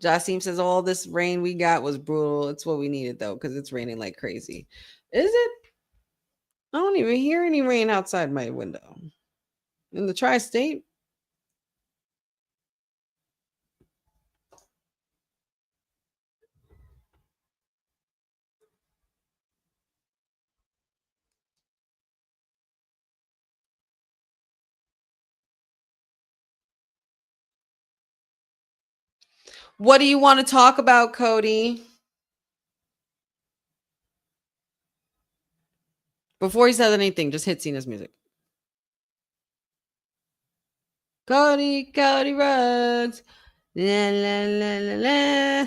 Jasim says all this rain we got was brutal. It's what we needed though, because it's raining like crazy. Is it? I don't even hear any rain outside my window. In the tri-state? What do you want to talk about, Cody? Before he says anything, just hit Cena's music. Cody Rhodes. La, la, la, la, la.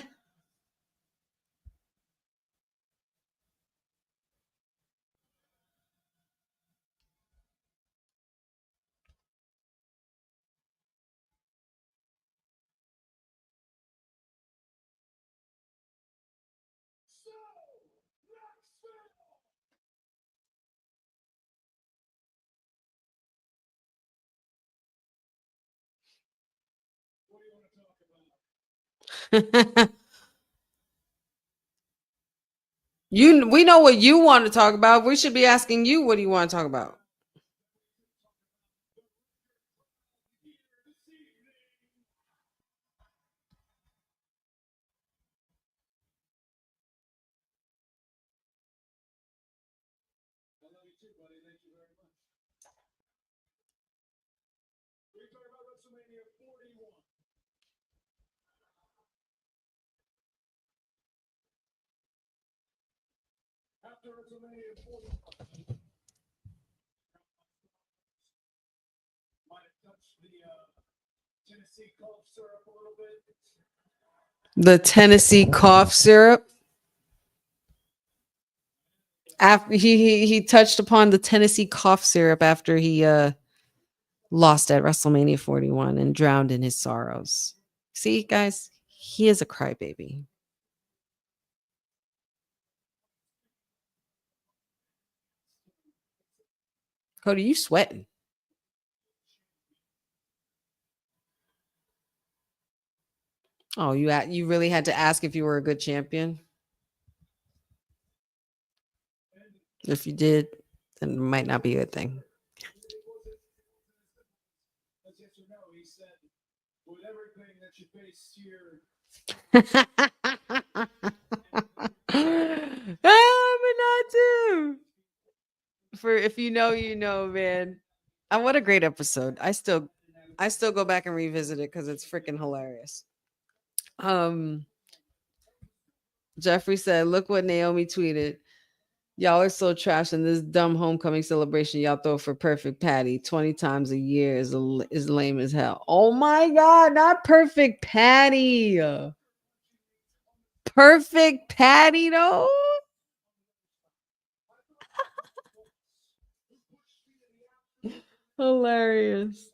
We know what you want to talk about. We should be asking you, what do you want to talk about? The Tennessee cough syrup. After he touched upon the Tennessee cough syrup after he lost at WrestleMania 41 and drowned in his sorrows. See, guys, he is a crybaby. Cody, you sweating? Oh, you really had to ask if you were a good champion? If you did, then it might not be a good thing. But not too. For if you know, you know, man. What a great episode. I still go back and revisit it because it's freaking hilarious. Jeffrey said, look what Naomi tweeted. Y'all are so trash in this dumb homecoming celebration y'all throw for Perfect Patty 20 times a year is lame as hell. Oh my God, not Perfect Patty. Perfect Patty, though. Hilarious.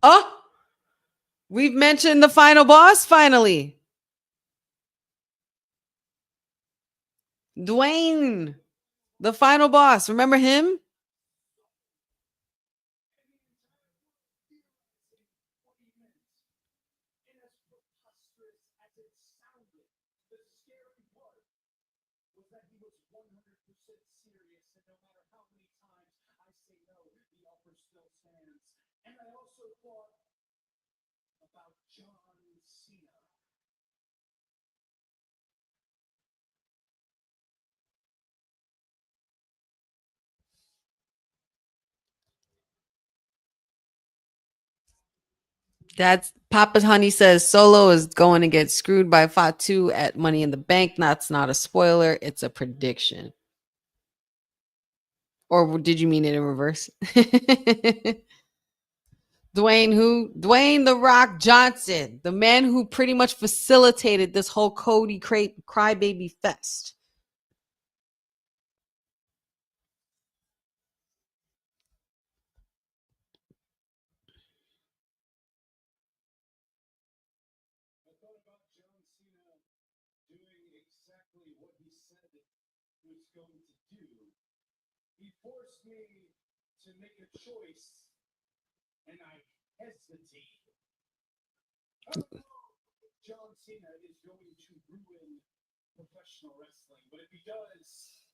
Oh, we've mentioned the final boss finally. Dwayne, the final boss. Remember him? That's Papa Honey says Solo is going to get screwed by Fatu at Money in the Bank. That's not a spoiler. It's a prediction. Or did you mean it in reverse? Dwayne the Rock Johnson, the man who pretty much facilitated this whole Cody crybaby fest. And I hesitate. John Cena is going to ruin professional wrestling, but if he does,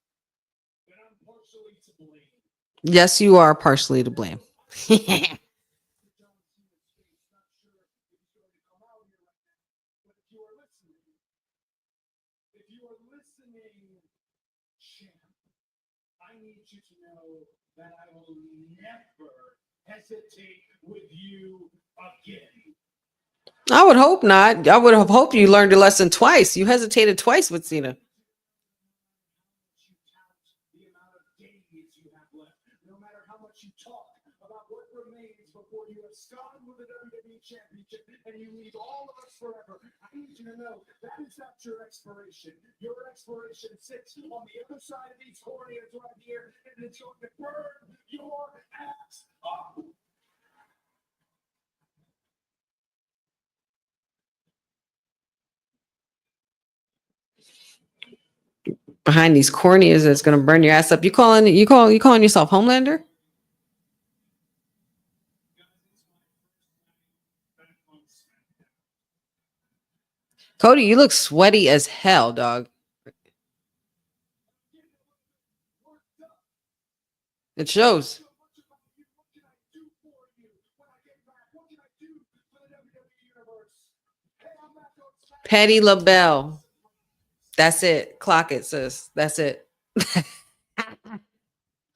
then I'm partially to blame. Yes, you are partially to blame. If you are listening, champ, I need you to know that I will never hesitate with you again. I would hope not. I would have hoped you learned a lesson twice. You hesitated twice with Cena. The amount of days you have left, no matter how much you talk about what remains before you have gone with the WWE Championship and you leave all of us forever. I need you to know that is not your expiration. Your expiration sits on the other side of these corneas right here, and it's going to burn your ass up. Behind these corneas that's gonna burn your ass up. You calling yourself Homelander? Cody, you look sweaty as hell, dog. It shows. Patty LaBelle. That's it. Clock it, sis. That's it.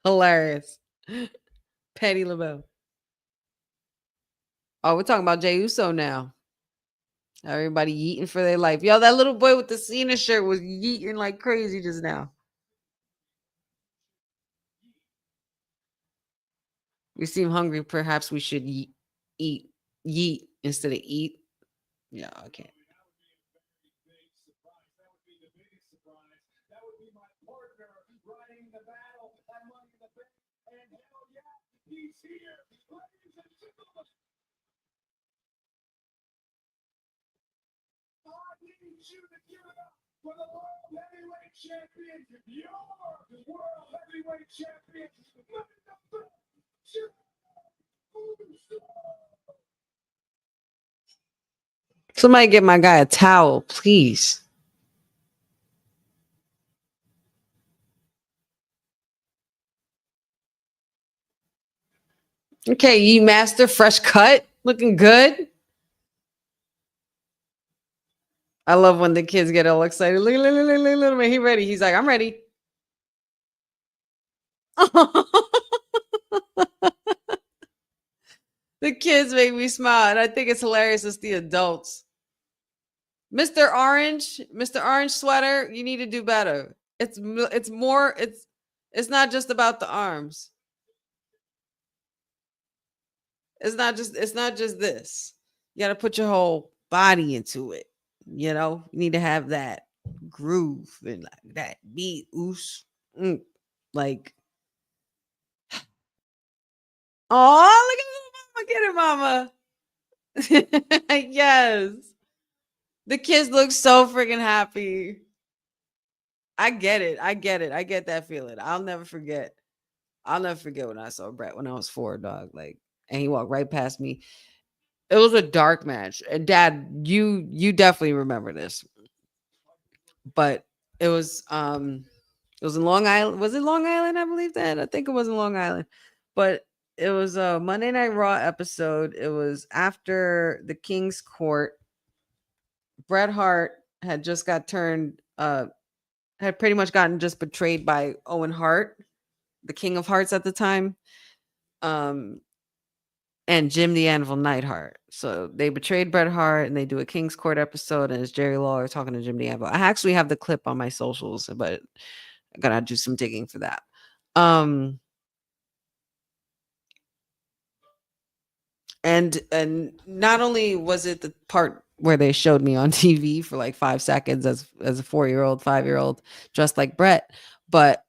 Hilarious. Patty LaBelle. Oh, we're talking about Jey Uso now. Everybody yeeting for their life. Yo, that little boy with the Cena shirt was yeeting like crazy just now. We seem hungry. Perhaps we should eat instead of eat. Yeah, I can't. That would be my partner riding the battle at Money in the Bank. And hell yeah, he's here. Ladies and gentlemen, I need you to give it up for the World Heavyweight Champion, your World Heavyweight Champion, Money in the Bank. Somebody get my guy a towel, please. Okay, you master, fresh cut, looking good. I love when the kids get all excited. Look, look, look, look, look, look, look, he ready. He's like, I'm ready. The kids make me smile, and I think it's hilarious as the adults. Mr. Orange sweater, you need to do better. It's more, it's not just about the arms. It's not just this. You got to put your whole body into it. You know, you need to have that groove and like that beat. Oos. Like, oh, look at mama. Get it, mama. Yes. The kids look so freaking happy. I get it. I get that feeling. I'll never forget when I saw Brett when I was 4, dog. Like, and he walked right past me. It was a dark match. And Dad, you definitely remember this. But it was in Long Island. Was it Long Island? I believe that. I think it was in Long Island. But it was a Monday Night Raw episode. It was after the King's Court. Bret Hart had just got turned had pretty much gotten just betrayed by Owen Hart, the King of Hearts at the time. And Jim the Anvil Neidhart. So they betrayed Bret Hart and they do a King's Court episode, and it's Jerry Lawler talking to Jim the Anvil. I actually have the clip on my socials, but I gotta do some digging for that. And not only was it the part where they showed me on TV for like 5 seconds as a 4-year-old, 5-year-old dressed like Bret, but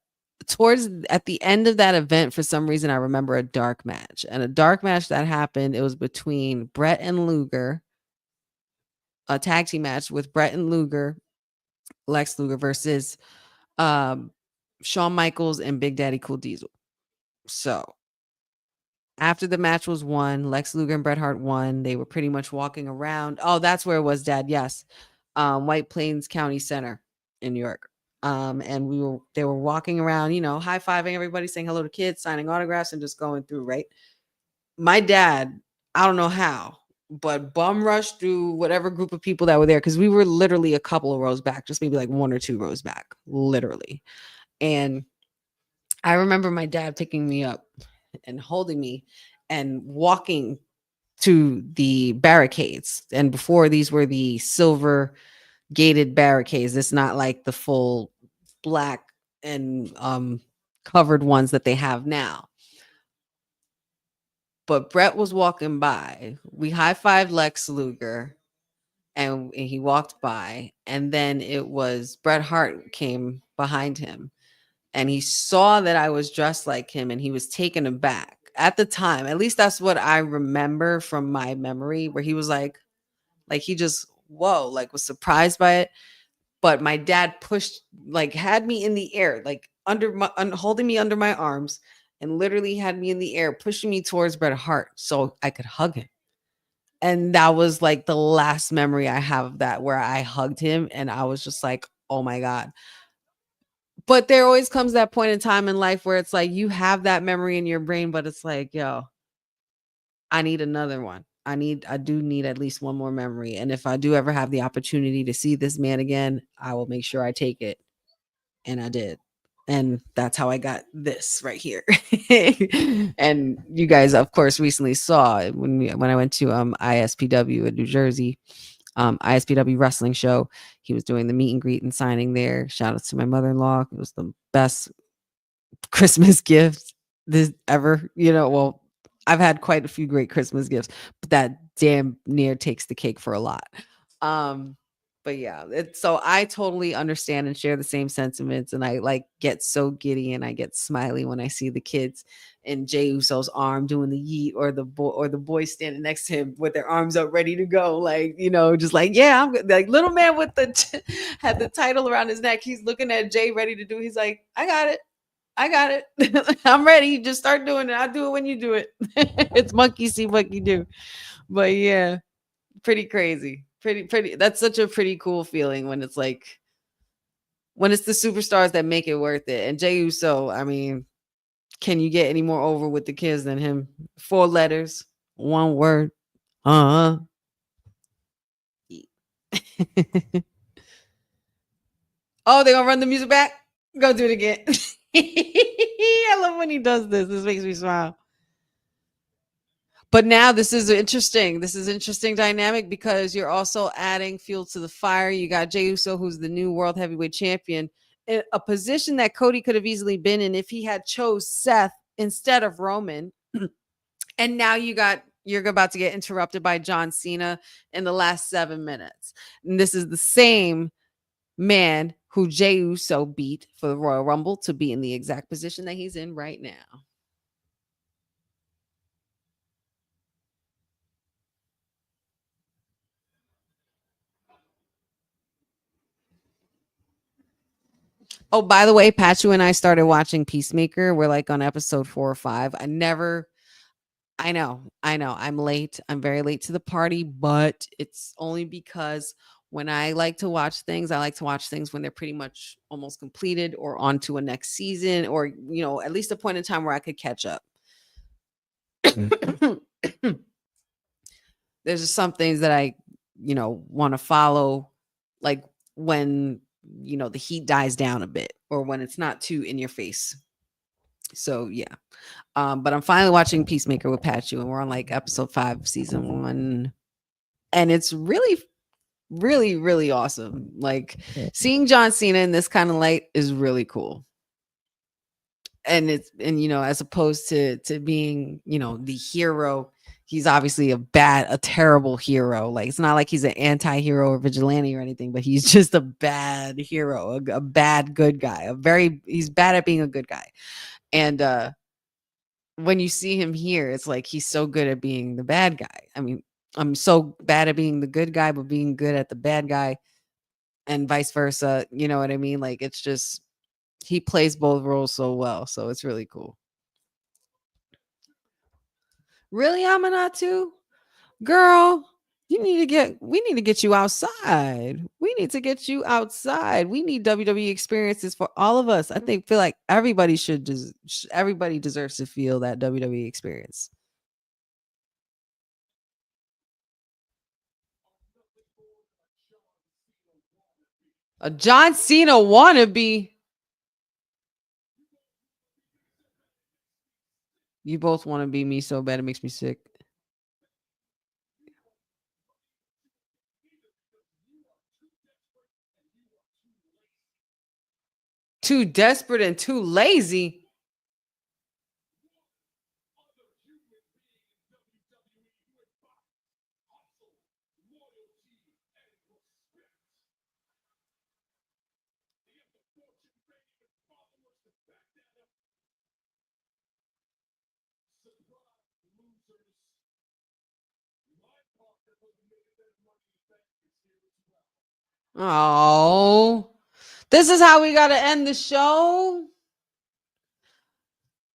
at the end of that event, for some reason, I remember a dark match. And a dark match that happened, it was between Bret and Luger, a tag team match with Bret and Luger, Lex Luger versus Shawn Michaels and Big Daddy Cool Diesel. So after the match was won, Lex Luger and Bret Hart won. They were pretty much walking around. Oh, that's where it was, Dad. Yes. White Plains County Center in New York. And they were walking around, you know, high-fiving everybody, saying hello to kids, signing autographs, and just going through, right? My dad, I don't know how, but bum rushed through whatever group of people that were there, because we were literally a couple of rows back, just maybe like 1 or 2 rows back, literally. And I remember my dad picking me up and holding me and walking to the barricades. And before, these were the silver gated barricades. It's not like the full black and covered ones that they have now. But Bret was walking by. We high-fived Lex Luger, and he walked by. And then it was Bret Hart came behind him, and he saw that I was dressed like him, and he was taken aback. At the time, at least that's what I remember from my memory, where he was like he just, whoa, like was surprised by it. But my dad had me in the air, like holding me under my arms, and literally had me in the air, pushing me towards Bret Hart so I could hug him. And that was like the last memory I have of that, where I hugged him, and I was just like, oh my God. But there always comes that point in time in life where it's like you have that memory in your brain, but it's like, yo, I need another one. I do need at least one more memory. And if I do ever have the opportunity to see this man again, I will make sure I take it. And I did. And that's how I got this right here. And you guys, of course, recently saw it when I went to ISPW in New Jersey, ISPW wrestling show. He was doing the meet and greet and signing there. Shout out to my mother-in-law. It was the best Christmas gift this ever, well, I've had quite a few great Christmas gifts, but that damn near takes the cake for a lot. But yeah, so I totally understand and share the same sentiments, and I get so giddy and I get smiley when I see the kids in Jey Uso's arm doing the yeet, or the boy standing next to him with their arms up ready to go, just like, yeah, I'm good. Like little man with had the title around his neck. He's looking at Jey ready to do. He's like, I got it. I'm ready. Just start doing it. I'll do it when you do it. It's monkey see, monkey do. But yeah, pretty crazy. Pretty. That's such a pretty cool feeling when it's the superstars that make it worth it. And Jey Uso, I mean, can you get any more over with the kids than him? 4 letters, 1 word. Oh, they're gonna run the music back? Go do it again. I love when he does this. This makes me smile. But now this is interesting. This is interesting dynamic because you're also adding fuel to the fire. You got Jey Uso, who's the new world heavyweight champion, in a position that Cody could have easily been in if he had chose Seth instead of Roman. And now you're about to get interrupted by John Cena in the last 7 minutes. And this is the same man who Jey Uso beat for the Royal Rumble to be in the exact position that he's in right now. Oh, by the way, Pachu and I started watching Peacemaker. We're like on episode 4 or 5. I know. I'm late. I'm very late to the party, but it's only because when I like to watch things, I like to watch things when they're pretty much almost completed or on to a next season or, at least a point in time where I could catch up. There's just some things that I, want to follow, like when, the heat dies down a bit or when it's not too in your face. So, yeah. But I'm finally watching Peacemaker with Pachu, and we're on like episode 5, season 1. And it's really, really, really awesome. Like seeing John Cena in this kind of light is really cool. And as opposed to being, the hero, he's obviously a terrible hero. Like it's not like he's an anti-hero or vigilante or anything, but he's just a bad hero, a bad good guy. He's bad at being a good guy. And when you see him here, it's like he's so good at being the bad guy. I mean, I'm so bad at being the good guy, but being good at the bad guy and vice versa. You know what I mean? Like it's just, he plays both roles so well. So it's really cool. Really, Amanatu? Girl, we need to get you outside. We need to get you outside. We need WWE experiences for all of us. I feel like everybody everybody deserves to feel that WWE experience. A John Cena wannabe. You both want to be me so bad it makes me sick. Too desperate and too lazy. Oh, this is how we got to end the show.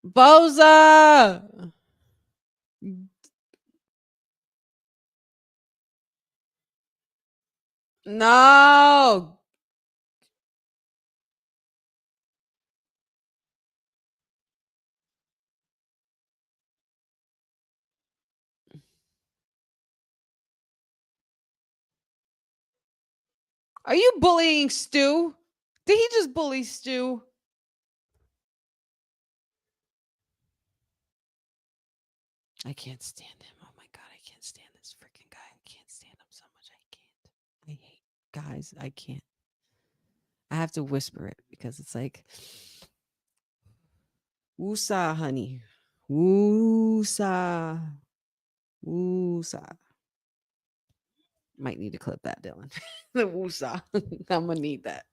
Boza. No. Are you bullying Stu? Did he just bully Stu? I can't stand him. Oh my God, I can't stand this freaking guy. I can't stand him so much. I can't. I hate guys. I can't. I have to whisper it because it's like, woosah, honey. Woosah. Woosah. Might need to clip that, Dylan. The woosah. I'm going to need that.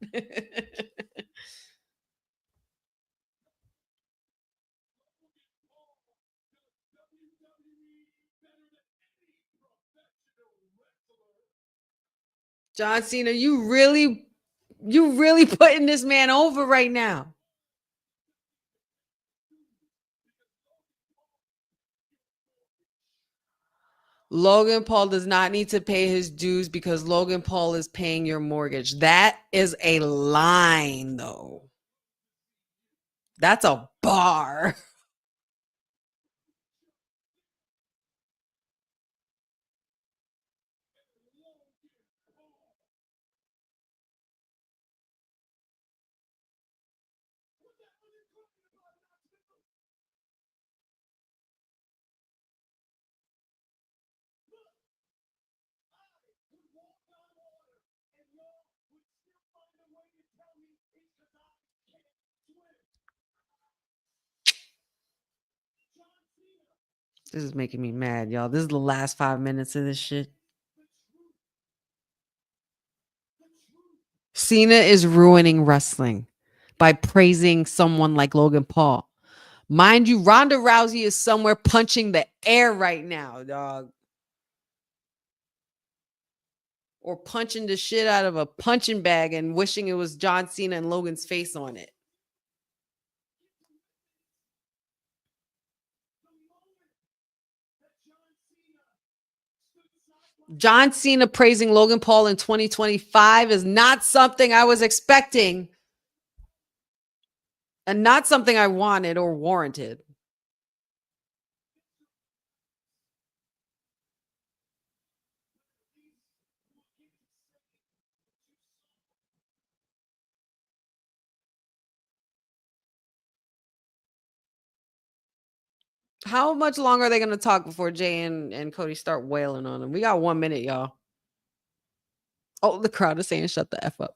John Cena, you really putting this man over right now. Logan Paul does not need to pay his dues because Logan Paul is paying your mortgage. That is a line, though. That's a bar. This is making me mad, y'all. This is the last 5 minutes of this shit. Cena is ruining wrestling by praising someone like Logan Paul. Mind you, Ronda Rousey is somewhere punching the air right now, dog. Or punching the shit out of a punching bag and wishing it was John Cena and Logan's face on it. John Cena praising Logan Paul in 2025 is not something I was expecting and not something I wanted or warranted. How much longer are they going to talk before Jay and Cody start wailing on him? We got 1 minute, y'all. Oh, the crowd is saying shut the F up.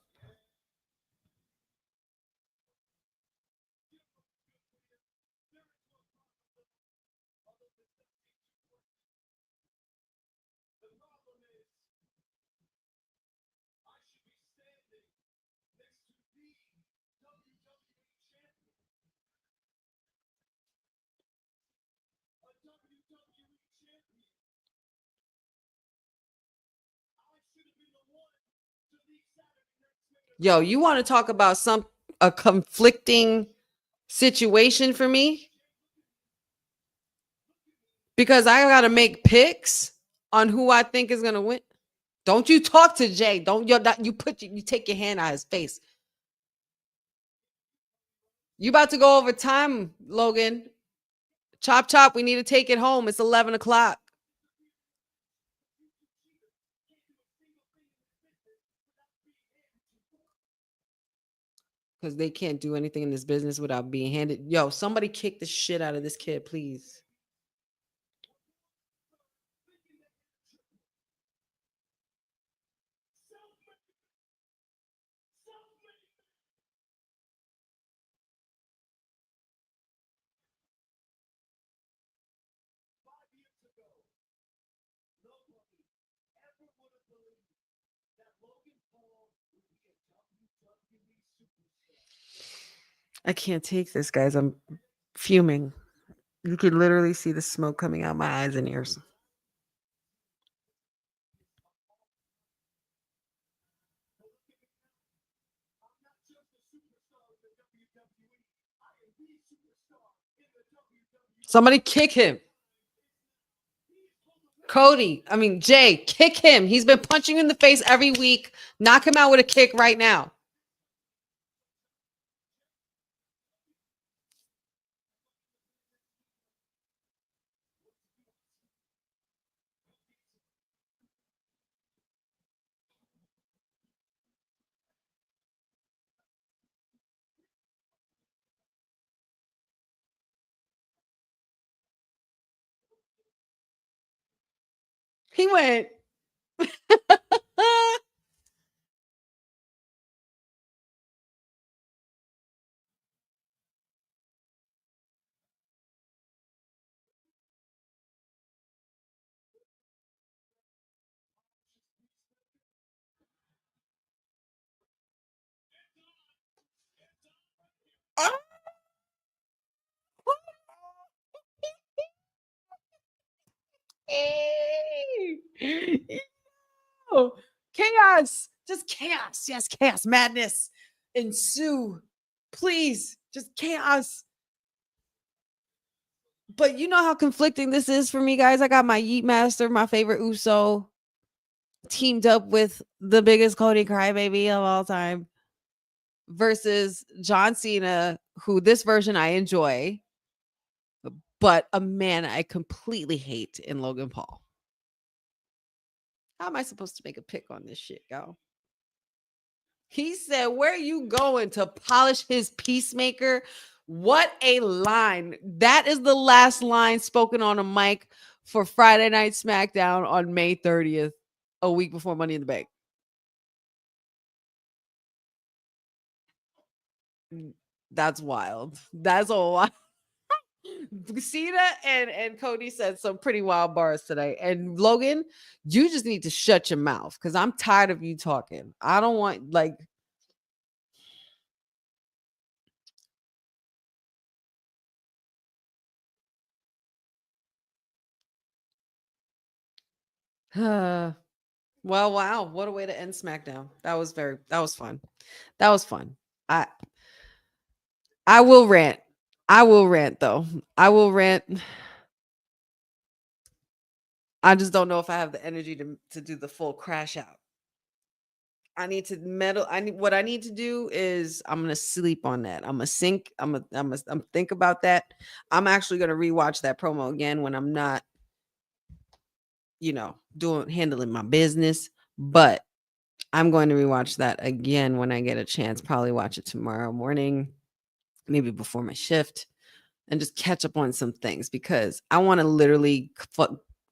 Yo, you want to talk about a conflicting situation for me? Because I got to make picks on who I think is going to win. Don't you talk to Jay. Don't you take your hand out of his face. You about to go over time, Logan. Chop, chop. We need to take it home. It's 11 o'clock. Because they can't do anything in this business without being handed. Yo, somebody kick the shit out of this kid, please. I can't take this, guys. I'm fuming. You could literally see the smoke coming out my eyes and ears. Somebody kick him. Jay, kick him. He's been punching you in the face every week. Knock him out with a kick right now. He went. Oh, chaos. Just chaos. Yes, chaos. Madness. Ensue. Please. Just chaos. But you know how conflicting this is for me, guys. I got my Yeet Master, my favorite Uso, teamed up with the biggest Cody crybaby of all time, versus John Cena, who this version I enjoy, but a man I completely hate in Logan Paul. How am I supposed to make a pick on this shit, y'all? He said, where are you going to polish his peacemaker? What a line. That is the last line spoken on a mic for Friday Night SmackDown on May 30th, a week before Money in the Bank. That's wild. That's a wild. Cena and Cody said some pretty wild bars today. And Logan, you just need to shut your mouth because I'm tired of you talking. I don't want like well, wow. What a way to end SmackDown. That was fun. That was fun. I will rant. I will rant though. I will rant. I just don't know if I have the energy to do the full crash out. I need to meddle. What I need to do is I'm gonna sleep on that. I'm gonna think about that. I'm actually gonna rewatch that promo again when I'm not, handling my business. But I'm going to rewatch that again when I get a chance. Probably watch it tomorrow morning, maybe before my shift, and just catch up on some things because I want to literally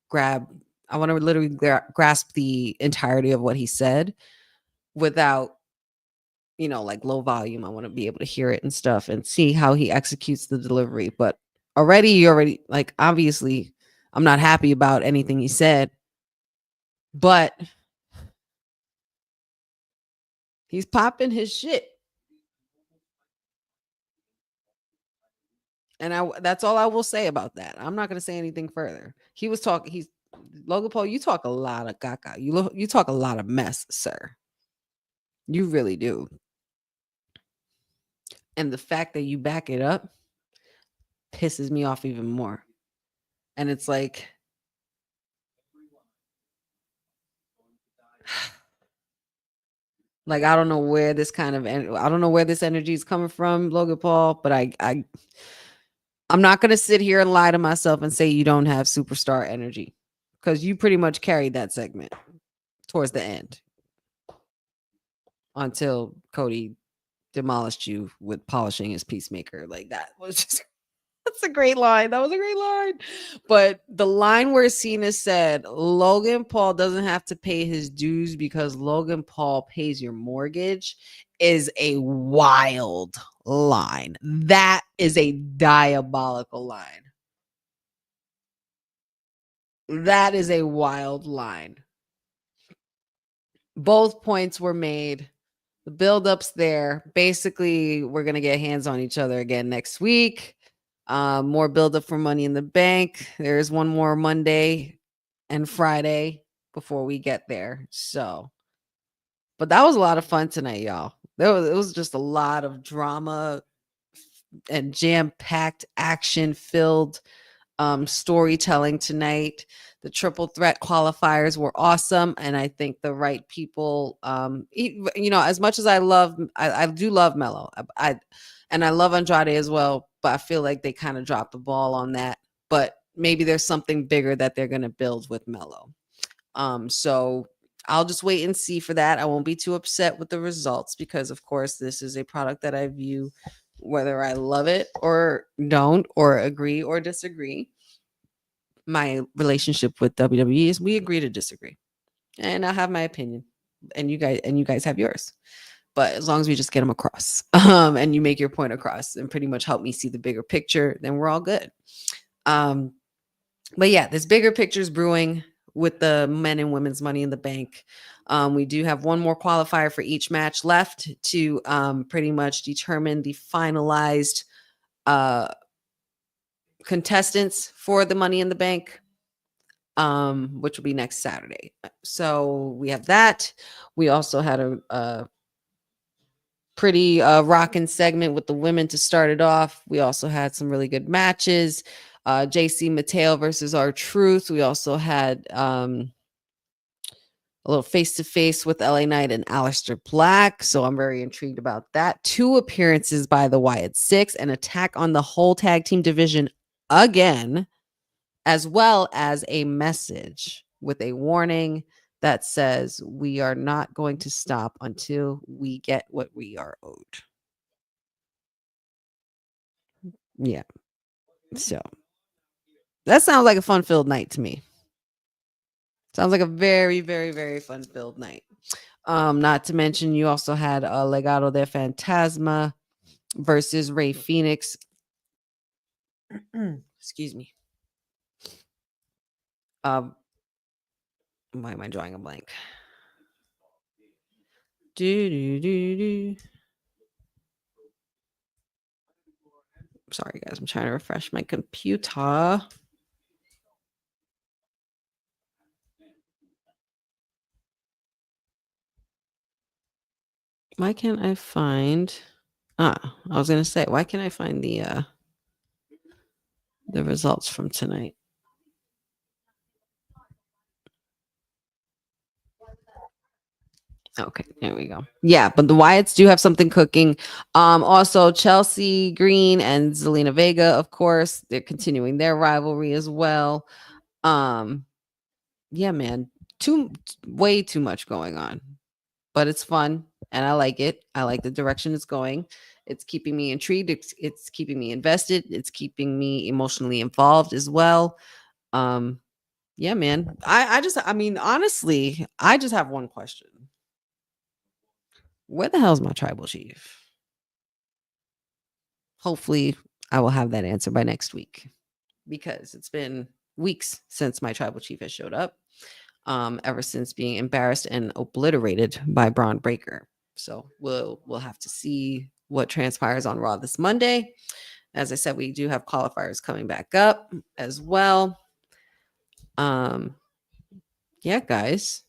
grasp the entirety of what he said without, like low volume. I want to be able to hear it and stuff and see how he executes the delivery. But like, obviously, I'm not happy about anything he said, but he's popping his shit. And that's all I will say about that. I'm not going to say anything further. Logan Paul, you talk a lot of caca. You talk a lot of mess, sir. You really do. And the fact that you back it up pisses me off even more. And it's like, like, I don't know where this energy is coming from, Logan Paul, but I'm not going to sit here and lie to myself and say you don't have superstar energy because you pretty much carried that segment towards the end until Cody demolished you with polishing his peacemaker. Like that's a great line. That was a great line. But the line where Cena said Logan Paul doesn't have to pay his dues because Logan Paul pays your mortgage is a wild line. That is a diabolical line. That is a wild line. Both points were made. The build-up's there. Basically, we're going to get hands on each other again next week. More build-up for Money in the Bank. There's one more Monday and Friday before we get there. So, but that was a lot of fun tonight, y'all. It was just a lot of drama and jam-packed, action-filled storytelling tonight. The triple threat qualifiers were awesome, and I think the right people, as much as I do love Melo, and I love Andrade as well, but I feel like they kind of dropped the ball on that. But maybe there's something bigger that they're going to build with Melo. So I'll just wait and see for that. I won't be too upset with the results because, of course, this is a product that I view whether I love it or don't, or agree or disagree. My relationship with WWE is we agree to disagree, and I have my opinion, and you guys have yours. But as long as we just get them across, and you make your point across, and pretty much help me see the bigger picture, then we're all good. But yeah, this bigger picture is brewing with the men and women's Money in the Bank. We do have one more qualifier for each match left to pretty much determine the finalized contestants for the Money in the Bank, which will be next Saturday. So we have that. We also had a pretty rocking segment with the women to start it off. We also had some really good matches. JC Mateo versus R-Truth. We also had a little face-to-face with LA Knight and Aleister Black. So I'm very intrigued about that. 2 appearances by the Wyatt Six, an attack on the whole tag team division again, as well as a message with a warning that says we are not going to stop until we get what we are owed. Yeah. So that sounds like a fun-filled night to me. Sounds like a very, very, very fun-filled night. Not to mention, you also had Legado de Fantasma versus Rey Fenix. Excuse me. Why am I drawing a blank? Sorry, guys. I'm trying to refresh my computer. Why can't I find? I was gonna say, why can't I find the results from tonight? Okay, there we go. Yeah, but the Wyatts do have something cooking. Also Chelsea Green and Zelina Vega, of course, they're continuing their rivalry as well. Yeah, man, way too much going on, but it's fun and I like it. I like the direction it's going. It's keeping me intrigued. It's keeping me invested. It's keeping me emotionally involved as well. Yeah, man. I mean, honestly, I just have one question. Where the hell's my tribal chief? Hopefully, I will have that answer by next week because it's been weeks since my tribal chief has showed up. Ever since being embarrassed and obliterated by Braun Breaker. So we'll have to see what transpires on Raw this Monday. As I said, we do have qualifiers coming back up as well. Yeah, guys.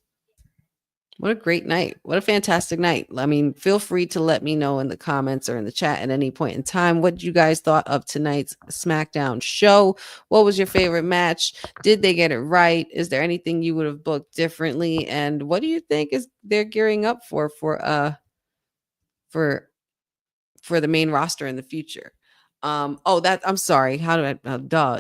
What a great night. What a fantastic night. I mean, feel free to let me know in the comments or in the chat at any point in time what you guys thought of tonight's SmackDown show. What was your favorite match? Did they get it right? Is there anything you would have booked differently? And what do you think is they're gearing up for the main roster in the future? I'm sorry. How do I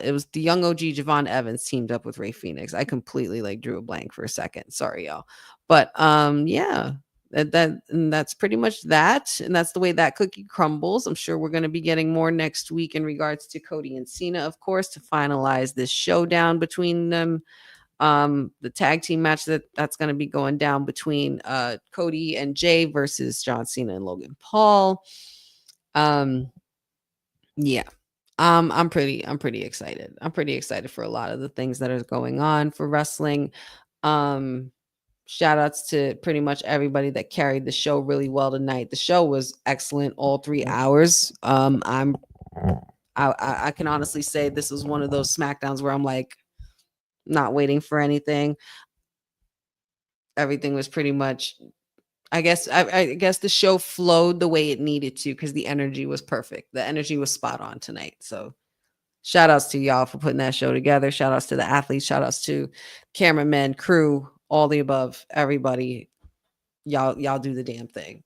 it was the young OG Javon Evans teamed up with Ray Phoenix. I completely drew a blank for a second. Sorry, y'all. But yeah, that's pretty much that. And that's the way that cookie crumbles. I'm sure we're going to be getting more next week in regards to Cody and Cena, of course, to finalize this showdown between them. The tag team match that's going to be going down between Cody and Jay versus John Cena and Logan Paul. Yeah. I'm pretty excited. I'm pretty excited for a lot of the things that are going on for wrestling. Shout outs to pretty much everybody that carried the show really well tonight. The show was excellent all 3 hours. I can honestly say this was one of those SmackDowns where I'm like not waiting for anything. Everything was pretty much, I guess the show flowed the way it needed to because the energy was perfect. The energy was spot on tonight. So shout outs to y'all for putting that show together. Shout outs to the athletes. Shout outs to cameramen, crew, all the above, everybody. Y'all do the damn thing.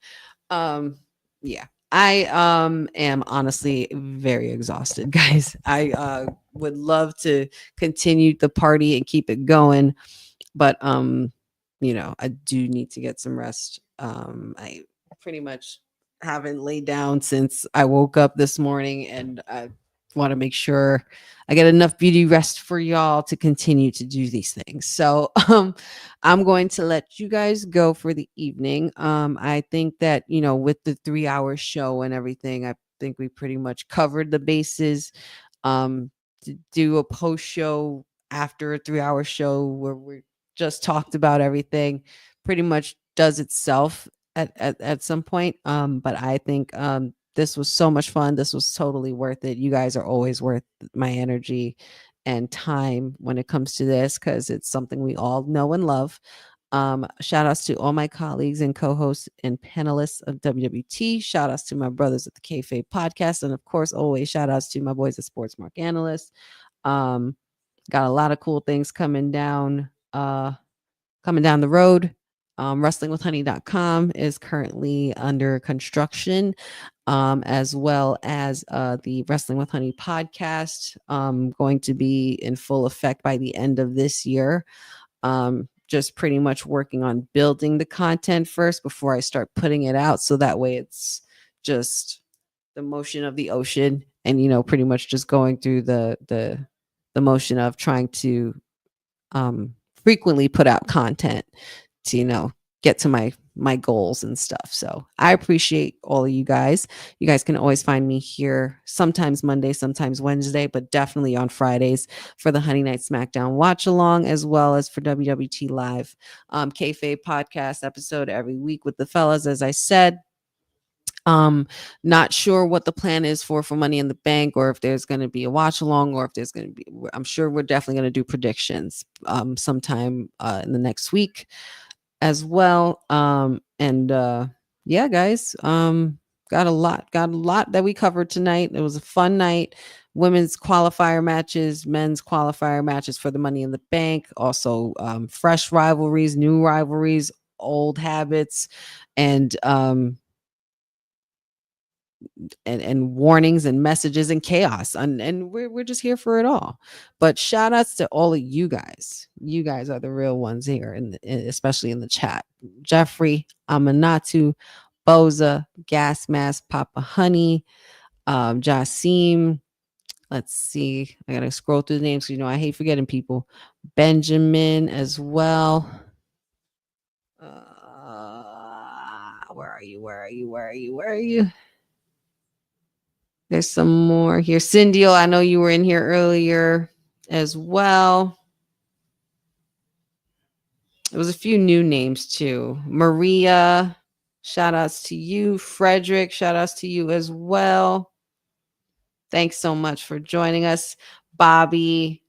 Yeah. I am honestly very exhausted, guys. I would love to continue the party and keep it going, but I do need to get some rest. I pretty much haven't laid down since I woke up this morning, and I want to make sure I get enough beauty rest for y'all to continue to do these things. So I'm going to let you guys go for the evening. I think that, with the 3 hour show and everything, I think we pretty much covered the bases. To do a post show after a 3 hour show where we just talked about everything pretty much does itself at some point. But I think this was so much fun. This was totally worth it. You guys are always worth my energy and time when it comes to this because it's something we all know and love. Shout outs to all my colleagues and co-hosts and panelists of WWT. Shout outs to my brothers at the Kayfabe podcast. And of course, always shout outs to my boys at Sports Mark Analyst. Got a lot of cool things coming down the road. Wrestlingwithhoney.com is currently under construction, as well as the Wrestling with Honey podcast, going to be in full effect by the end of this year. Just pretty much working on building the content first before I start putting it out, so that way it's just the motion of the ocean, and pretty much just going through the motion of trying to frequently put out content to get to my my goals and stuff. So I appreciate all of you guys. You guys can always find me here sometimes Monday, sometimes Wednesday, but definitely on Fridays for the Honey Night SmackDown watch along, as well as for WWT Live kayfabe podcast episode every week with the fellas, as I said. Not sure what the plan is for Money in the Bank, or if there's going to be a watch along, or if there's going to be, I'm sure we're definitely going to do predictions sometime in the next week as well. Yeah, guys, got a lot that we covered tonight. It was a fun night. Women's qualifier matches, men's qualifier matches for the Money in the Bank, also fresh rivalries, new rivalries, old habits, and warnings and messages and chaos, and we're just here for it all. But shout outs to all of you guys. You guys are the real ones here, especially in the chat. Jeffrey, Amanatu, Boza, Gas Mask, Papa Honey, Jasim. Let's see, I gotta scroll through the names, you know I hate forgetting people. Benjamin as well. Where are you? There's some more here. Cindy, I know you were in here earlier as well. There was a few new names too. Maria, shout outs to you. Frederick, shout outs to you as well. Thanks so much for joining us. Bobby,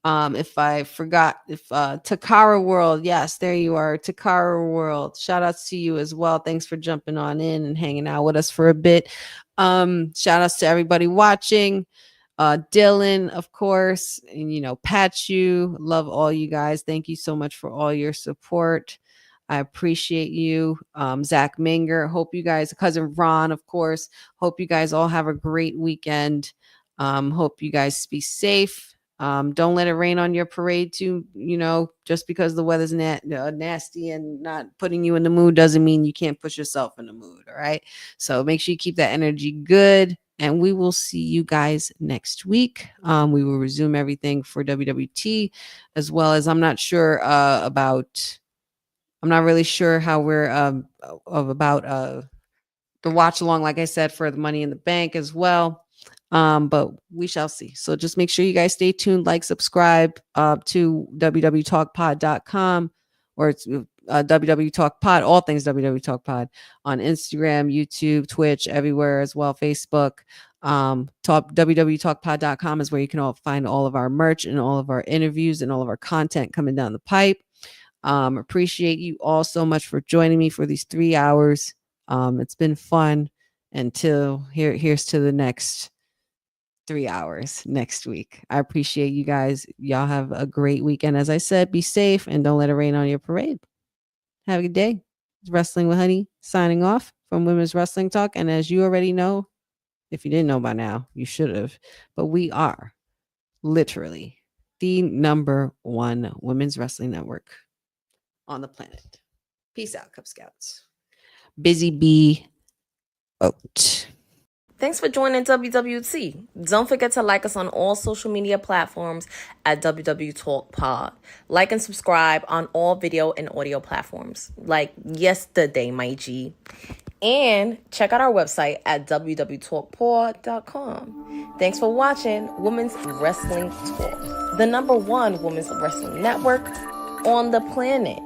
if I forgot, Takara World, yes, there you are, Takara World. Shout outs to you as well. Thanks for jumping on in and hanging out with us for a bit. Shout outs to everybody watching. Dylan, of course, and Pachu. Love all you guys. Thank you so much for all your support. I appreciate you. Zach Minger. Hope you guys, cousin Ron, of course. Hope you guys all have a great weekend. Hope you guys be safe. Don't let it rain on your parade too. Just because the weather's nasty and not putting you in the mood doesn't mean you can't put yourself in the mood. All right. So make sure you keep that energy good, and we will see you guys next week. We will resume everything for WWT, as well as I'm not really sure how we're about the watch along, like I said, for the Money in the Bank as well. But we shall see. So just make sure you guys stay tuned, like, subscribe to wwtalkpod.com, or it's wwtalkpod, all things wwtalkpod on Instagram, YouTube, Twitch, everywhere as well, Facebook. wwtalkpod.com is where you can all find all of our merch and all of our interviews and all of our content coming down the pipe. Appreciate you all so much for joining me for these 3 hours. It's been fun. Until here's to the next 3 hours next week. I appreciate you guys. Y'all have a great weekend. As I said, be safe and don't let it rain on your parade. Have a good day. It's Wrestling with Honey signing off from Women's Wrestling Talk. And as you already know, if you didn't know by now, you should have. But we are literally the #1 women's wrestling network on the planet. Peace out, Cub Scouts. Busy Bee out. Thanks for joining WWT. Don't forget to like us on all social media platforms at WWTalkPod. Like and subscribe on all video and audio platforms, like yesterday, my G. And check out our website at www.talkpod.com. Thanks for watching Women's Wrestling Talk, the #1 women's wrestling network on the planet.